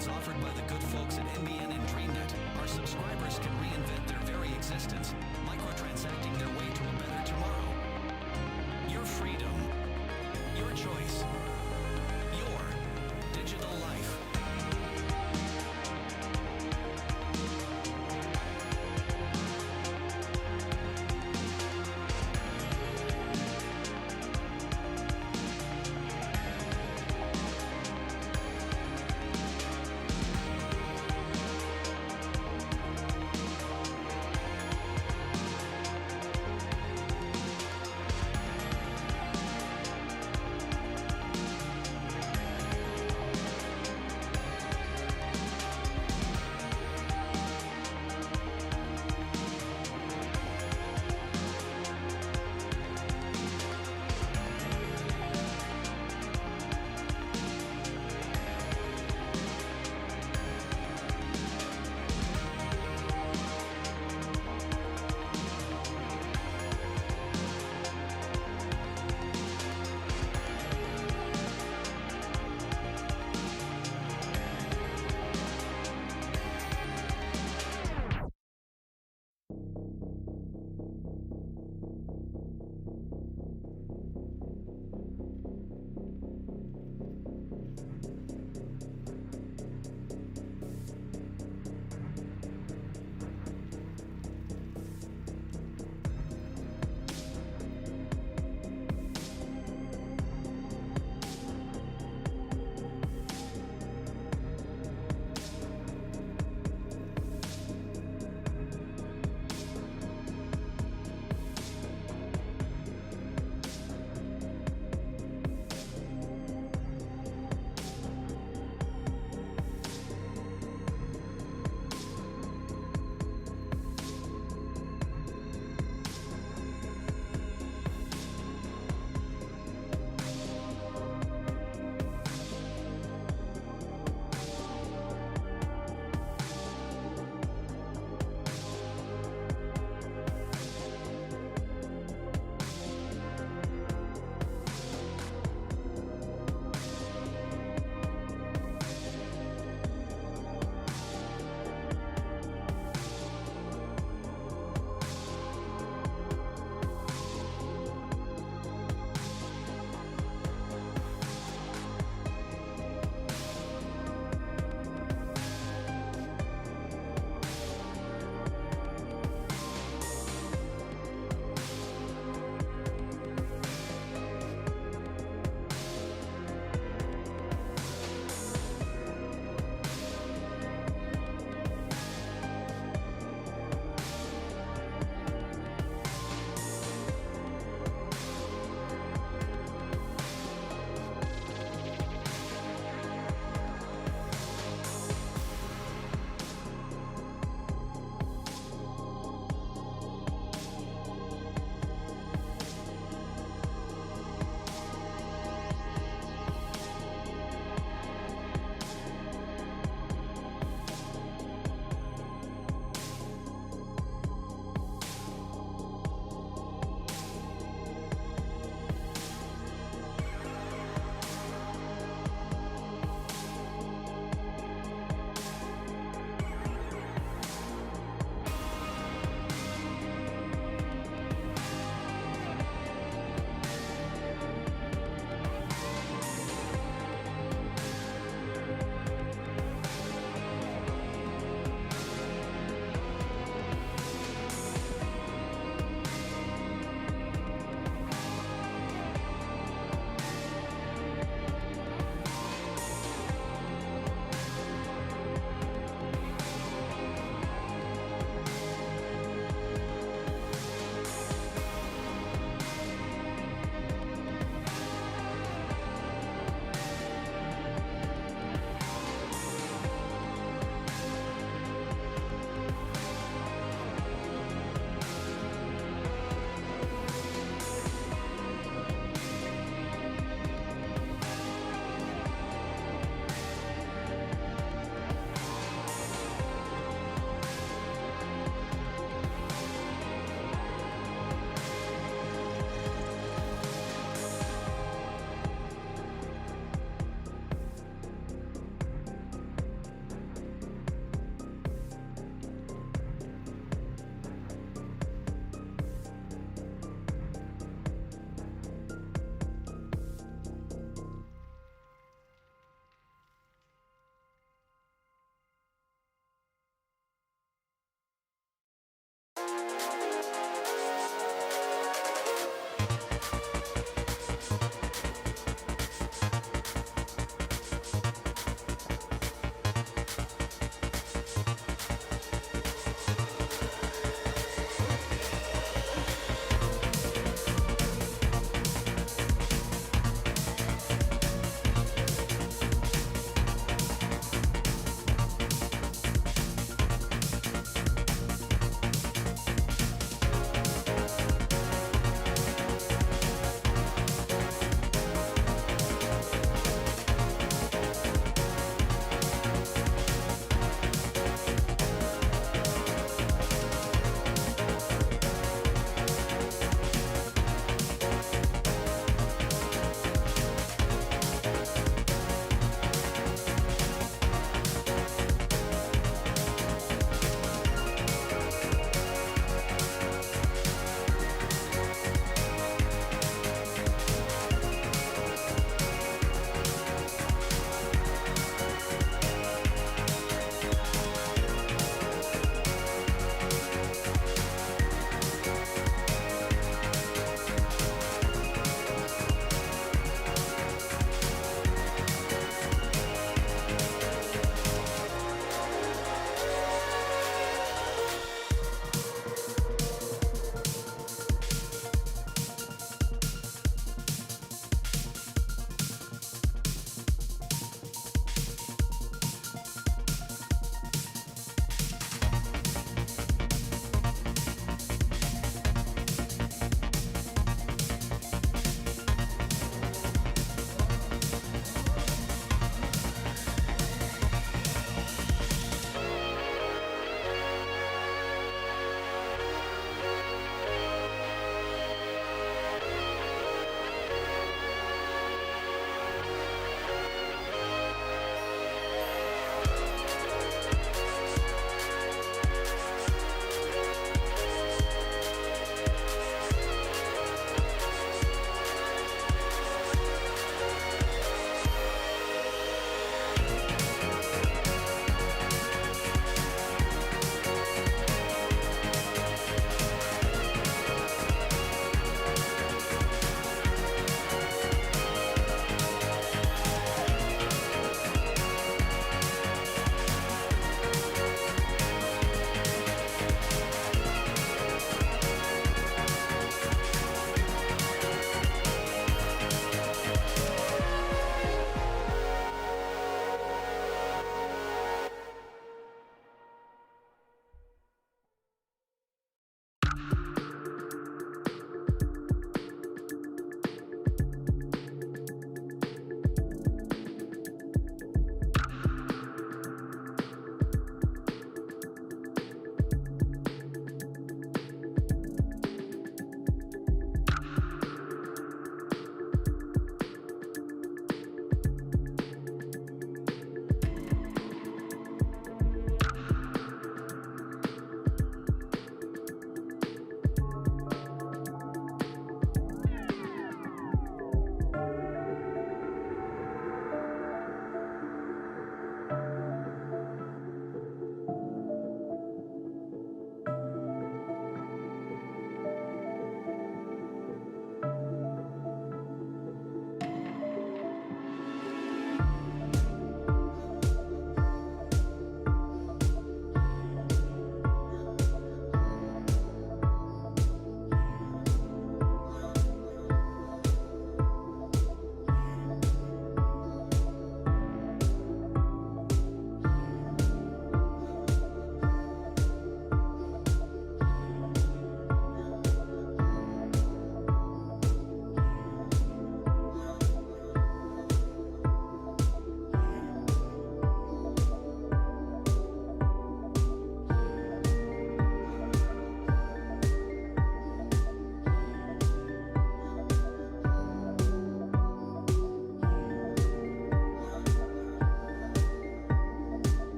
solutions offered by the good folks at NBN and DreamNet, our subscribers can reinvent their very existence, microtransacting their way to a better tomorrow. Your freedom. Your choice. Your digital life.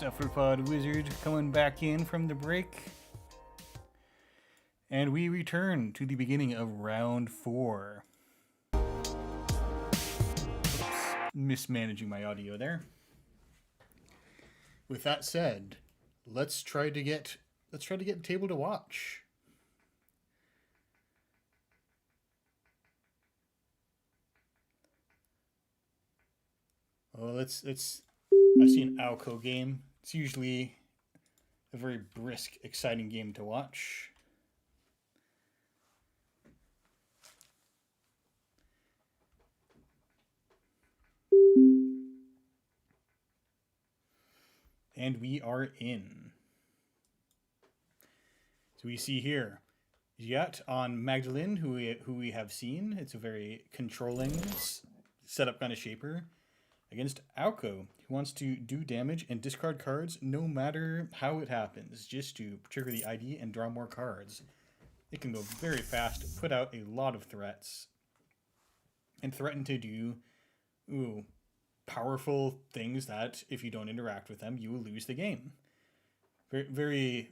Cephalopod Wizard coming back in from the break. And we return to the beginning of round 4. Oops, mismanaging my audio there. With that said, let's try to get the table to watch. Well, I've seen Alco game. It's usually a very brisk, exciting game to watch. And we are in. So we see here, Giat on Magdalene, who we have seen. It's a very controlling setup kind of shaper. Against Alco, who wants to do damage and discard cards no matter how it happens, just to trigger the ID and draw more cards. It can go very fast, put out a lot of threats, and threaten to do powerful things that, if you don't interact with them, you will lose the game. Very, very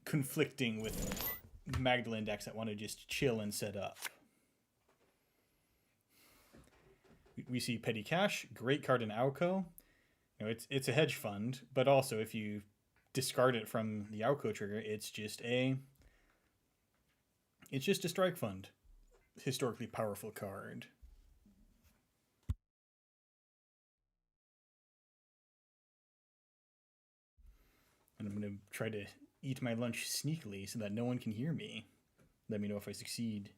conflicting with Magdalene decks that want to just chill and set up. We see Petty Cash, great card in Alco. You know, it's a hedge fund, but also if you discard it from the Alco trigger, it's just a strike fund. Historically powerful card. And I'm going to try to eat my lunch sneakily so that no one can hear me. Let me know if I succeed.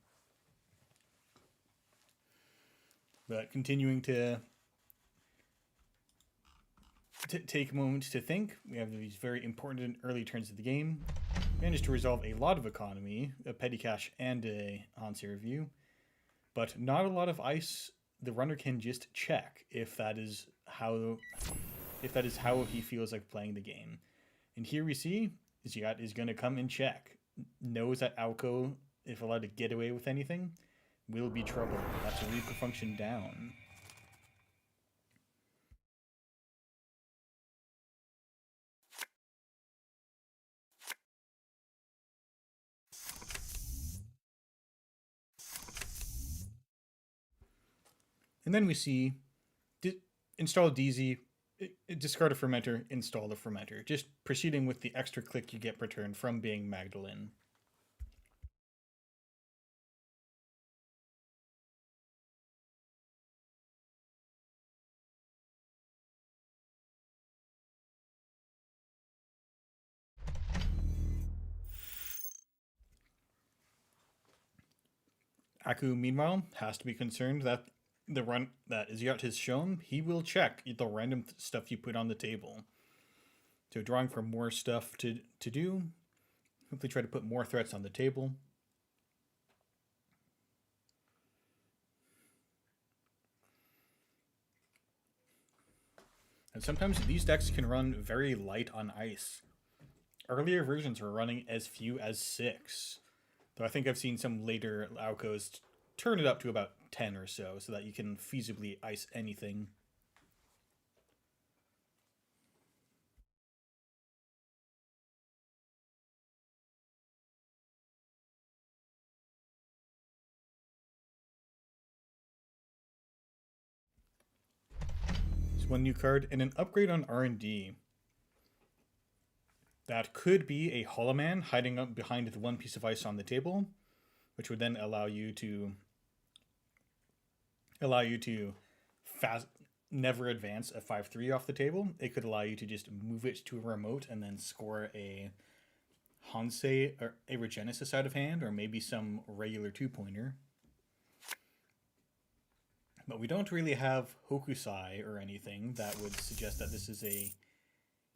But continuing to take a moment to think, we have these very important early turns of the game. Managed to resolve a lot of economy, a Petty Cash and a Hansi review, but not a lot of ice. The runner can just check if that is how he feels like playing the game. And here we see Giat is going to come and check. Knows that Alco, if allowed to get away with anything, will be trouble. That's a Reaper function down. And then we see install DZ, discard a fermenter, install a fermenter. Just proceeding with the extra click you get per turn from being Magdalene. Aku, meanwhile, has to be concerned that the run that Giat has shown, he will check the random stuff you put on the table. So drawing for more stuff to do. Hopefully try to put more threats on the table. And sometimes these decks can run very light on ice. Earlier versions were running as few as 6. Though I think I've seen some later Alcos turn it up to about 10 or so that you can feasibly ice anything. There's one new card and an upgrade on R&D. That could be a Hollow Man hiding up behind the one piece of ice on the table, which would then allow you to never advance a 5/3 off the table. It could allow you to just move it to a remote and then score a Hansei or a Regenesis out of hand, or maybe some regular 2-pointer. But we don't really have Hokusai or anything that would suggest that this is a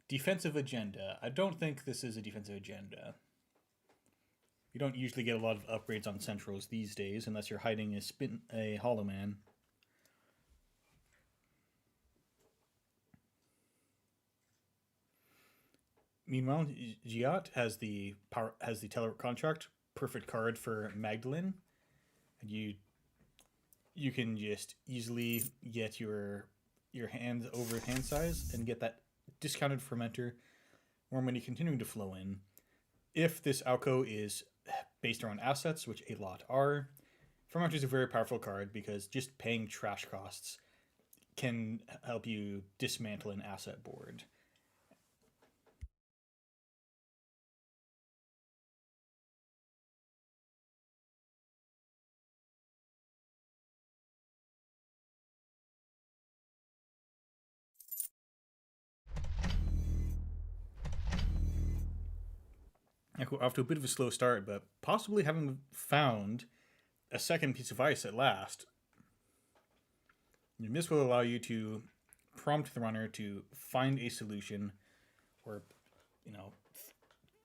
defensive agenda. I don't think this is a defensive agenda. You don't usually get a lot of upgrades on Centrals these days unless you're hiding a Hollow Man. Meanwhile, Giat has the Teleport Contract, perfect card for Magdalene, and you can just easily get your hands over hand size and get that discounted fermenter, more money continuing to flow in. If this Alco is based around assets, which a lot are, fermenter is a very powerful card because just paying trash costs can help you dismantle an asset board. Off to a bit of a slow start, but possibly having found a second piece of ice at last. And this will allow you to prompt the runner to find a solution, or,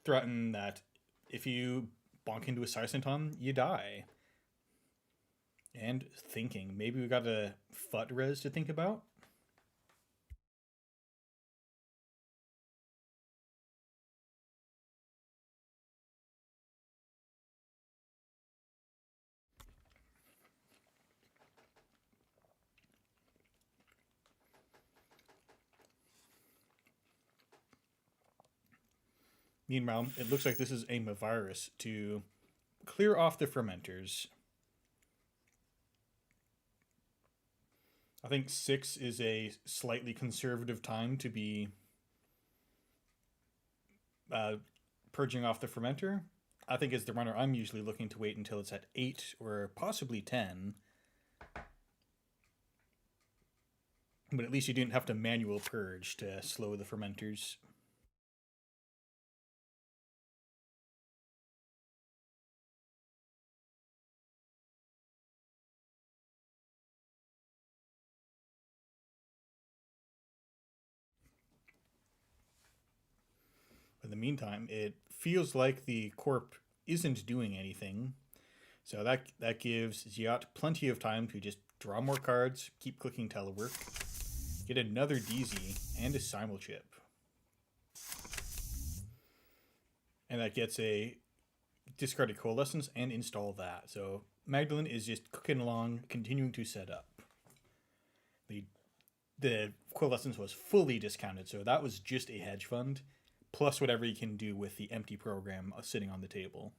threaten that if you bonk into a Sicenton, you die. And thinking, maybe we got a FUT res to think about? Meanwhile, it looks like this is a virus to clear off the fermenters. I think 6 is a slightly conservative time to be purging off the fermenter. I think as the runner, I'm usually looking to wait until it's at 8 or possibly 10. But at least you didn't have to manual purge to slow the fermenters. In the meantime, it feels like the corp isn't doing anything. So that gives Ziat plenty of time to just draw more cards, keep clicking telework, get another DZ, and a simulchip. And that gets a discarded Coalescence and install that. So Magdalene is just cooking along, continuing to set up. The Coalescence was fully discounted, so that was just a hedge fund, plus whatever you can do with the empty program sitting on the table.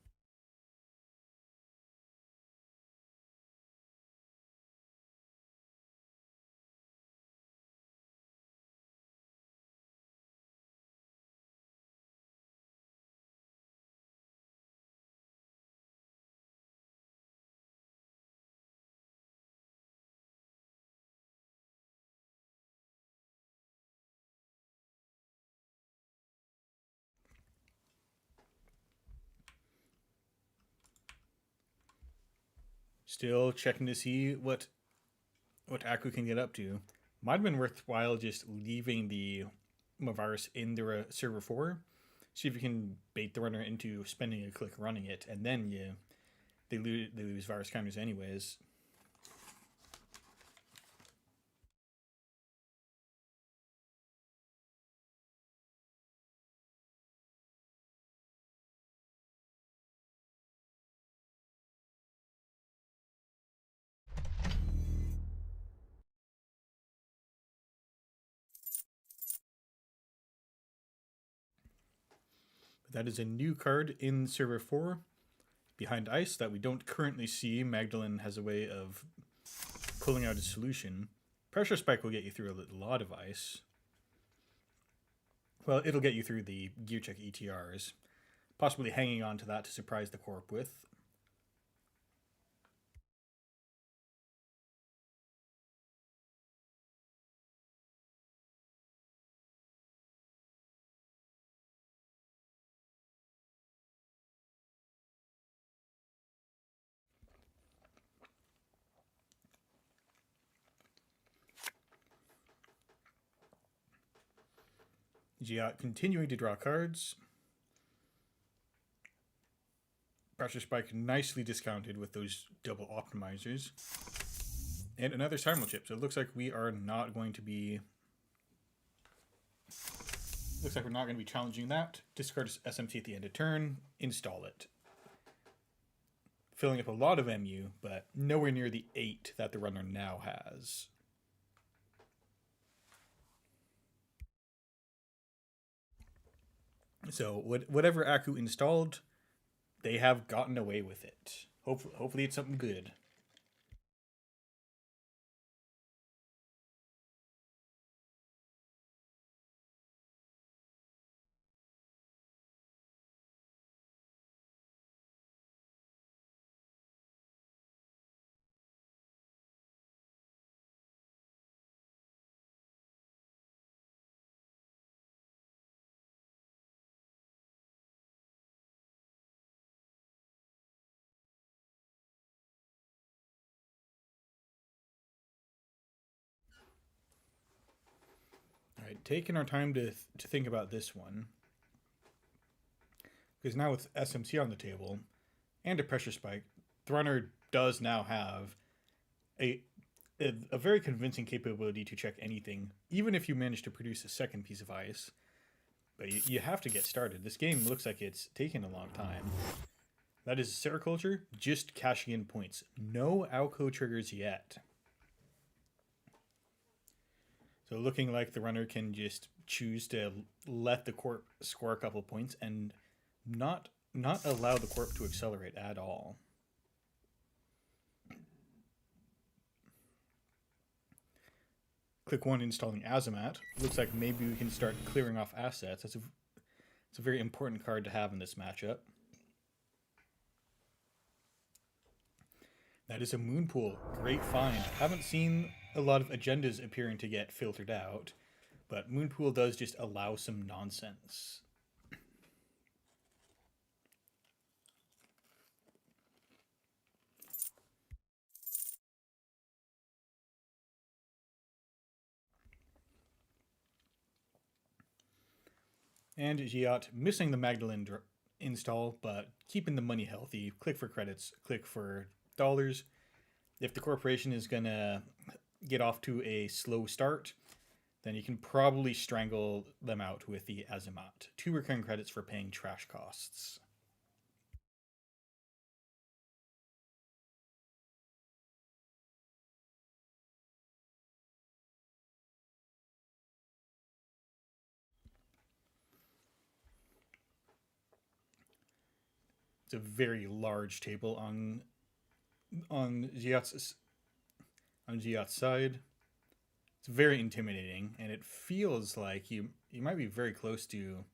Still checking to see what Aku can get up to. Might have been worthwhile just leaving the virus in the server 4. See if you can bait the runner into spending a click running it, and then they lose virus counters anyways. That is a new card in server 4 behind ice that we don't currently see. Magdalene has a way of pulling out a solution. Pressure Spike will get you through a lot of ice. Well, it'll get you through the gear check ETRs, possibly hanging on to that to surprise the corp with. Giat continuing to draw cards. Pressure Spike nicely discounted with those double optimizers. And another simulchip. So it looks like we are not going to be... Looks like we're not going to be challenging that. Discard SMT at the end of turn. Install it. Filling up a lot of MU, but nowhere near the 8 that the runner now has. So whatever Aku installed, they have gotten away with it. Hopefully it's something good. All right, taking our time to think about this one. Because now with SMC on the table and a pressure spike, the runner does now have a very convincing capability to check anything, even if you manage to produce a second piece of ice. But you have to get started. This game looks like it's taking a long time. That is Sericulture, just cashing in points. No Alco triggers yet. So looking like the runner can just choose to let the Corp score a couple points and not allow the Corp to accelerate at all. Click 1 installing Azamat. Looks like maybe we can start clearing off assets. It's a very important card to have in this matchup. That is a Moonpool. Great find. Haven't seen a lot of agendas appearing to get filtered out, but Moonpool does just allow some nonsense. And Giat missing the Magdalene install, but keeping the money healthy. Click for credits, click for dollars. If the corporation is going to get off to a slow start, then you can probably strangle them out with the Azamat. 2 recurring credits for paying trash costs. It's a very large table on Giat's side. It's very intimidating, and it feels like you might be very close to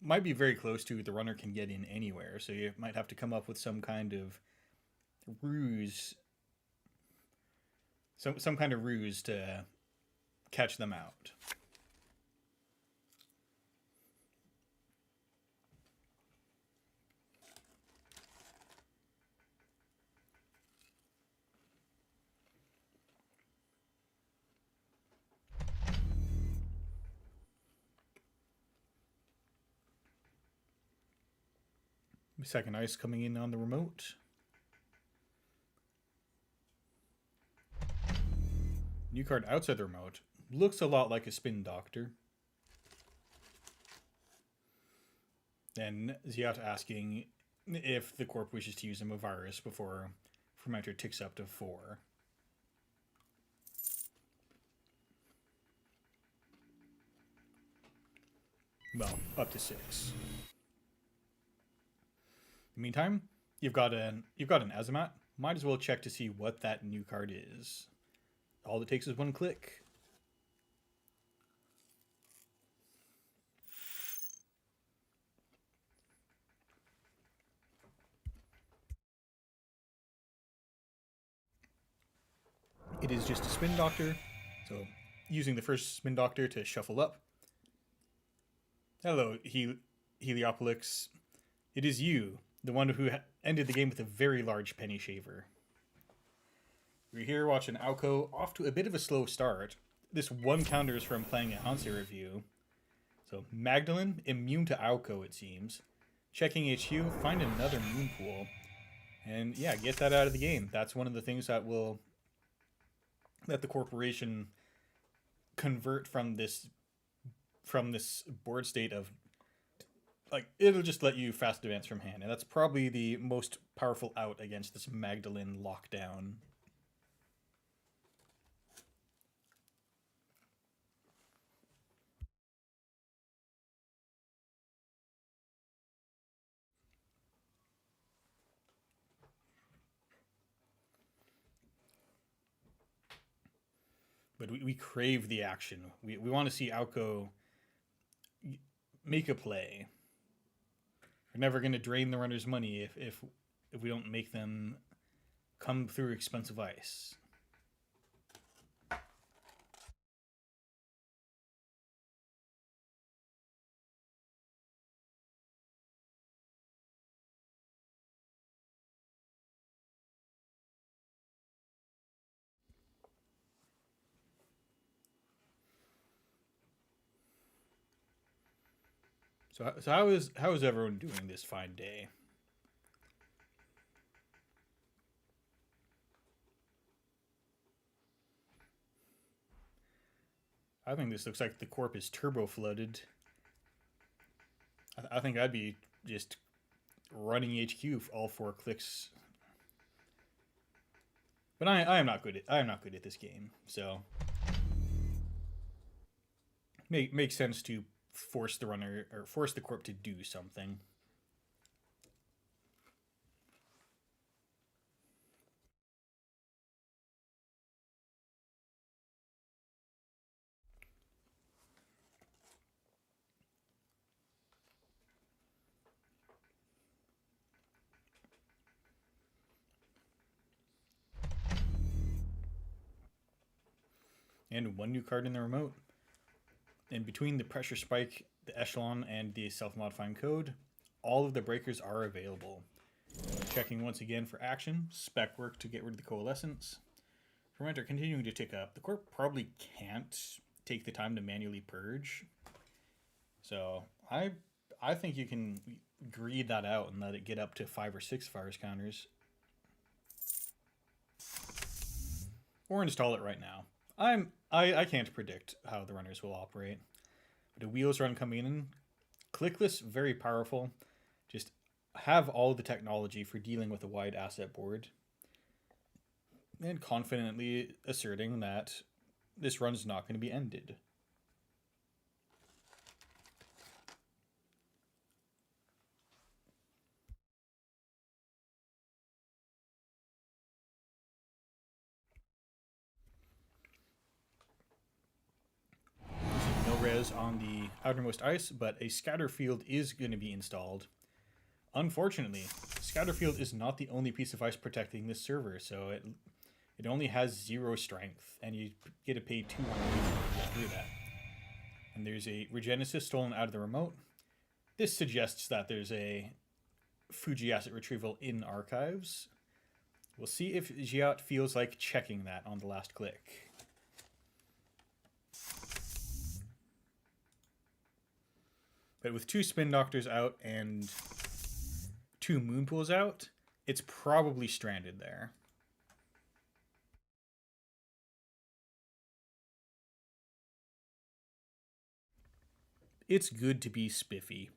the runner can get in anywhere. So you might have to come up with some kind of ruse, some kind of ruse to catch them out. Second ice coming in on the remote. New card outside the remote. Looks a lot like a Spin Doctor. Then Ziat asking if the Corp wishes to use a virus before Fermenter ticks up to 4. Well, up to 6. In the meantime, you've got an Azamat. Might as well check to see what that new card is. All it takes is one click. It is just a Spin Doctor, so using the first Spin Doctor to shuffle up. Hello, Helopix. It is you, the one who ended the game with a very large penny shaver. We're here watching Alco off to a bit of a slow start. This one counters from playing a Hanse review. So Magdalene, immune to Alco it seems. Checking HQ, find another Moonpool. And yeah, get that out of the game. That's one of the things that will let the corporation convert from this board state of, like, it'll just let you fast advance from hand, and that's probably the most powerful out against this Magdalene lockdown. but we crave the action. We want to see Alco make a play. We're never going to drain the runners' money if we don't make them come through expensive ice. So how is everyone doing this fine day? I think this looks like the corp is turbo flooded. I think I'd be just running HQ all 4 clicks. But I am not good at this game, so makes sense to force the runner or force the corp to do something. And 1 new card in the remote. And between the pressure spike, the echelon, and the self-modifying code, all of the breakers are available. Checking once again for action, spec work to get rid of the coalescence. Fermenter continuing to tick up. The corp probably can't take the time to manually purge. So I think you can greed that out and let it get up to 5 or 6 fires counters. Or install it right now. I can't predict how the runners will operate. But a wheels run coming in, clickless, very powerful. Just have all the technology for dealing with a wide asset board. And confidently asserting that this run's not going to be ended. On the outermost ice, but a scatter field is going to be installed. Unfortunately, scatter field is not the only piece of ice protecting this server, so it only has 0 strength, and you get to pay 2 to get through that. And there's a Regenesis stolen out of the remote. This suggests that there's a Fuji asset retrieval in archives. We'll see if Giat feels like checking that on the last click. But with 2 Spin Doctors out and 2 Moon Pools out, it's probably stranded there. It's good to be spiffy.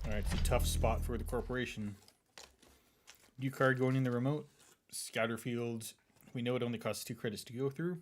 Alright, it's a tough spot for the corporation. New card going in the remote. Scatterfield. We know it only costs 2 credits to go through.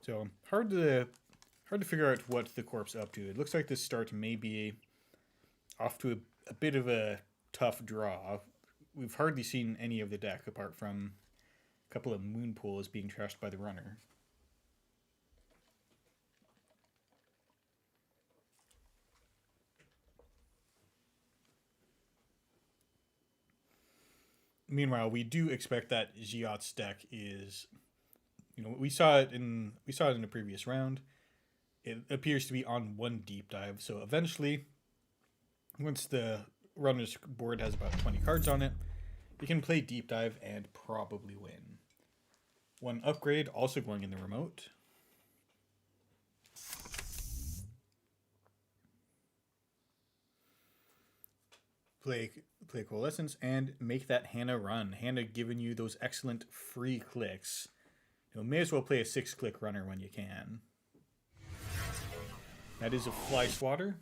So hard to figure out what the corp's up to. It looks like this start may be off to a bit of a tough draw. We've hardly seen any of the deck apart from a couple of Moon Pools being trashed by the runner. Meanwhile, we do expect that Giat's deck is, we saw it in the previous round. It appears to be on 1 deep dive. So eventually, once the runner's board has about 20 cards on it. You can play Deep Dive and probably win. One upgrade also going in the remote. Play Coalescence and make that Hannah run. Hannah giving you those excellent free clicks. You may as well play a 6-click runner when you can. That is a Fly Swatter.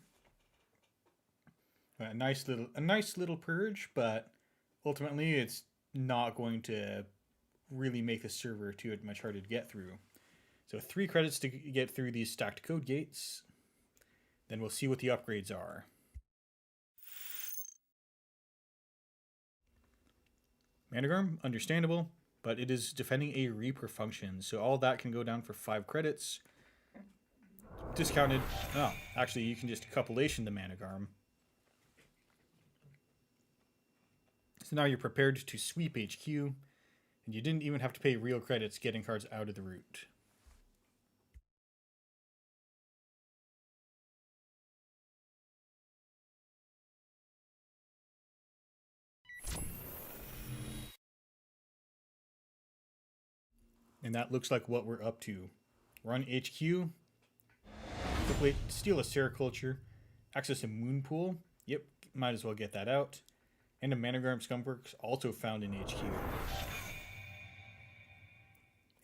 A nice little purge, but ultimately it's not going to really make the server too much harder to get through. So 3 credits to get through these stacked code gates. Then we'll see what the upgrades are. Managram, understandable, but it is defending a Reaper function, so all that can go down for 5 credits. Discounted. Oh, actually, you can just coupulation the Managram. So now you're prepared to sweep HQ, and you didn't even have to pay real credits getting cards out of the route. And that looks like what we're up to. Run HQ, steal a Sericulture, access a Moon Pool. Yep, might as well get that out. And a Managram Skunkworks also found in HQ.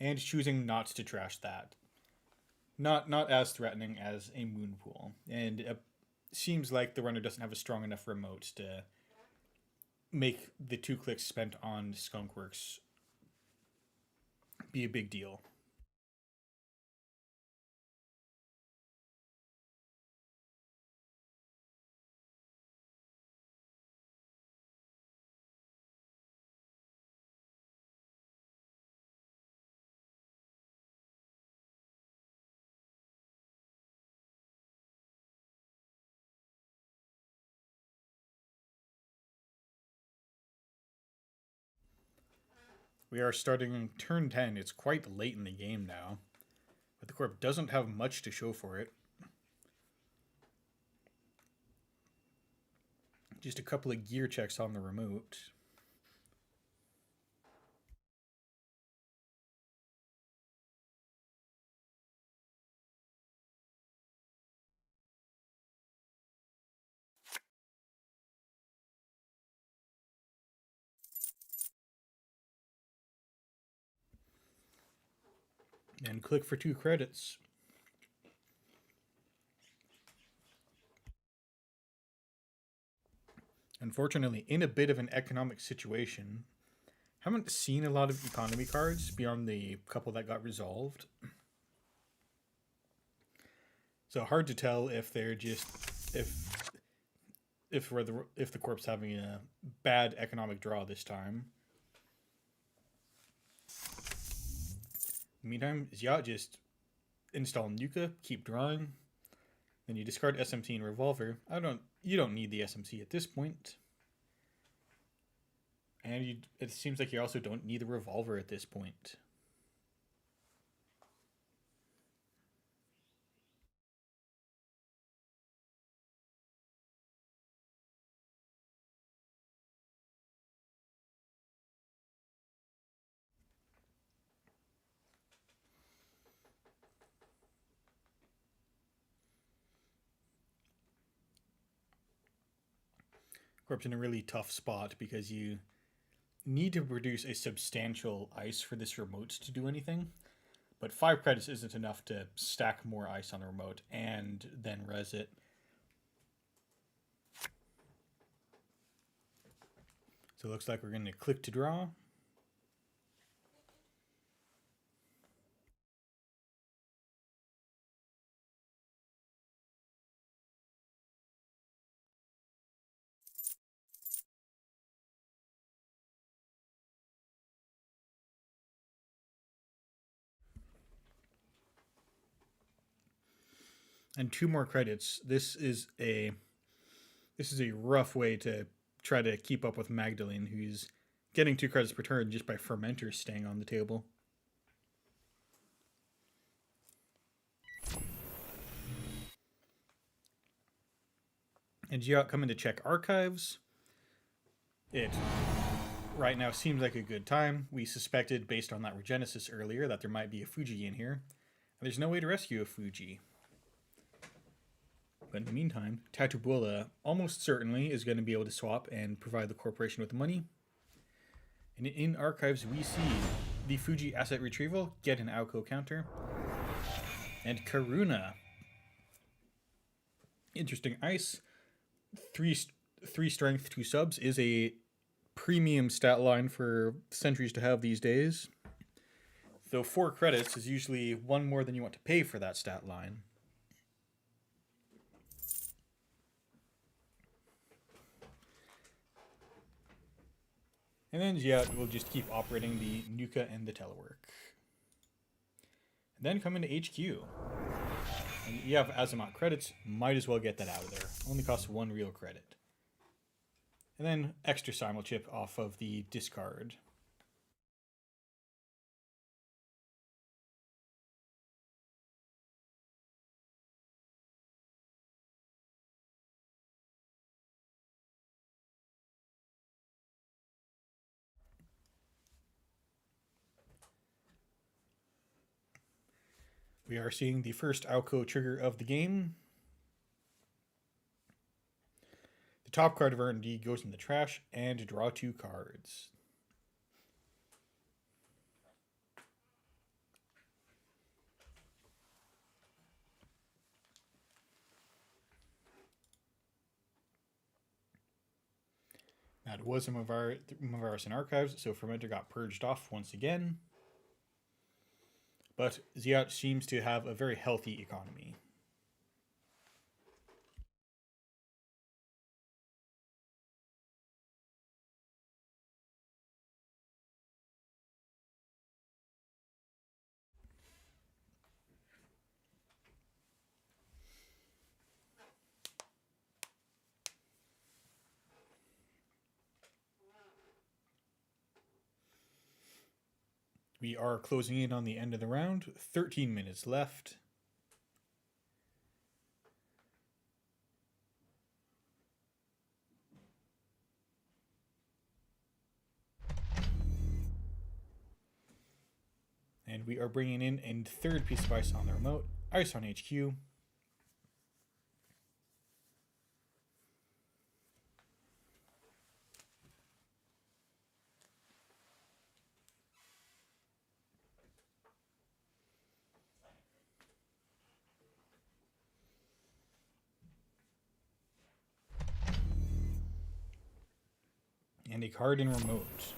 And choosing not to trash that. Not as threatening as a Moon Pool. And it seems like the runner doesn't have a strong enough remote to make the 2 clicks spent on Skunkworks be a big deal. We are starting turn 10. It's quite late in the game now, but the Corp doesn't have much to show for it. Just a couple of gear checks on the remote. And click for 2 credits. Unfortunately, in a bit of an economic situation, haven't seen a lot of economy cards beyond the couple that got resolved. So hard to tell if they're just if the Corp's having a bad economic draw this time. Meantime, Zia just install Nuka, keep drawing. Then you discard SMT and Revolver. You don't need the SMT at this point. And it seems like you also don't need the Revolver at this point. Corp's in a really tough spot because you need to produce a substantial ice for this remote to do anything. But 5 credits isn't enough to stack more ice on the remote and then res it. So it looks like we're going to click to draw. And 2 more credits. This is a rough way to try to keep up with Magdalene, who's getting 2 credits per turn just by fermenters staying on the table. And Giat coming to check archives. It right now seems like a good time. We suspected, based on that Regenesis earlier, that there might be a Fuji in here. And there's no way to rescue a Fuji. But in the meantime, Tatubula almost certainly is going to be able to swap and provide the corporation with money. And in archives, we see the Fuji asset retrieval, get an Alco counter, and Karuna. Interesting ice. Three strength, 2 subs is a premium stat line for sentries to have these days. Though 4 credits is usually 1 more than you want to pay for that stat line. And then will just keep operating the Nuka and the telework. And then come into HQ. And you have Azamat credits, might as well get that out of there. Only costs 1 real credit. And then extra simul chip off of the discard. We are seeing the first Alco trigger of the game. The top card of R&D goes in the trash and draw 2 cards. That was some of our in archives, so Fermenter got purged off once again. But Ziat seems to have a very healthy economy. We are closing in on the end of the round. 13 minutes left. And we are bringing in a third piece of ice on the remote. Ice on HQ. And a card in remote.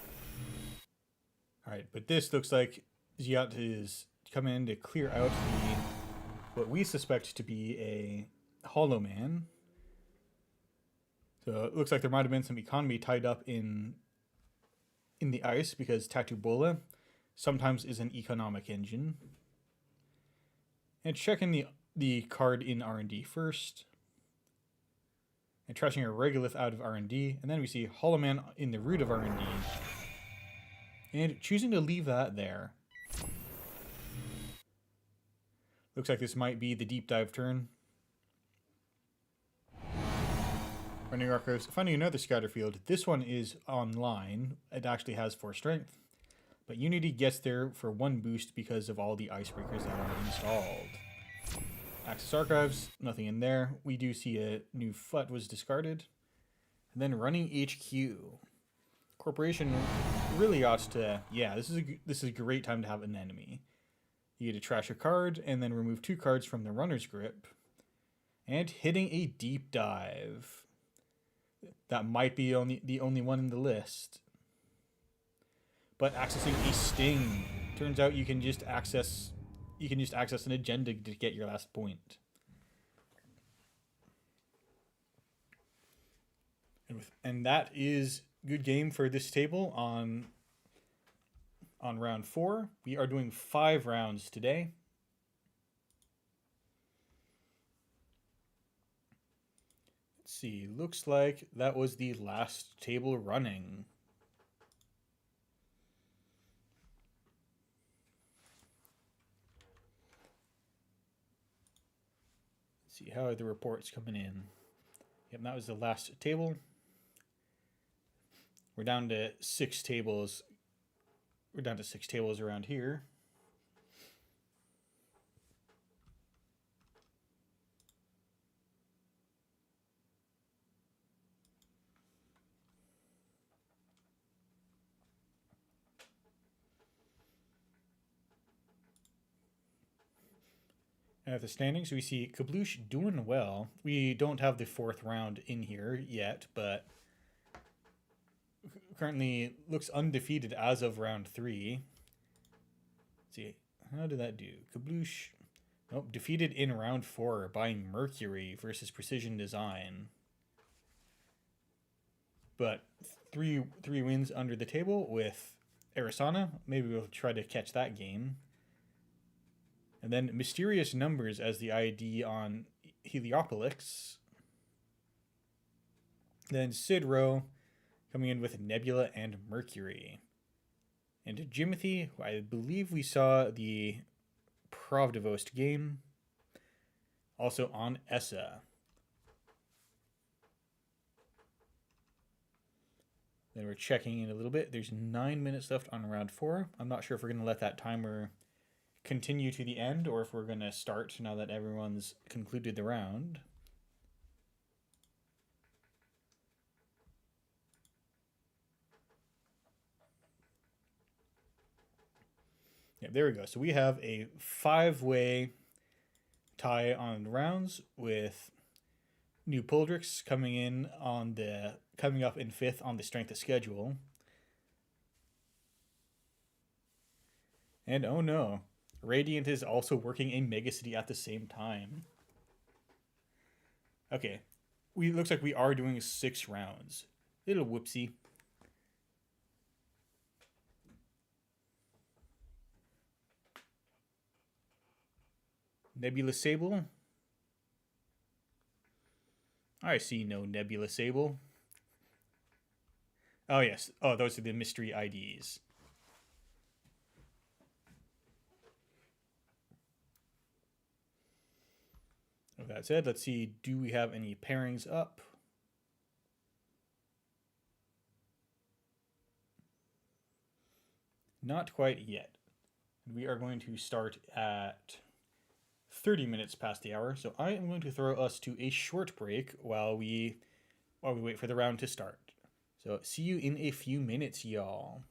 Alright, but this looks like Ziat is coming in to clear out what we suspect to be a Hollow Man. So it looks like there might have been some economy tied up in the ice, because Tatubola sometimes is an economic engine. And checking the card in R&D first. And trashing a Regolith out of R&D. And then we see Hollow Man in the root of R&D. And choosing to leave that there. Looks like this might be the deep dive turn. Running archives, finding another scatter field. This one is online. It actually has 4 strength. But Unity gets there for 1 boost because of all the icebreakers that are installed. Access archives, nothing in there. We do see a new FUT was discarded. And then running HQ. Corporation really ought to, yeah, this is a great time to have an enemy. You get to trash a card and then remove 2 cards from the runner's grip. And hitting a deep dive. That might be the only one in the list. But accessing a sting. Turns out you can just access an agenda to get your last point. And that is good game for this table on round 4. We are doing 5 rounds today. Let's see, looks like that was the last table running. See how are the reports coming in. Yep, that was the last table. We're down to 6 tables. We're down to 6 tables around here. At the standings, we see Kabloo doing well. We don't have the 4th round in here yet, but currently looks undefeated as of round 3. Let's see, how did that do? Kabloo, nope, defeated in round 4 by Mercury versus Precision Design. But three wins under the table with Arizona. Maybe we'll try to catch that game. And then Mysterious Numbers as the ID on Helopix. Then Sidro coming in with Nebula and Mercury. And Jimothy, I believe we saw the Provost game, also on ESSA. Then we're checking in a little bit. There's 9 minutes left on round 4. I'm not sure if we're going to let that timer continue to the end or if we're going to start now that everyone's concluded the round. Yeah, there we go. So we have a 5-way tie on rounds with New Puldrix coming up in 5th on the strength of schedule. And oh no, Radiant is also working a Mega City at the same time. Okay, looks like we are doing 6 rounds. Little whoopsie. Nebula Sable. I see no Nebula Sable. Oh yes. Oh, those are the mystery IDs. With that said, let's see, do we have any pairings up? Not quite yet. We are going to start at 30 minutes past the hour, so I am going to throw us to a short break while we wait for the round to start. So see you in a few minutes, y'all.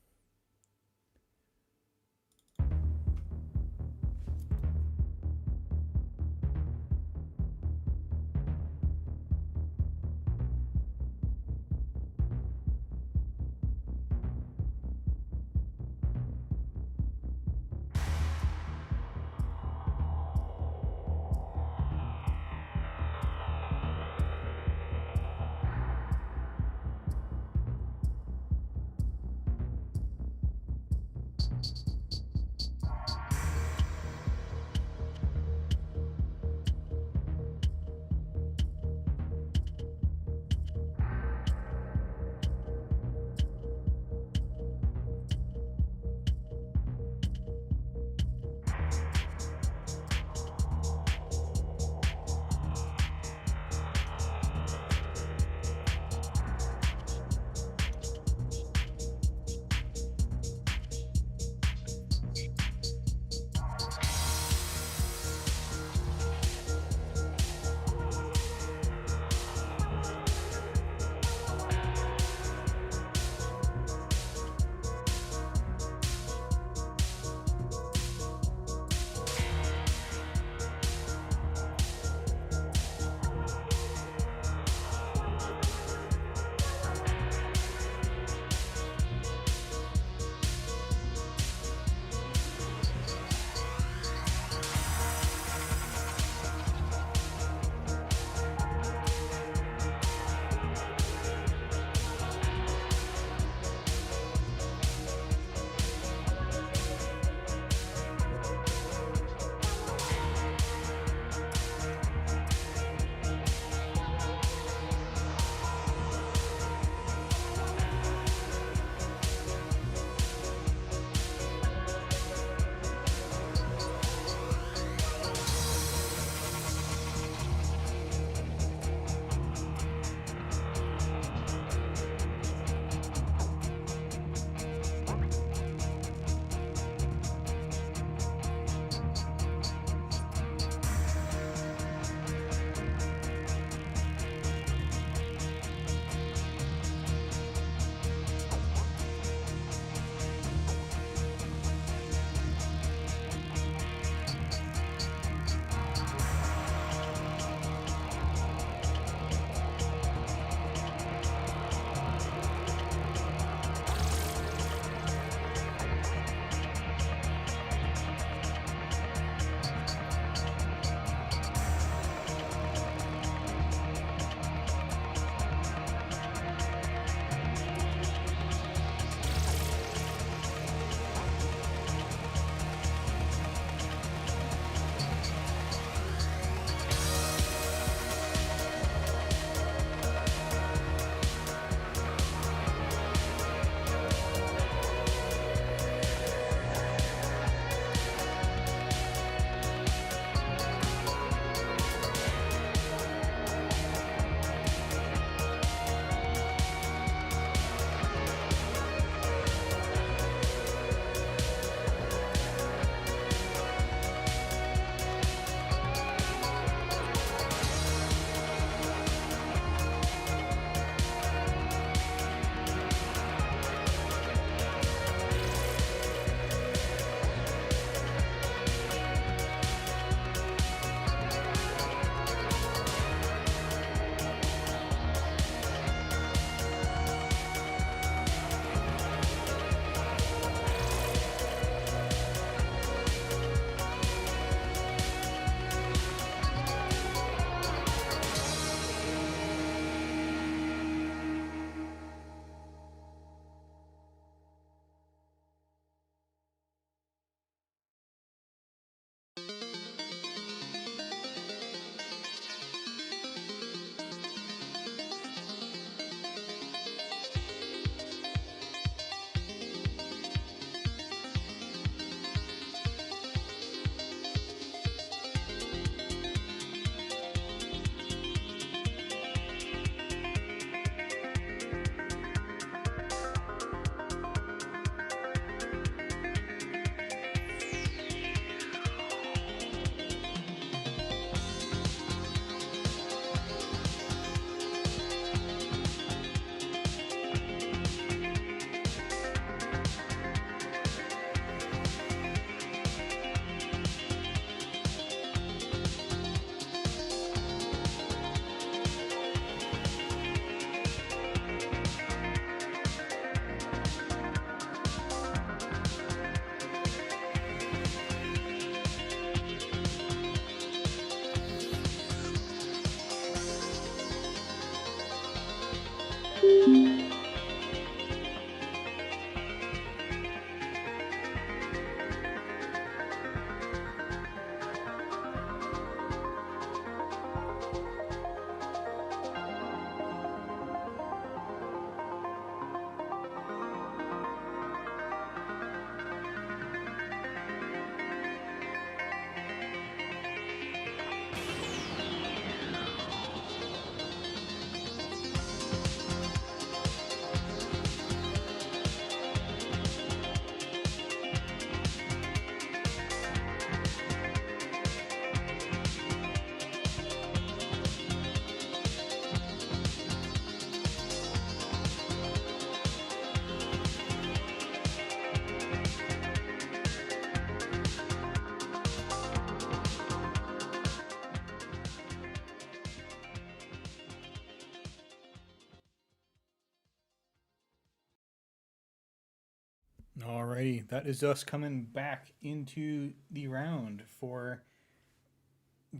Alrighty, that is us coming back into the round for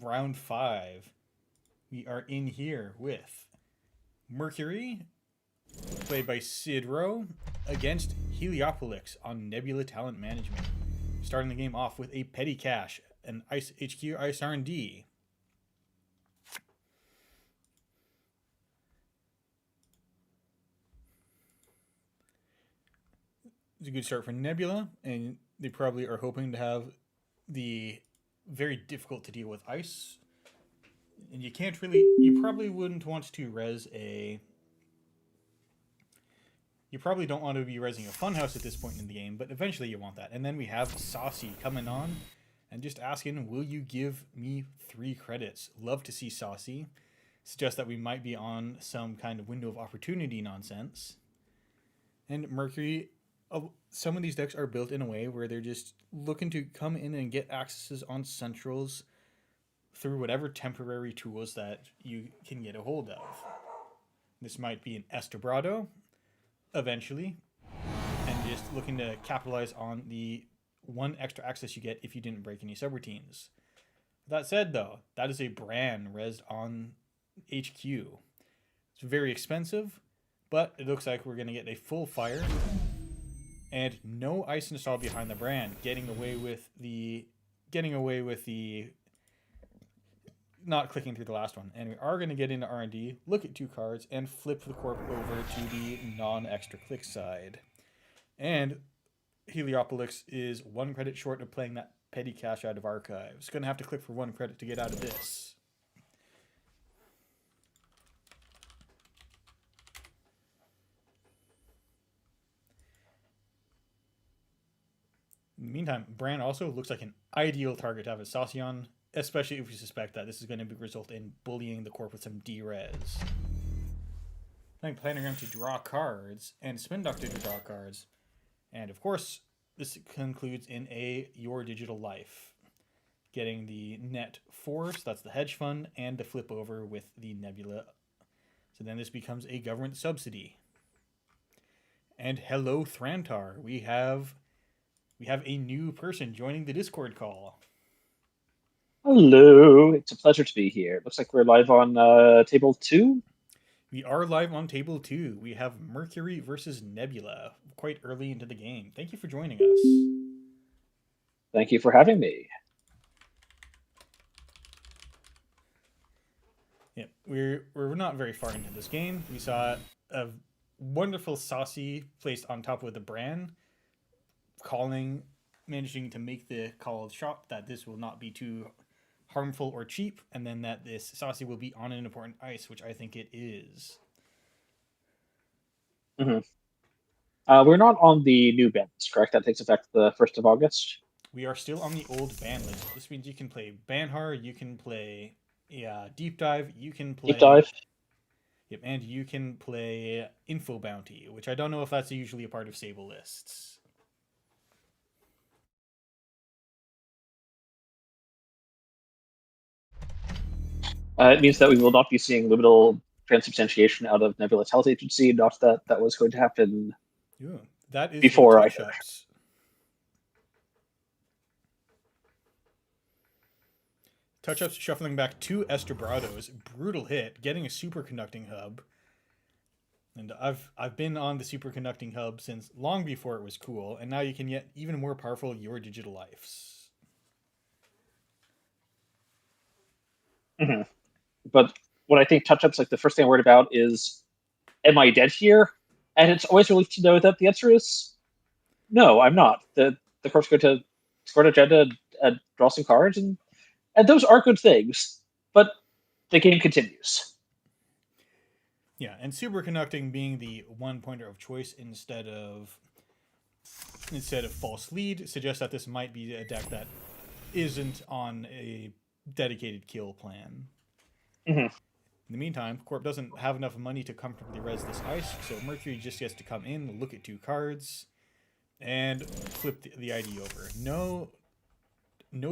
round 5. We are in here with Mercury, played by Sidro, against Helopix on Nebula Talent Management. Starting the game off with a Petty Cash, an Ice HQ Ice R&D. It's a good start for Nebula, and they probably are hoping to have the very difficult to deal with ice. And you probably wouldn't want to res a... You probably don't want to be resing a funhouse at this point in the game, but eventually you want that. And then we have Saucy coming on and just asking, will you give me 3 credits? Love to see Saucy. Suggest that we might be on some kind of window of opportunity nonsense. And Mercury, some of these decks are built in a way where they're just looking to come in and get accesses on centrals through whatever temporary tools that you can get a hold of. This might be an Estebrado eventually, and just looking to capitalize on the 1 extra access you get if you didn't break any subroutines. That said, though, that is a Bran resed on HQ. It's very expensive, but it looks like we're going to get a full fire and no ice install behind the Bran, getting away with the not clicking through the last one. And we are going to get into R&D, look at 2 cards, and flip the corp over to the non-extra click side. And Helopix is 1 credit short of playing that Petty Cash out of Archives. Going to have to click for 1 credit to get out of this. In the meantime, Bran also looks like an ideal target to have a Saucy on, especially if we suspect that this is going to result in bullying the corp with some D-res. Playing Planogram to draw cards, and Spin Doctor to draw cards. And of course, this concludes in a Your Digital Life. Getting the net force, that's the hedge fund, and the flip over with the Nebula. So then this becomes a government subsidy. And hello, Thrantar. We have a new person joining the Discord call. Hello, it's a pleasure to be here. Looks like we're live on table 2. We are live on table 2. We have Mercury versus Nebula quite early into the game. Thank you for joining us. Thank you for having me. Yeah, we're not very far into this game. We saw a wonderful Saucy placed on top of the Bran, managing to make the call shot that this will not be too harmful or cheap, and then that this Saucy will be on an important ice, which I think it is. Mm-hmm. We're not on the new ban list, correct? That takes effect the 1st of August. We are still on the old ban list. This means you can play Banhar, you can play Deep Dive, you can play... Deep Dive. Yep, and you can play Info Bounty, which I don't know if that's usually a part of Sable lists. It means that we will not be seeing liminal transubstantiation out of Nebula's health agency. Not that that was going to happen. Yeah, that is before I touch-ups. Touch-ups shuffling back 2 Estebrados. Brutal hit, getting a superconducting hub. And I've been on the superconducting hub since long before it was cool, and now you can get even more powerful Your Digital Lives. Mm-hmm. But what I think touch-ups, like the first thing I'm worried about is, am I dead here? And it's always relief to know that the answer is no, I'm not. The corp's going to score an agenda and draw some cards, and those are good things, but the game continues. Yeah, and superconducting being the 1-pointer of choice instead of false lead suggests that this might be a deck that isn't on a dedicated kill plan. Mm-hmm. In the meantime, Corp doesn't have enough money to comfortably res this ice, so Mercury just gets to come in, look at 2 cards, and flip the ID over. No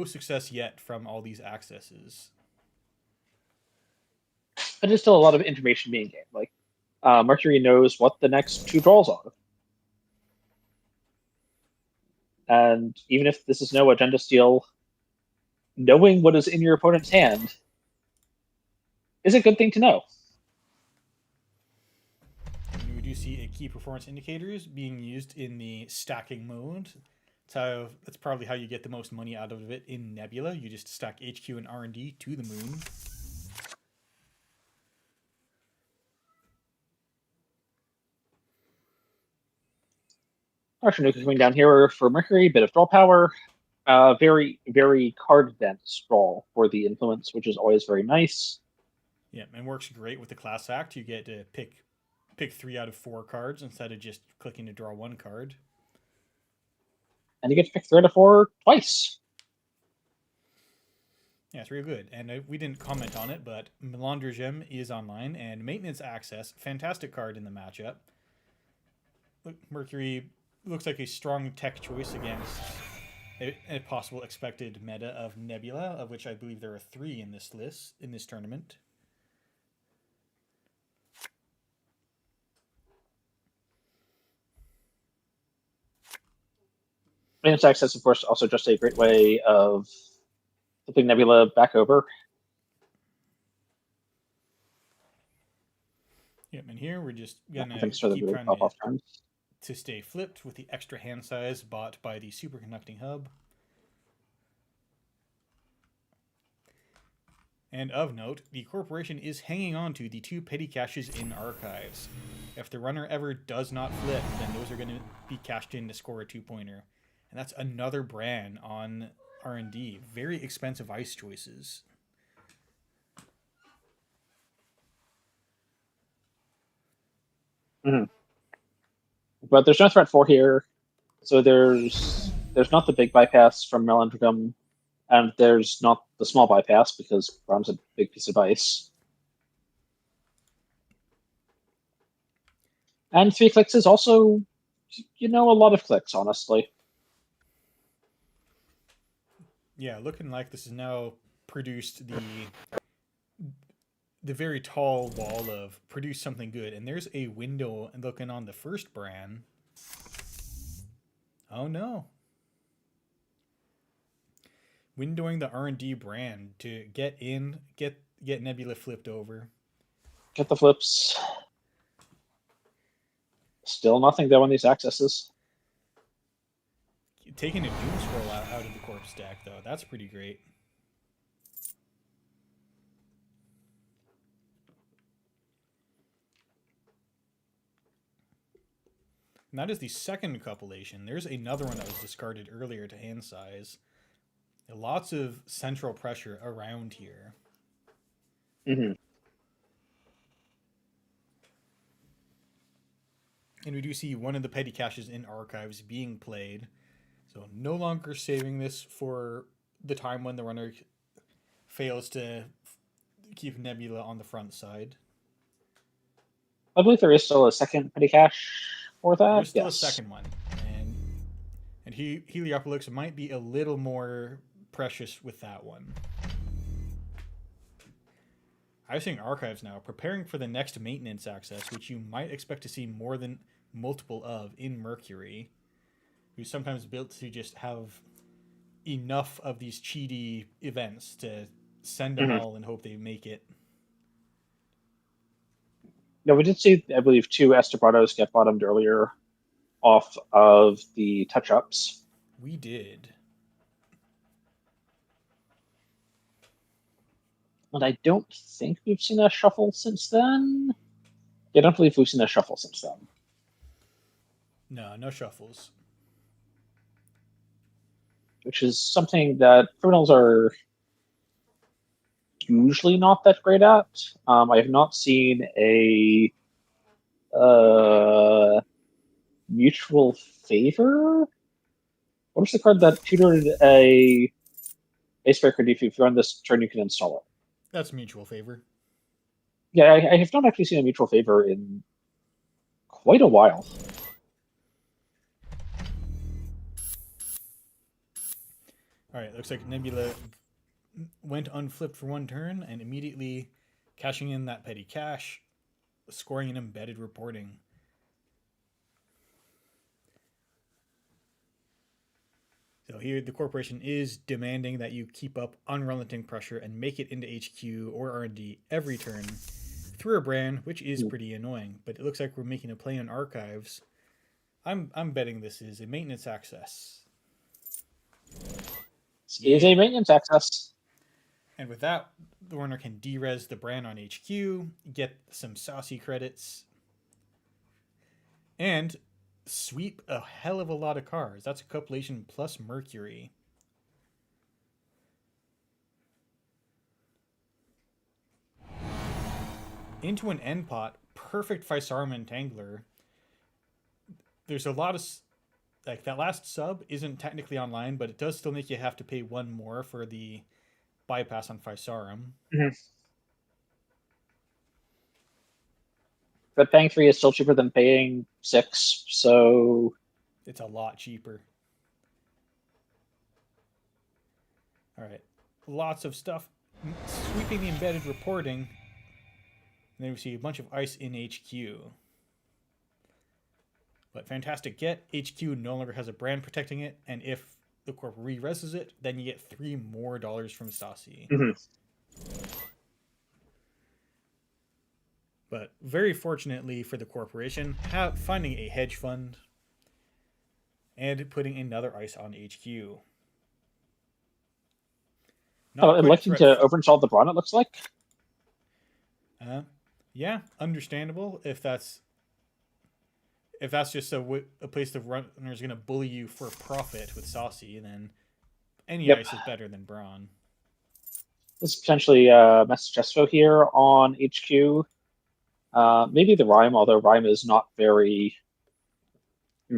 success yet from all these accesses. But there's still a lot of information being gained. Like, Mercury knows what the next 2 draws are. And even if this is no agenda steal, knowing what is in your opponent's hand is a good thing to know. And we do see a key performance indicators being used in the stacking mode. That's probably how you get the most money out of it in Nebula. You just stack HQ and R&D to the moon. Archnuke is coming down here for Mercury, bit of draw power. Very, very card-dense draw for the influence, which is always very nice. Yeah, and works great with the class act. You get to pick 3 out of 4 cards instead of just clicking to draw 1 card. And you get to pick 3 out of 4 twice. Yeah, it's real good. And we didn't comment on it, but Melandra Gem is online, and Maintenance Access, fantastic card in the matchup. Mercury looks like a strong tech choice against a possible expected meta of Nebula, of which I believe there are 3 in this list, in this tournament. Maintenance Access, of course, also just a great way of flipping Nebula back over. Yep, and here we're just gonna Thanks for the keep trying off turns. to stay flipped with the extra hand size bought by the superconducting hub. And of note, the corporation is hanging on to the 2 petty caches in archives. If the runner ever does not flip, then those are going to be cashed in to score a 2-pointer. And that's another brand on R&D. Very expensive ice choices. Mm-hmm. But there's no threat 4 here, so there's not the big bypass from Melandricum, and there's not the small bypass because Brom's a big piece of ice. And 3 clicks is also, a lot of clicks, honestly. Yeah, looking like this has now produced the very tall wall of produce something good. And there's a window looking on the first brand. Oh no. Windowing the R&D brand to get Nebula flipped over. Get the flips. Still nothing though on these accesses. Taking a Doom Scroll out of the corpse stack though, that's pretty great. And that is the second compilation. There's another one that was discarded earlier to hand size. Lots of central pressure around here. Mm-hmm. And we do see one of the petty caches in archives being played. So no longer saving this for the time when the runner fails to keep Nebula on the front side. I believe there is still a second petty cache for that. There's still a second one. And Heliopolis might be a little more precious with that one. I was saying archives now, preparing for the next maintenance access, which you might expect to see more than multiple of in Mercury, who's sometimes built to just have enough of these cheaty events to send them all and hope they make it. No, we did see, I believe, 2 Estebrados get bottomed earlier off of the touch-ups. We did. And I don't think we've seen a shuffle since then. Yeah, I don't believe we've seen a shuffle since then. No shuffles. Which is something that criminals are usually not that great at. I have not seen a mutual favor. What was the card that tutored a breaker? If you're on this turn, you can install it. That's mutual favor. Yeah, I have not actually seen a mutual favor in quite a while. All right, looks like Nebula went unflipped for 1 turn and immediately cashing in that petty cash, scoring an embedded reporting. So here, the corporation is demanding that you keep up unrelenting pressure and make it into HQ or R&D every turn through a brand, which is pretty annoying. But it looks like we're making a play on archives. I'm betting this is a maintenance access. Is a maintenance access. And with that, the runner can derez the brand on HQ, get some saucy credits, and sweep a hell of a lot of cars. That's a copulation plus Mercury. Into an end pot, perfect Physarum Entangler. There's a lot of, like, that last sub isn't technically online, but it does still make you have to pay one more for the bypass on Physarum. But paying 3 is still cheaper than paying 6, so it's a lot cheaper. All right, lots of stuff. Sweeping the embedded reporting. And then we see a bunch of ice in HQ. But fantastic get. HQ no longer has a brand protecting it, and if the corp re-reses it, then you get $3 more from Stassi. But very fortunately for the corporation, finding a hedge fund and putting another ice on HQ. electing to overinstall the Braun, it looks like. Yeah, understandable if that's just a place the runner is going to bully you for profit with Saucy, then any ice is better than Braun. This is potentially Message Espo here on HQ. Maybe the Rhyme, although Rhyme is not very... I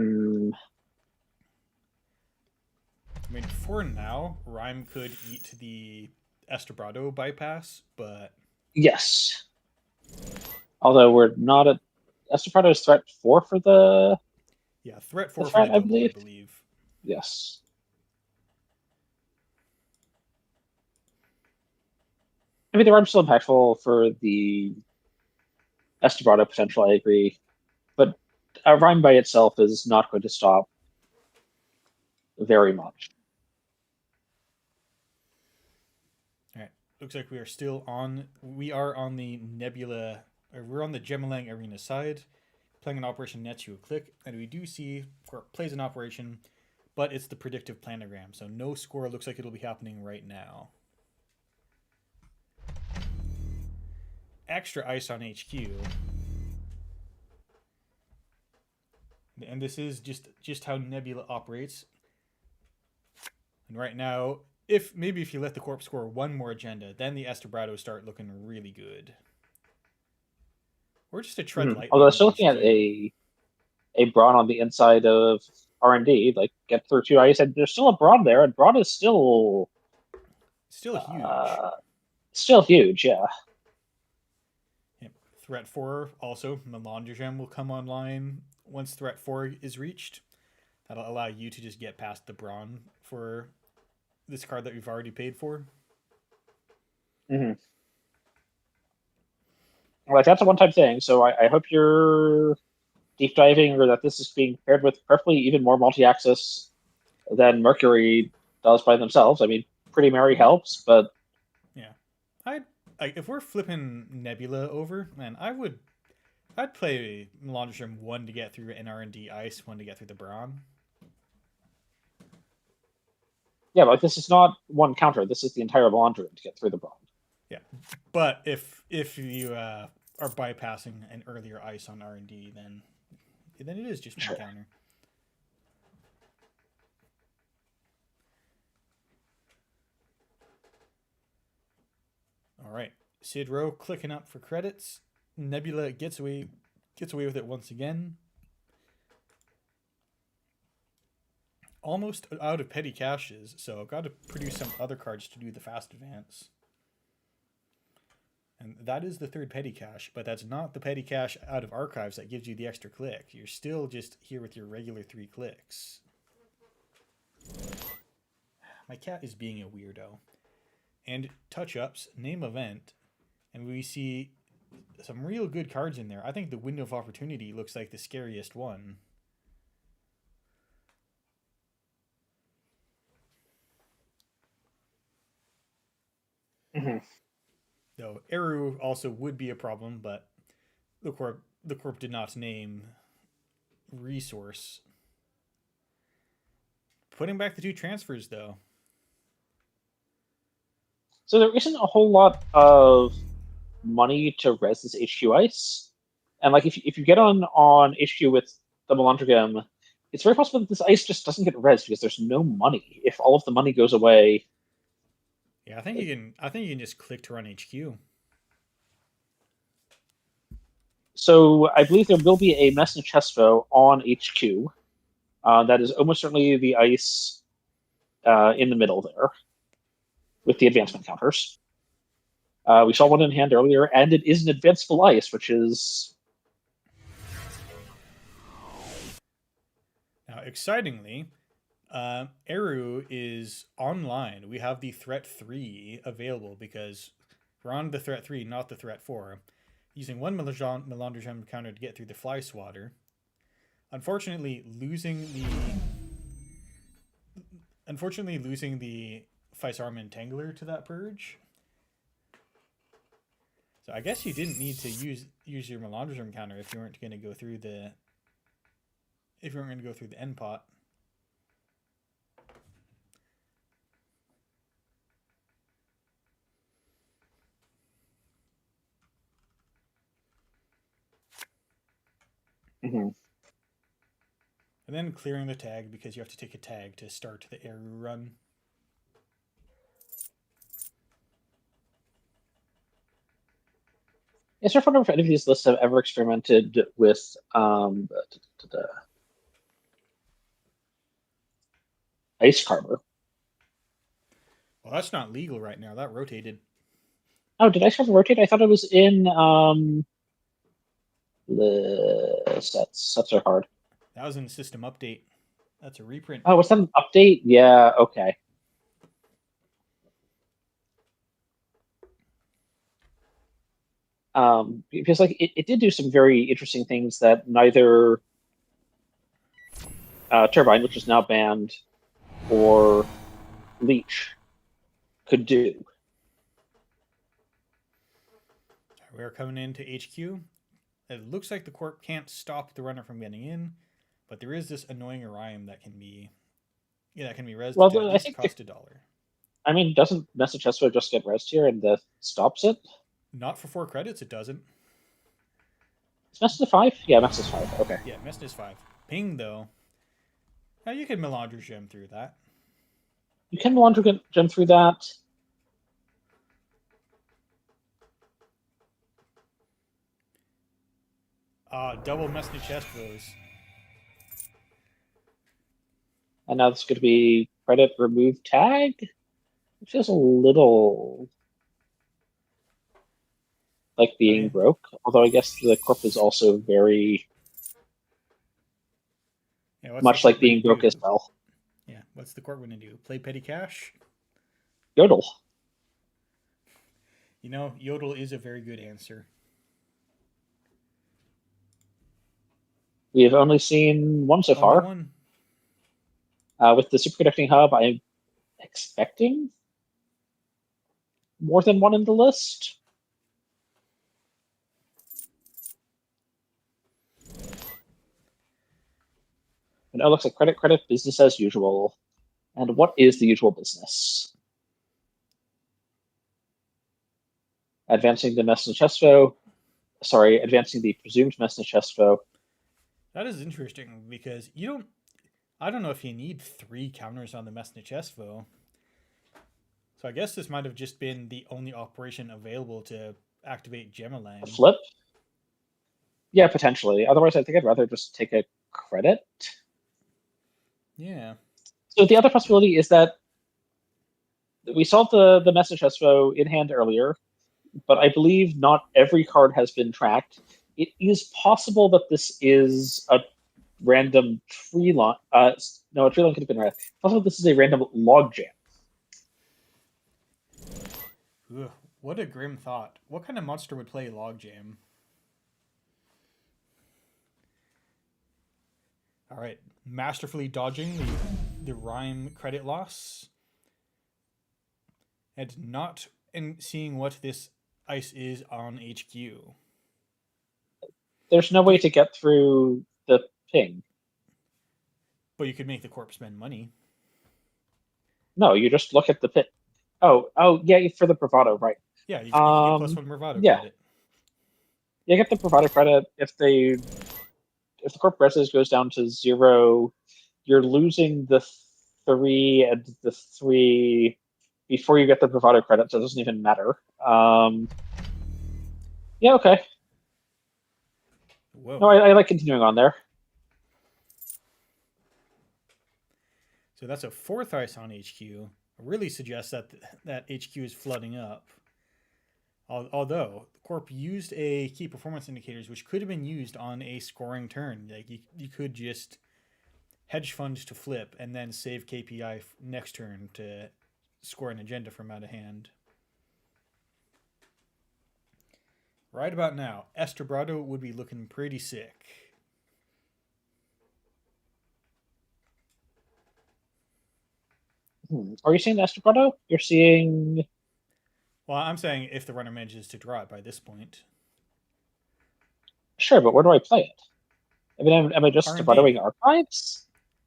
mean, for now, Rhyme could eat the Estebrado bypass, but... Yes. Although we're not at... Estebrado is threat 4 for the... Yeah, threat 4 the for the I double, I believe. Yes. I mean, the Rhyme's still impactful for the Estebrado potential, I agree. But a Rhyme by itself is not going to stop very much. Alright, looks like we are still on... We are on the Nebula... Or we're on the Gemalang Arena side, playing an operation nets you a click, and we do see Corp plays an operation, but it's the predictive planogram, so no score looks like it'll be happening right now. Extra ice on HQ. And this is just how Nebula operates. And right now, if you let the Corp score one more agenda, then the Estebrados start looking really good. Or just a tread lightly. Although still looking at a Braun on the inside of R&D, like get through 2 ice, and there's still a Braun there, and Braun is still huge. Still huge, yeah. Yep. Threat 4 also, Melandragem will come online once threat 4 is reached. That'll allow you to just get past the Braun for this card that we've already paid for. Like, that's a one-time thing, so I hope you're deep diving, or that this is being paired with preferably even more multi-axis than Mercury does by themselves. I mean, Pretty Mary helps, but... Yeah. If we're flipping Nebula over, man, I'd play Melandragem 1 to get through an R&D ice, 1 to get through the Braun. Yeah, but this is not one counter. This is the entire Melandragem to get through the Braun. Yeah, but if you are bypassing an earlier ice on R&D, then it is just one counter. All right, Sidro clicking up for credits. Nebula gets away with it once again. Almost out of petty caches, so I've got to produce some other cards to do the fast advance. And that is the 3rd petty cache, but that's not the petty cache out of archives that gives you the extra click. You're still just here with your regular 3 clicks. My cat is being a weirdo. And touch-ups, name event, and we see some real good cards in there. I think the Window of Opportunity looks like the scariest one. Mhm. Though Eru also would be a problem, but the corp did not name resource. Putting back the 2 transfers though. So there isn't a whole lot of money to res this HQ ice, and like if you get on HQ with the Melandrogam, it's very possible that this ice just doesn't get res because there's no money. If all of the money goes away, Yeah, I think you can just click to run HQ. so I believe there will be a Messna Chesvo on HQ. That is almost certainly the ice in the middle there with the advancement counters. We saw one in hand earlier, and it is an advanceable ice, which is... Now, excitingly, Eru is online. We have the threat 3 available because we're on the threat 3, not the threat 4. Using one Melandrogem counter to get through the Fly Swatter. Unfortunately, losing the Fisarm Entangler to that purge. So I guess you didn't need to use your Melandrogem counter if you weren't going to go through the end pot. Mhm. And then clearing the tag because you have to take a tag to start the Eru run. Yes, I wonder if any of these lists have ever experimented with Ice Carver. Well, that's not legal right now. That rotated. Oh, did Ice Carver rotate? I thought it was in the sets. Sets are hard. That was in the system update. That's a reprint. Oh, was that an update? Yeah, okay. Because like it did do some very interesting things that neither Turbine, which is now banned, or Leech could do. We're coming into HQ. It looks like the corp can't stop the runner from getting in, but there is this annoying Orion that can be rezzed Well, to at I least think cost $1. I mean, doesn't Message Chesto just get rezzed here and stops it? Not for 4 credits, it doesn't. Is Message 5? Yeah, Message 5. Okay. Yeah, message is 5. Ping though. Now you can Melandrogem through that. You can Melandrogem through that. Double message chest throws. And now this is going to be credit remove tag. It feels a little like being broke, although I guess the corp is also very much like being broke as well. Yeah, what's the corp going to do? Play petty cash? Yodel. You know, Yodel is a very good answer. We have only seen one so far. One. With the superconducting hub, I'm expecting more than one in the list. And it looks like credit, business as usual. And what is the usual business? Advancing the Messna-Chesvo. Sorry, advancing the presumed Messna-Chesvo. That is interesting because I don't know if you need 3 counters on the Messna-Chesvo. So I guess this might have just been the only operation available to activate Gemalang. A flip? Yeah, potentially. Otherwise, I think I'd rather just take a credit. Yeah. So the other possibility is that we saw the Messna-Chesvo in hand earlier, but I believe not every card has been tracked. It is possible that this is a random tree line. No, a tree line could have been random. It's possible this is a random log jam. Ugh, what a grim thought. What kind of monster would play Logjam? All right, masterfully dodging the rhyme credit loss. And and seeing what this ice is on HQ. There's no way to get through the ping. But you could make the corp spend money. No, you just look at the pit. Oh, yeah, for the bravado, right? Yeah, you get plus 1 bravado credit. You get the bravado credit if the corp reses goes down to 0. You're losing the 3 and the 3 before you get the bravado credit, so it doesn't even matter. Yeah, okay. Whoa. No, I like continuing on there. So that's a 4th ice on HQ. It really suggests that HQ is flooding up. Although the corp used a key performance indicators, which could have been used on a scoring turn. Like you could just hedge fund to flip and then save KPI next turn to score an agenda from out of hand. Right about now, Estebrado would be looking pretty sick. Are you seeing Estebrado? You're seeing... Well, I'm saying if the runner manages to draw it by this point. Sure, but where do I play it? I mean, am I just Estebradoing archives?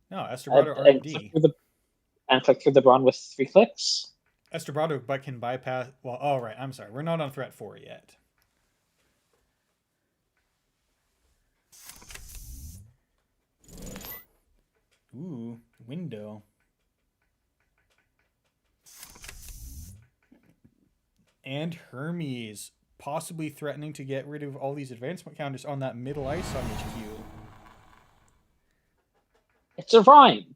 No, Estebrado R&D. And click through the Brawn with 3 clicks? Estebrado but can bypass... Well, all right, I'm sorry. We're not on threat 4 yet. Ooh, window. And Hermes, possibly threatening to get rid of all these advancement counters on that middle ice on HQ. It's a rhyme.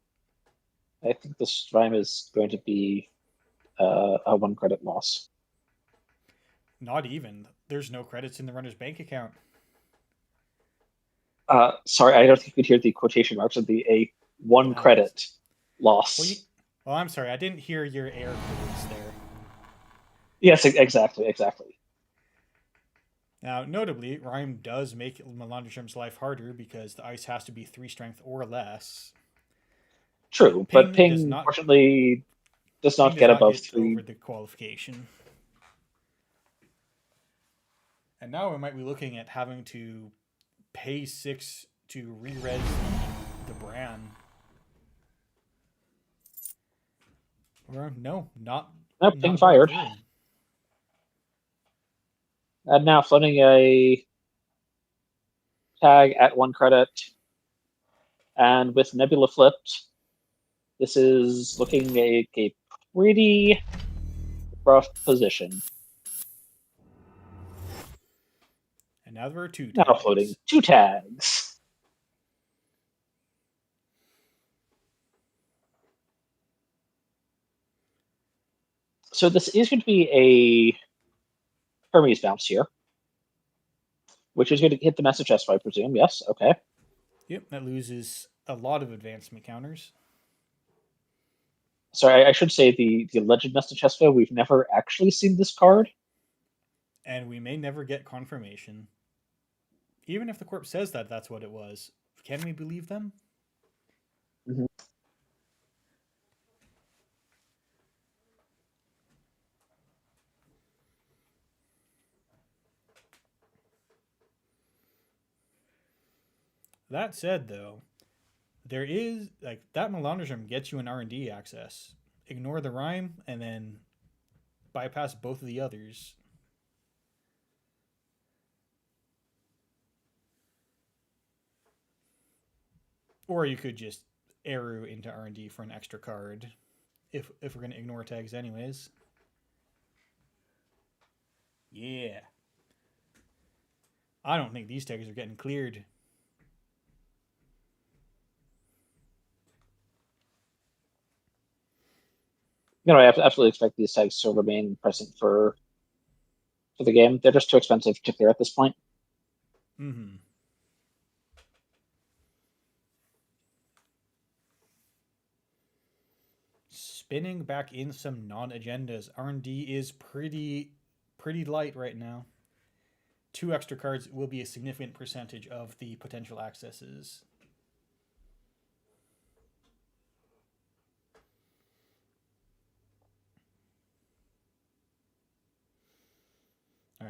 I think this rhyme is going to be a 1 credit loss. Not even. There's no credits in the runner's bank account. Sorry, I don't think you could hear the quotation marks of a 1 credit loss. Well, I'm sorry. I didn't hear your air quotes there. Yes, exactly. Now, notably, Rhyme does make Melandrisham's life harder because the ice has to be 3 strength or less. True, but Ping unfortunately does not get above 3. Over the qualification. And now we might be looking at having to pay 6 to re-res the Bran. Or no, not. Nope, Ping fired. And now flooding a tag at 1 credit. And with Nebula flipped, this is looking a pretty rough position. And now there are 2 tags. Now floating 2 tags. So this is going to be a Hermes bounce here, which is going to hit the message chest, I presume. Yes, okay. Yep, that loses a lot of advancement counters. Sorry, I should say the Legend Message Chespa, we've never actually seen this card. And we may never get confirmation. Even if the corp says that that's what it was. Can we believe them? Mm-hmm. That said, though, there is, like, that Melandrism gets you an R&D access. Ignore the rhyme, and then bypass both of the others. Or you could just arrow into R&D for an extra card, if we're going to ignore tags anyways. Yeah. I don't think these tags are getting cleared. You know, I absolutely expect these tags to remain present for the game. They're just too expensive to clear at this point. Mm-hmm. Spinning back in some non-agendas. R&D is pretty light right now. 2 extra cards will be a significant percentage of the potential accesses.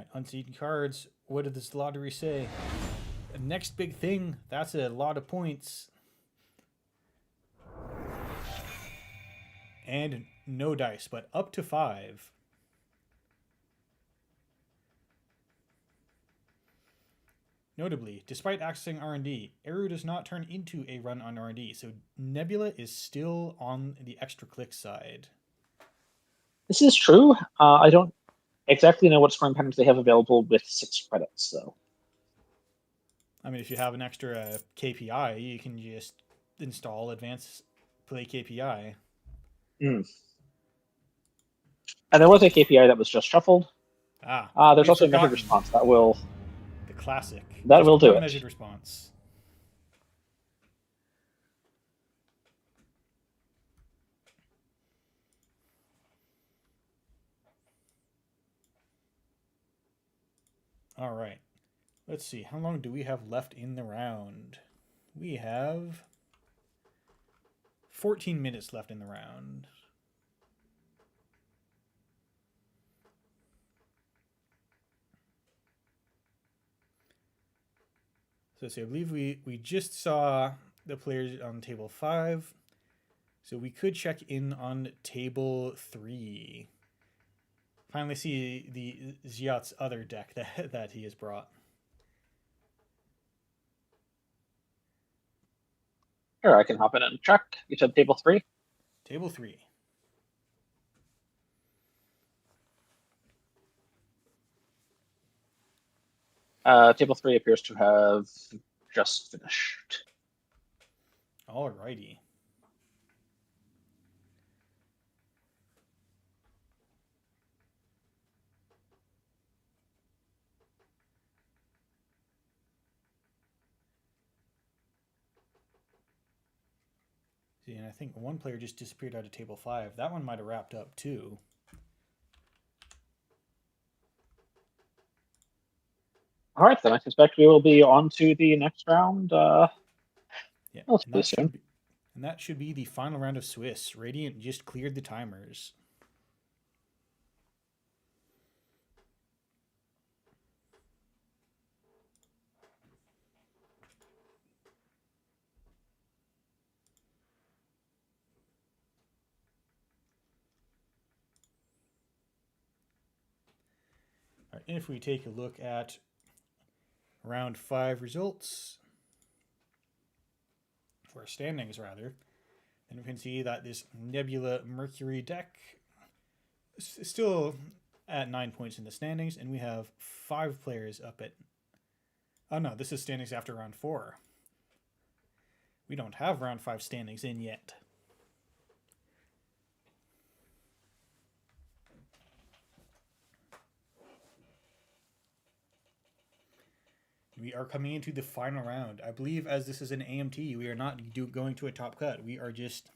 Alright, unseen cards. What did this lottery say? Next big thing. That's a lot of points. And no dice, but up to 5. Notably, despite accessing R&D, Eru does not turn into a run on R&D, so Nebula is still on the extra click side. This is true. I don't exactly know what scoring patterns they have available with 6 credits, though. I mean, if you have an extra KPI, you can just install Advanced Play KPI. And there was a KPI that was just shuffled. There's also a measured response that will... The classic. That Just will do one it. Measured response. All right. Let's see. How long do we have left in the round? We have 14 minutes left in the round. So I believe we just saw the players on table 5. So we could check in on table 3. Finally see the Ziat's other deck that he has brought. Sure, I can hop in and check. You said table 3? Table 3. Table 3 appears to have just finished. Alrighty. See, and I think one player just disappeared out of table 5. That one might have wrapped up too. All right, then I suspect we will be on to the next round. Yeah, Relatively soon. And that should be the final round of Swiss. Radiant just cleared the timers. All right, if we take a look at round 5 results, for standings rather, then we can see that this Nebula Mercury deck is still at 9 points in the standings, and we have 5 players up at... Oh no, this is standings after round 4. We don't have round 5 standings in yet. We are coming into the final round. I believe as this is an AMT, we are not going to a top cut. We are just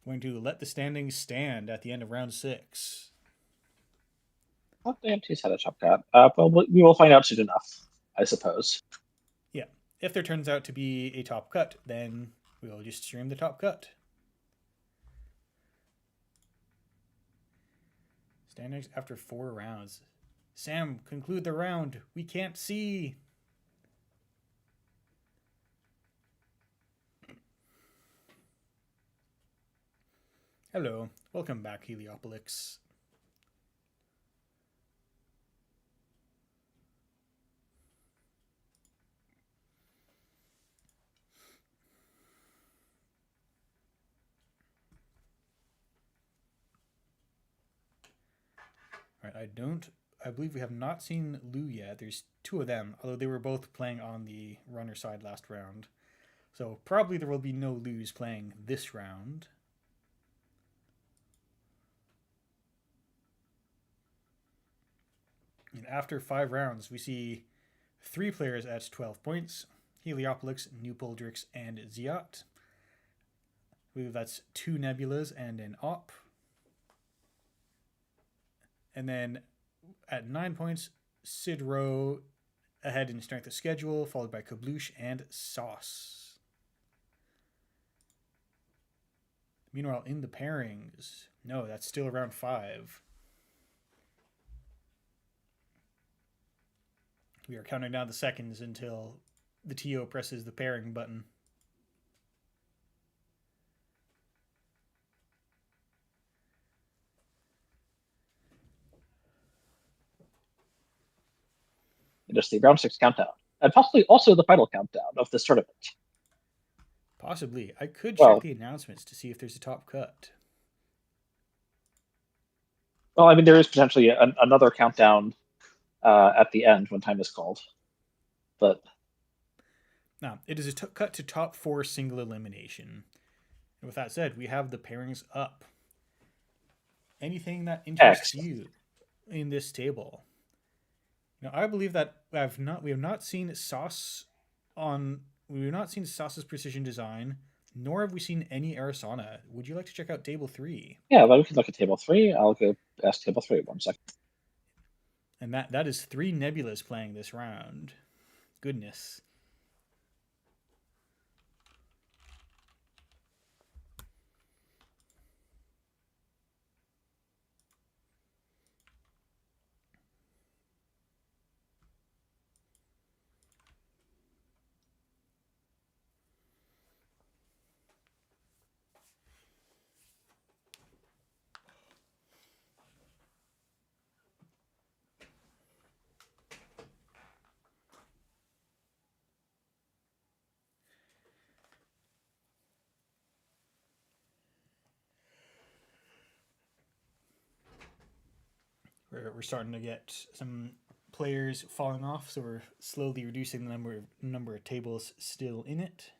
going to let the standings stand at the end of round 6. I thought the AMT's had a top cut. Well, we will find out soon enough, I suppose. Yeah. If there turns out to be a top cut, then we'll just stream the top cut. Standings after 4 rounds. Sam, conclude the round. We can't see. Hello. Welcome back, Helopix. All right, I believe we have not seen Lou yet. There's 2 of them, although they were both playing on the runner side last round. So probably there will be no Lou's playing this round. And after 5 rounds, we see 3 players at 12 points. Helopix, Newpoldrix, and Ziat. I believe that's 2 Nebulas and an Op. And then at 9 points, Sidro ahead in strength of schedule, followed by Kabloo and Sauce. Meanwhile, in the pairings, no, that's still around 5. We are counting down the seconds until the TO presses the pairing button. It is the round 6 countdown, and possibly also the final countdown of this tournament. Possibly. I could Well- check the announcements to see if there's a top cut. Well, I mean, there is potentially another countdown at the end when time is called. But Now, it is a cut to top 4 single elimination. And with that said, we have the pairings up. Anything that interests you in this table? Now, I believe that we have not seen Sauce's precision design, nor have we seen any Arasana. Would you like to check out table 3? yeah, well, we can look at table 3. I'll go past table 3 1 second. And that is 3 Nebulas playing this round. Goodness. We're starting to get some players falling off, so we're slowly reducing the number of tables still in it.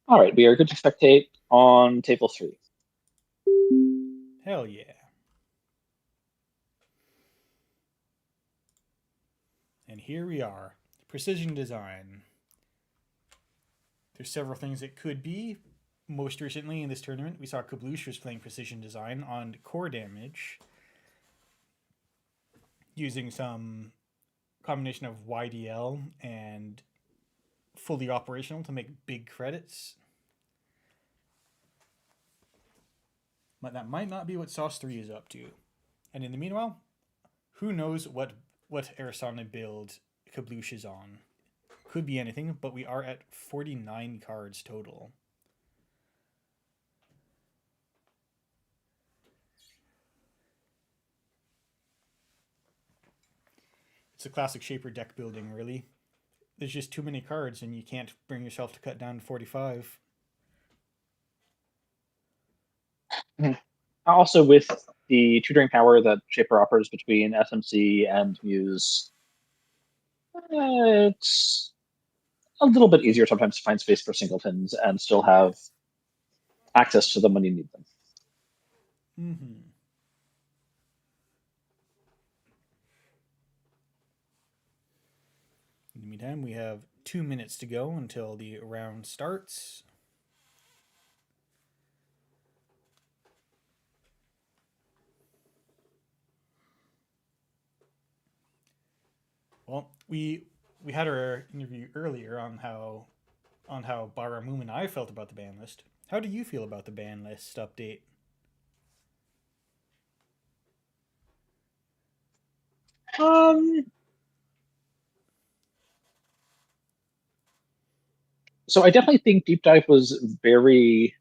All right, we are good to spectate on table 3. Hell yeah. And here we are. Precision design. There's several things it could be. Most recently in this tournament, we saw Kabloo was playing precision design on core damage, using some combination of YDL and fully operational to make big credits. But that might not be what Sauce 3 is up to. And in the meanwhile, who knows what Arasana build Kabloosh is on. Could be anything, but we are at 49 cards total. It's a classic Shaper deck building, really. There's just too many cards and you can't bring yourself to cut down to 45. Also, with the tutoring power that Shaper offers between SMC and Muse, it's a little bit easier sometimes to find space for singletons and still have access to them when you need them. Mm-hmm. In the meantime, we have 2 minutes to go until the round starts. Well, we had our interview earlier on how Baramu and I felt about the ban list. How do you feel about the ban list update? So I definitely think Deep Dive was very.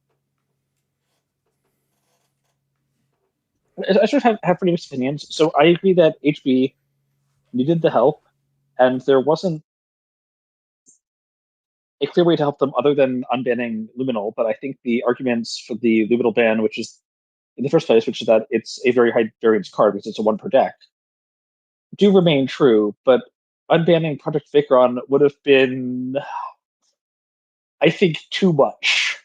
I sort of have pretty mixed opinions. So I agree that HB needed the help, and there wasn't a clear way to help them other than unbanning Luminal. But I think the arguments for the Luminal ban, which is in the first place, which is that it's a very high variance card because it's a 1 per deck, do remain true. But unbanning Project Vakeron would have been, I think, too much.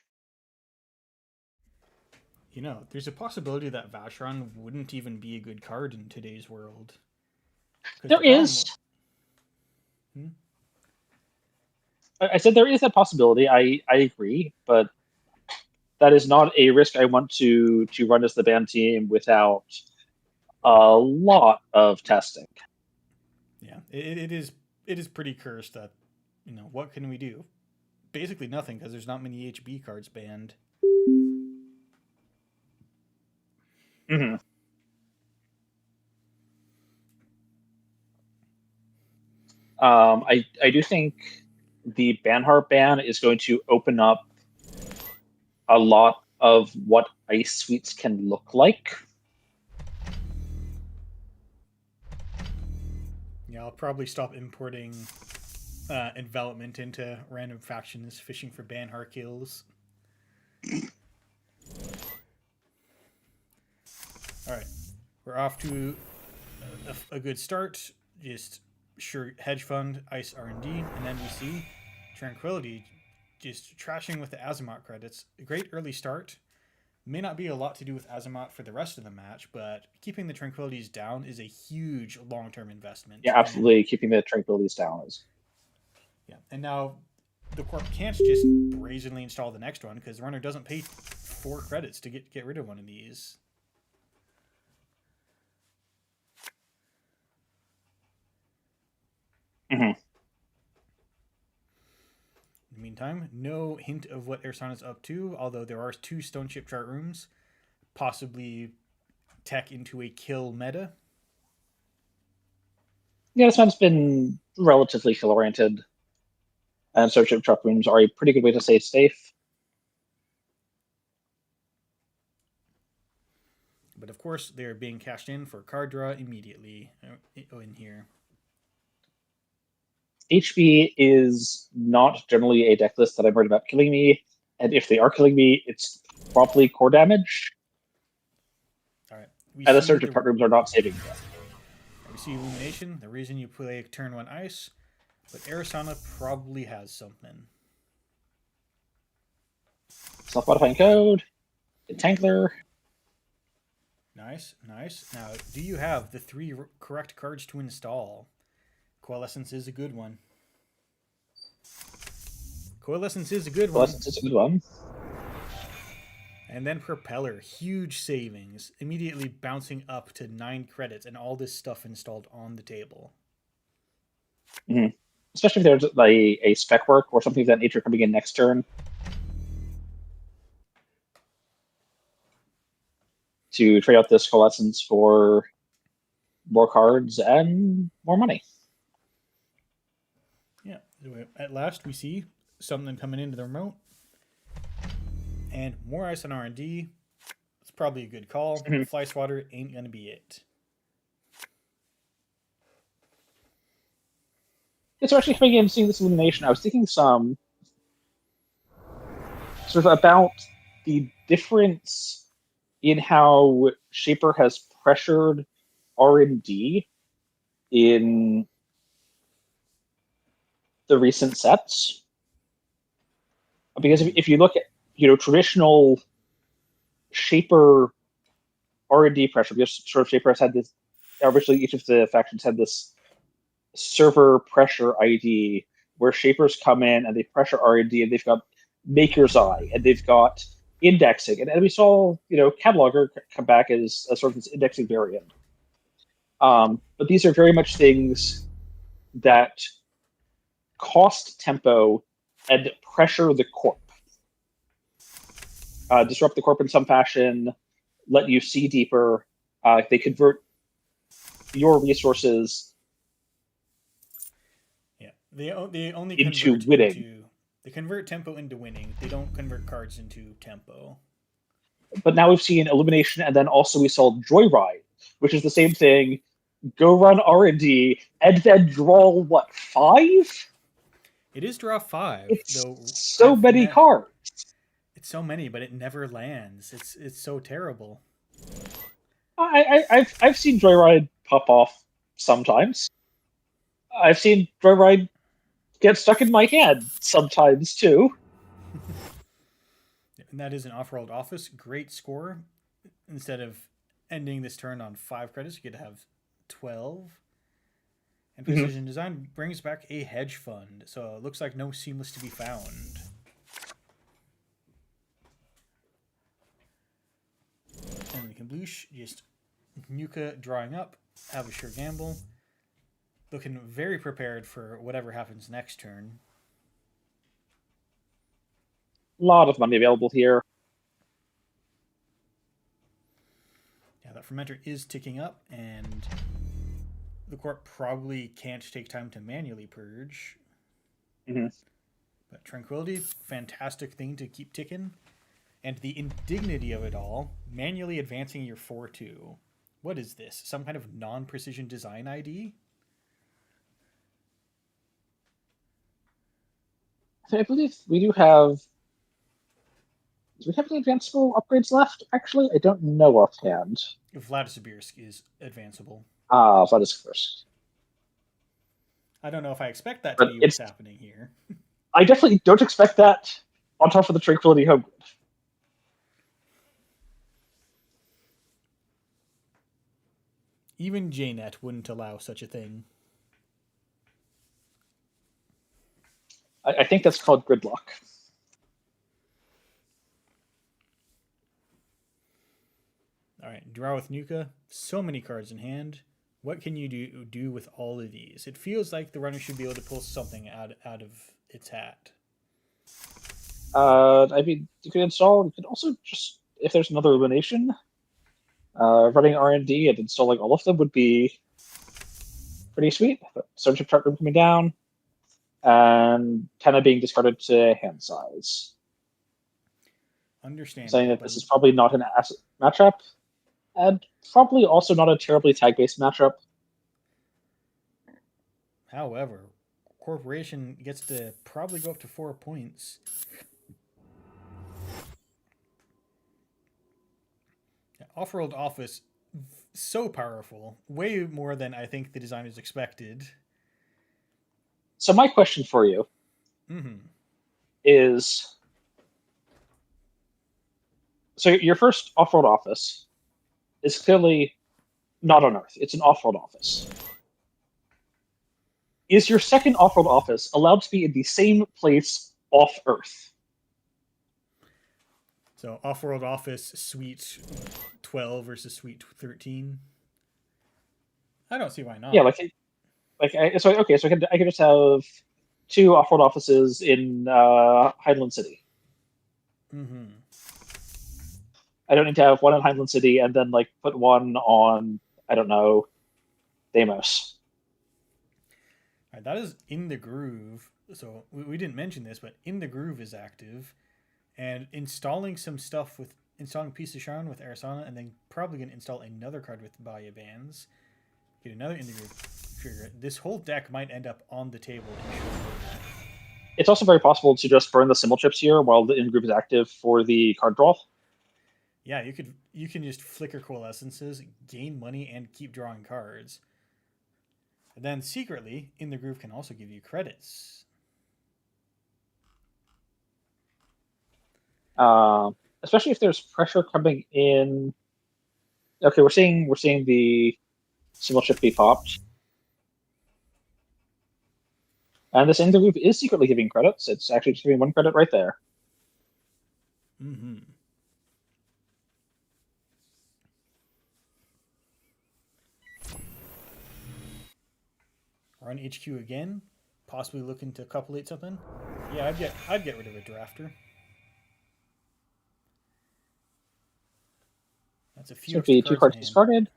You know, there's a possibility that Vacheron wouldn't even be a good card in today's world. There is. I said there is a possibility. I agree, but that is not a risk I want to run as the band team without a lot of testing. Yeah, it is pretty cursed that, what can we do? Basically nothing, because there's not many HB cards banned. Mm-hmm. I do think the Banhart ban is going to open up a lot of what ice suites can look like. Yeah, I'll probably stop importing envelopment into random factions fishing for Banhart kills. Alright, we're off to a good start. Just sure hedge fund, ice R&D, and then we see Tranquility just trashing with the Azimuth credits. A great early start. May not be a lot to do with Azimuth for the rest of the match, but keeping the Tranquilities down is a huge long-term investment. Yeah, absolutely. Keeping the Tranquilities down is. Yeah, and now the Corp can't just brazenly install the next one because the runner doesn't pay 4 credits to get rid of one of these. Mm-hmm. In the meantime, no hint of what Ersan is up to, although there are 2 stone chip chart rooms, possibly tech into a kill meta. Yeah, this one's been relatively kill-oriented, and stone chip chart rooms are a pretty good way to stay safe. But of course, they're being cashed in for card draw immediately in here. HB is not generally a deck list that I'm worried about killing me, and if they are killing me, it's probably core damage. All right. And the stone chip chart rooms are not saving me. We see Illumination, the reason you play turn 1 ice, but Arisana probably has something. Self-modifying code, Entangler. Nice, nice. Now, do you have the 3 correct cards to install? Coalescence is a good one. Coalescence is a good one. Coalescence is a good one. And then Propeller, huge savings, immediately bouncing up to 9 credits and all this stuff installed on the table. Mm-hmm. Especially if there's like a spec work or something of that nature coming in next turn. To trade out this Coalescence for more cards and more money. Yeah. At last, we see something coming into the remote. And more ice on R&D. It's probably a good call. Mm-hmm. Fly Swatter ain't going to be it. It's actually coming in seeing this Illumination. I was thinking some sort of about the difference in how Shaper has pressured R&D in the recent sets. Because if you look at traditional Shaper R&D pressure, because sort of Shaper has had this, originally each of the factions had this server pressure ID where Shapers come in and they pressure R&D, and they've got Maker's Eye, and they've got indexing, and we saw Cataloger come back as a sort of this indexing variant. But these are very much things that cost tempo and pressure the corp, disrupt the corp in some fashion, let you see deeper. They convert your resources. Yeah, they only into convert winning. They convert tempo into winning. They don't convert cards into tempo. But now we've seen Illumination, and then also we saw Joyride, which is the same thing. Go run R&D, and then draw, what, 5? It is draw 5. It's though so many cards. It's so many, but it never lands. It's so terrible. I've seen Joyride pop off sometimes. I've seen Joyride get stuck in my hand sometimes too. And that is an off-world office. Great score. Instead of ending this turn on 5 credits, you get to have 12. And Precision Design brings back a hedge fund. So it looks like no Seamless to be found. Kabloosh, just Nuka drawing up, have a sure gamble. Looking very prepared for whatever happens next turn. A lot of money available here. Yeah, that fermenter is ticking up, and the corp probably can't take time to manually purge. Mm-hmm. But Tranquility, fantastic thing to keep ticking. And the indignity of it all, manually advancing your 4-2. What is this? Some kind of non-precision design ID? I believe we do have... Do we have any advanceable upgrades left? Actually, I don't know offhand. Vladisibirsk is advanceable. That is first. I don't know if I expect that to But be what's happening here. I definitely don't expect that on top of the Tranquility home grid. Even JNet wouldn't allow such a thing. I think that's called gridlock. All right, draw with Nuka. So many cards in hand. What can you do with all of these? It feels like the runner should be able to pull something out of its hat. I mean, you could install. You could also just, if there's another illumination, running R&D and installing all of them would be pretty sweet. But Surgeon chart room coming down, and kind of being discarded to hand size. Understand. Saying that this is probably not an asset matchup, and probably also not a terribly tag-based matchup. However, Corporation gets to probably go up to 4 points. Off-world Office, so powerful. Way more than I think the designers expected. So my question for you is... So your first off-world office is clearly not on Earth. It's an off-world office. Is your second off-world office allowed to be in the same place off Earth? So off-world office, Suite 12 versus Suite 13. I don't see why not. Yeah, I could just have 2 off-world offices in Highland City. Mm-hmm. I don't need to have one in Highland City and then put one on, I don't know, Deimos. All right, that is In the Groove. So we didn't mention this, but In the Groove is active. And installing some stuff with installing Piece of Sharon with Arisana, and then probably going to install another card with Baya Bands. Get another In the Groove trigger. This whole deck might end up on the table. It's also very possible to just burn the symbol chips here while the In Groove is active for the card draw. Yeah, you can just flicker Coalescences, gain money, and keep drawing cards. And then secretly, In the Groove can also give you credits. Especially if there's pressure coming in. Okay, we're seeing the symbol chip be popped, and this In the Groove is secretly giving credits. It's actually just giving 1 credit right there. Mm-hmm. Run HQ again, possibly looking to couplate something. Yeah, I'd get rid of a drafter. That's a few. Should be 2 cards discarded.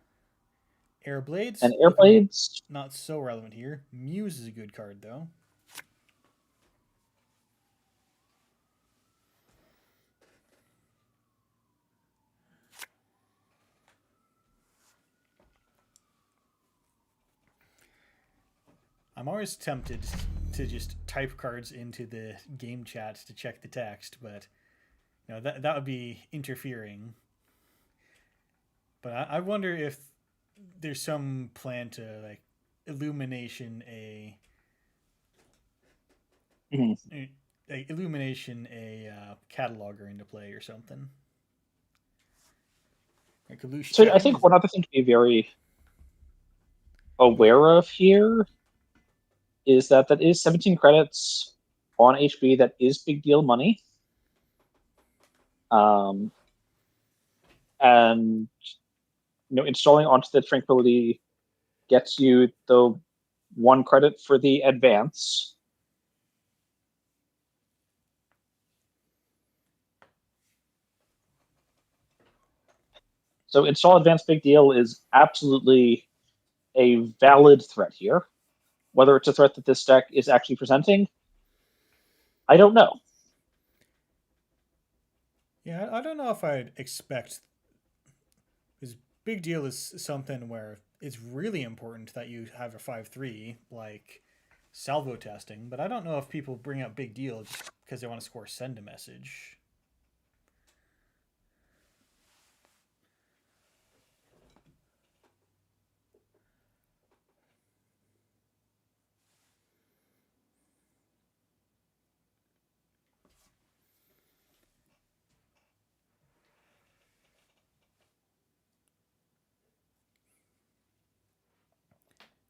Air Blades. And Air Blades. Not so relevant here. Muse is a good card though. I'm always tempted to just type cards into the game chat to check the text, but that would be interfering. But I wonder if there's some plan to illumination a cataloger into play or something. So I think one other thing to be very aware of here is that is 17 credits on HB. That is big deal money. and installing onto the Tranquility gets you the 1 credit for the advance. So install advance big deal is absolutely a valid threat here. Whether it's a threat that this deck is actually presenting, I don't know. Yeah, I don't know if I'd expect, because big deal is something where it's really important that you have a 5/3 like salvo testing, but I don't know if people bring up big deal just because they want to score send a message.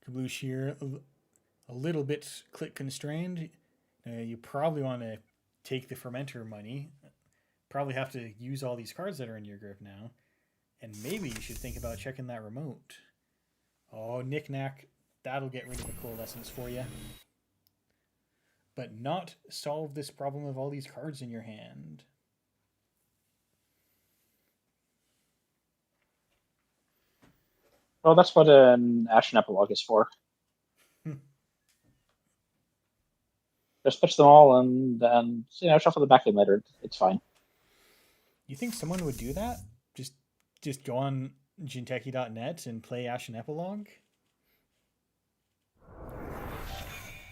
Kabloo here, a little bit click constrained. You probably want to take the fermenter money. Probably have to use all these cards that are in your grip now. And maybe you should think about checking that remote. Oh, knick-knack. That'll get rid of the coalescence for you. But not solve this problem of all these cards in your hand. Well, that's what an Ashen Epilogue is for. Just pitch them all and shuffle the back end later. It's fine. You think someone would do that? Just go on Jinteki.net and play Ashen Epilogue?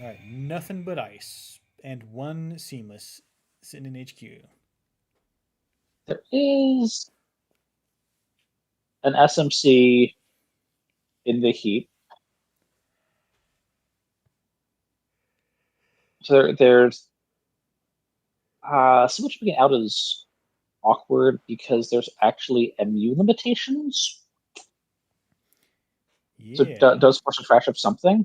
Alright, nothing but ice. And 1 seamless sitting in HQ. There is an SMC in the heap. So there's so much being out is awkward because there's actually MU limitations. Yeah. So does force a trash of something?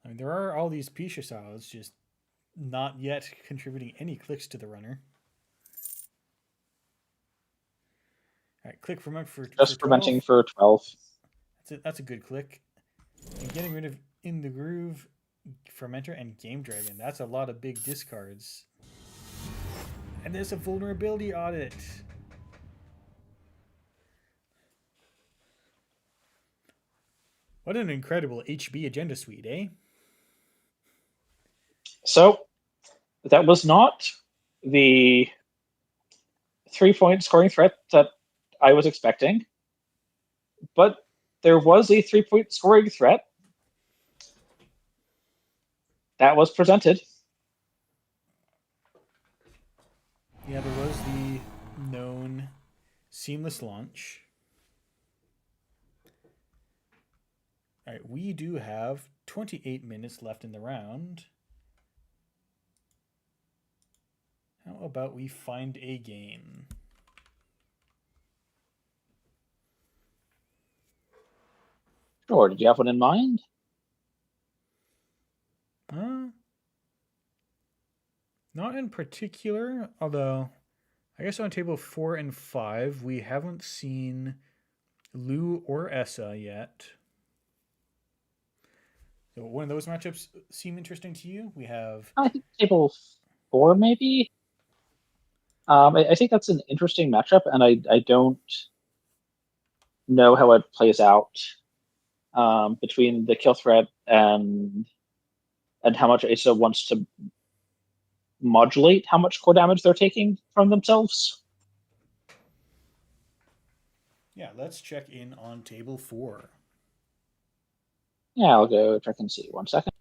I mean, there are all these Pisha styles, just not yet contributing any clicks to the runner. Alright, click ferment for Just for fermenting 12. for 12. That's a good click. And getting rid of In the Groove, Fermenter, and Game Dragon. That's a lot of big discards. And there's a vulnerability audit. What an incredible HB agenda suite, eh? So that was not the 3-point scoring threat that I was expecting, but there was a 3-point scoring threat that was presented. Yeah, there was the known seamless launch. All right, we do have 28 minutes left in the round. How about we find a game? Sure. Did you have one in mind? Not in particular, although I guess on table 4 and 5, we haven't seen Lou or Essa yet. So one of those matchups seem interesting to you? We have... I think table 4, maybe? I think that's an interesting matchup, and I don't know how it plays out between the kill threat and how much Asa wants to modulate how much core damage they're taking from themselves. Yeah, let's check in on table 4. Yeah, I'll go check and see. 1 second.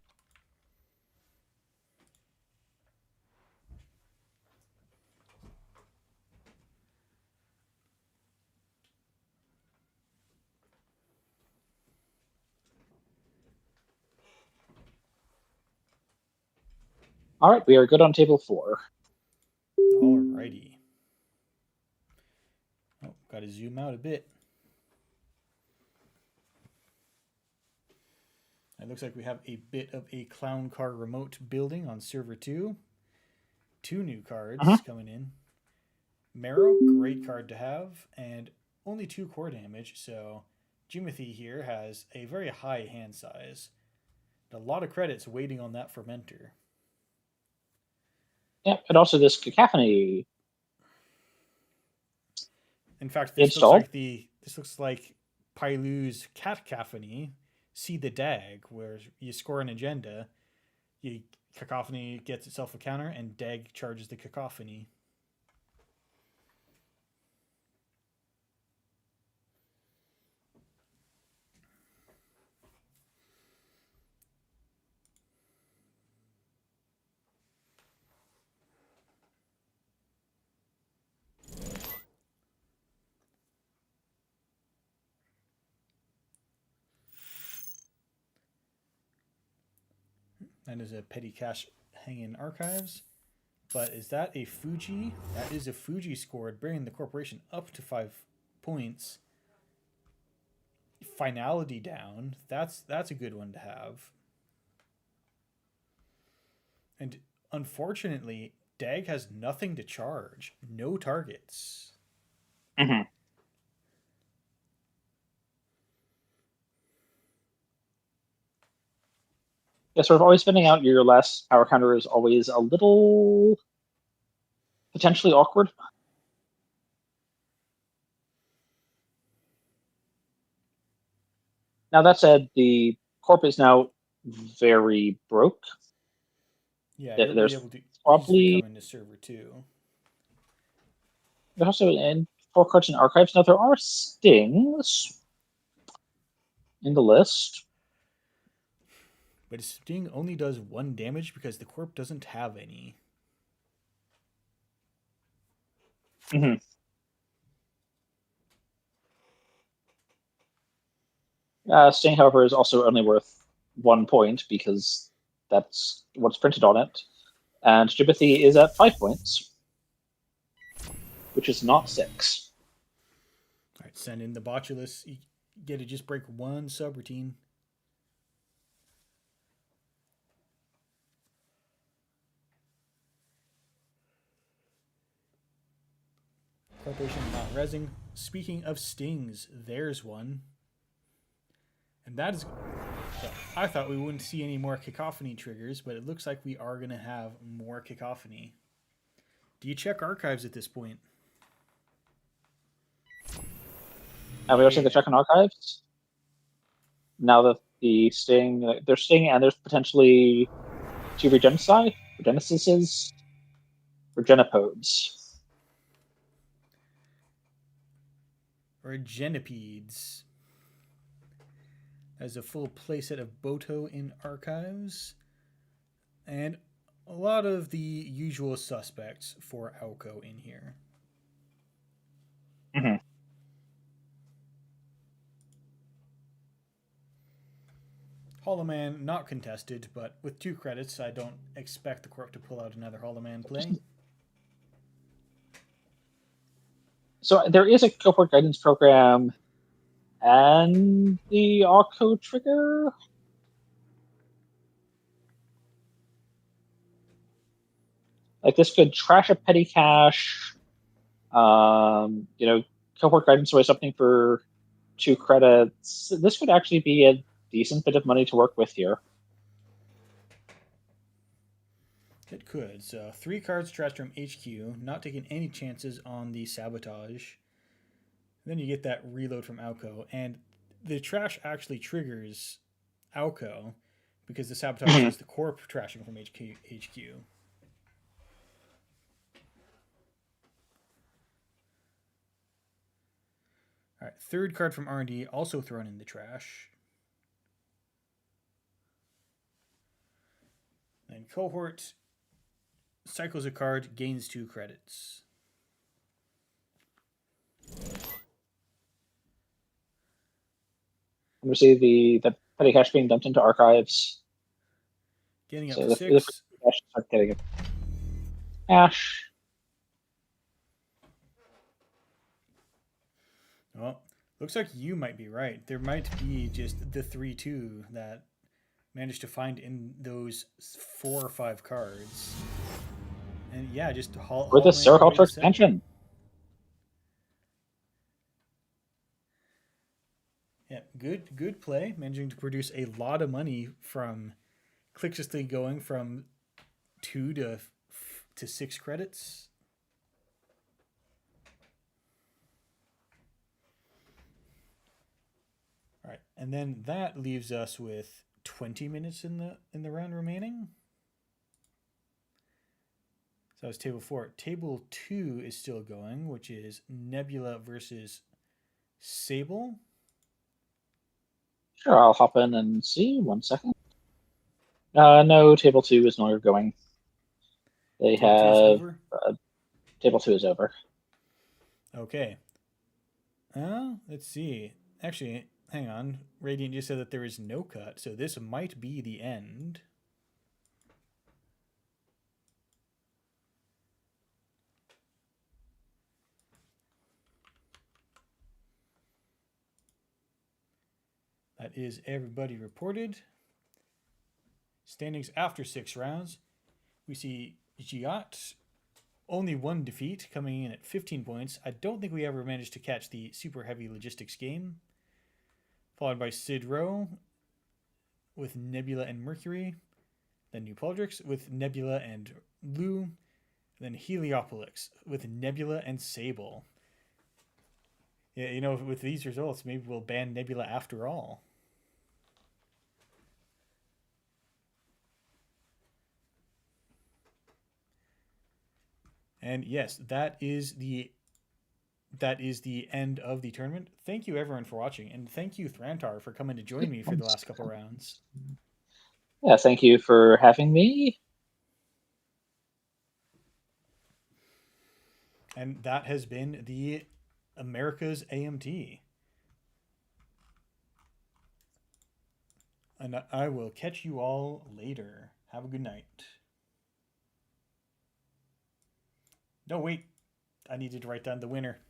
All right, we are good on table 4. Alrighty. Oh, got to zoom out a bit. It looks like we have a bit of a clown car remote building on server 2. 2 new cards coming in. Marrow, great card to have, and only 2 core damage, so Jimothy here has a very high hand size. A lot of credits waiting on that fermenter. Yeah, and also this cacophony. In fact, this looks like Pailu's cacophony. See the dag, where you score an agenda, cacophony gets itself a counter, and dag charges the cacophony. That is a petty cache hanging archives. But is that a Fuji? That is a Fuji scored, bringing the corporation up to 5 points. Finality down. That's a good one to have. And unfortunately, Dag has nothing to charge. No targets. Mm-hmm. Yeah, sort of always spending out your last power counter is always a little potentially awkward. Now that said, the corp is now very broke. Yeah, There's able to probably come into server too. There's also in 4 cards in archives. Now there are stings in the list. But Sting only does 1 damage because the corp doesn't have any. Mm-hmm. Sting, however, is also only worth 1 point because that's what's printed on it. And Jibothy is at 5 points, which is not 6. All right, send in the Botulus. You get to just break 1 subroutine. Corporation not rezzing. Speaking of stings, there's one. And that is... So I thought we wouldn't see any more cacophony triggers, but it looks like we are going to have more cacophony. Do you check archives at this point? And we also the check on archives. Now that the sting, there's sting, and there's potentially 2 regenicides, regenipodes. Regenipedes. As a full playset of Boto in archives. And a lot of the usual suspects for Alco in here. Mm-hmm. Holoman not contested, but with 2 credits, I don't expect the corp to pull out another Holoman play. So there is a cohort guidance program and the Alco trigger. Like this could trash a petty cache. Cohort guidance was something for 2 credits. This could actually be a decent bit of money to work with here. It could. So 3 cards trashed from HQ, not taking any chances on the sabotage. Then you get that reload from Alco, and the trash actually triggers Alco because the sabotage is the corp trashing from HQ. All right, 3rd card from R&D also thrown in the trash. And cohort cycles a card, gains 2 credits. We see the petty cache being dumped into archives. Getting up to 6. Getting it. Cache. Well, looks like you might be right. There might be just the 3-2 that managed to find in those 4 or 5 cards. And yeah, just With the Circle expansion. Yeah, good play. Managing to produce a lot of money from Clixlessly going from 2 to 6 credits. All right, and then that leaves us with 20 minutes in the round remaining. So that was table 4. Table 2 is still going, which is Nebula versus Sable. Sure, I'll hop in and see. 1 second. No, table 2 is no longer going. They Table 2 is have over. Table 2 is over. Okay. Let's see. Actually, hang on. Radiant just said that there is no cut, so this might be the end. That is everybody reported. Standings after 6 rounds. We see Giat, only 1 defeat, coming in at 15 points. I don't think we ever managed to catch the super heavy logistics game. Followed by Sid Rowe with Nebula and Mercury. Then New Poldrix with Nebula and Lou. Then Heliopolis with Nebula and Sable. Yeah, you know, with these results, maybe we'll ban Nebula after all. And yes, that is the end of the tournament. Thank you everyone for watching, and thank you Thrantar for coming to join me for the last couple rounds. Yeah, thank you for having me. And that has been the Americas AMT. And I will catch you all later. Have a good night. No, wait. I needed to write down the winner.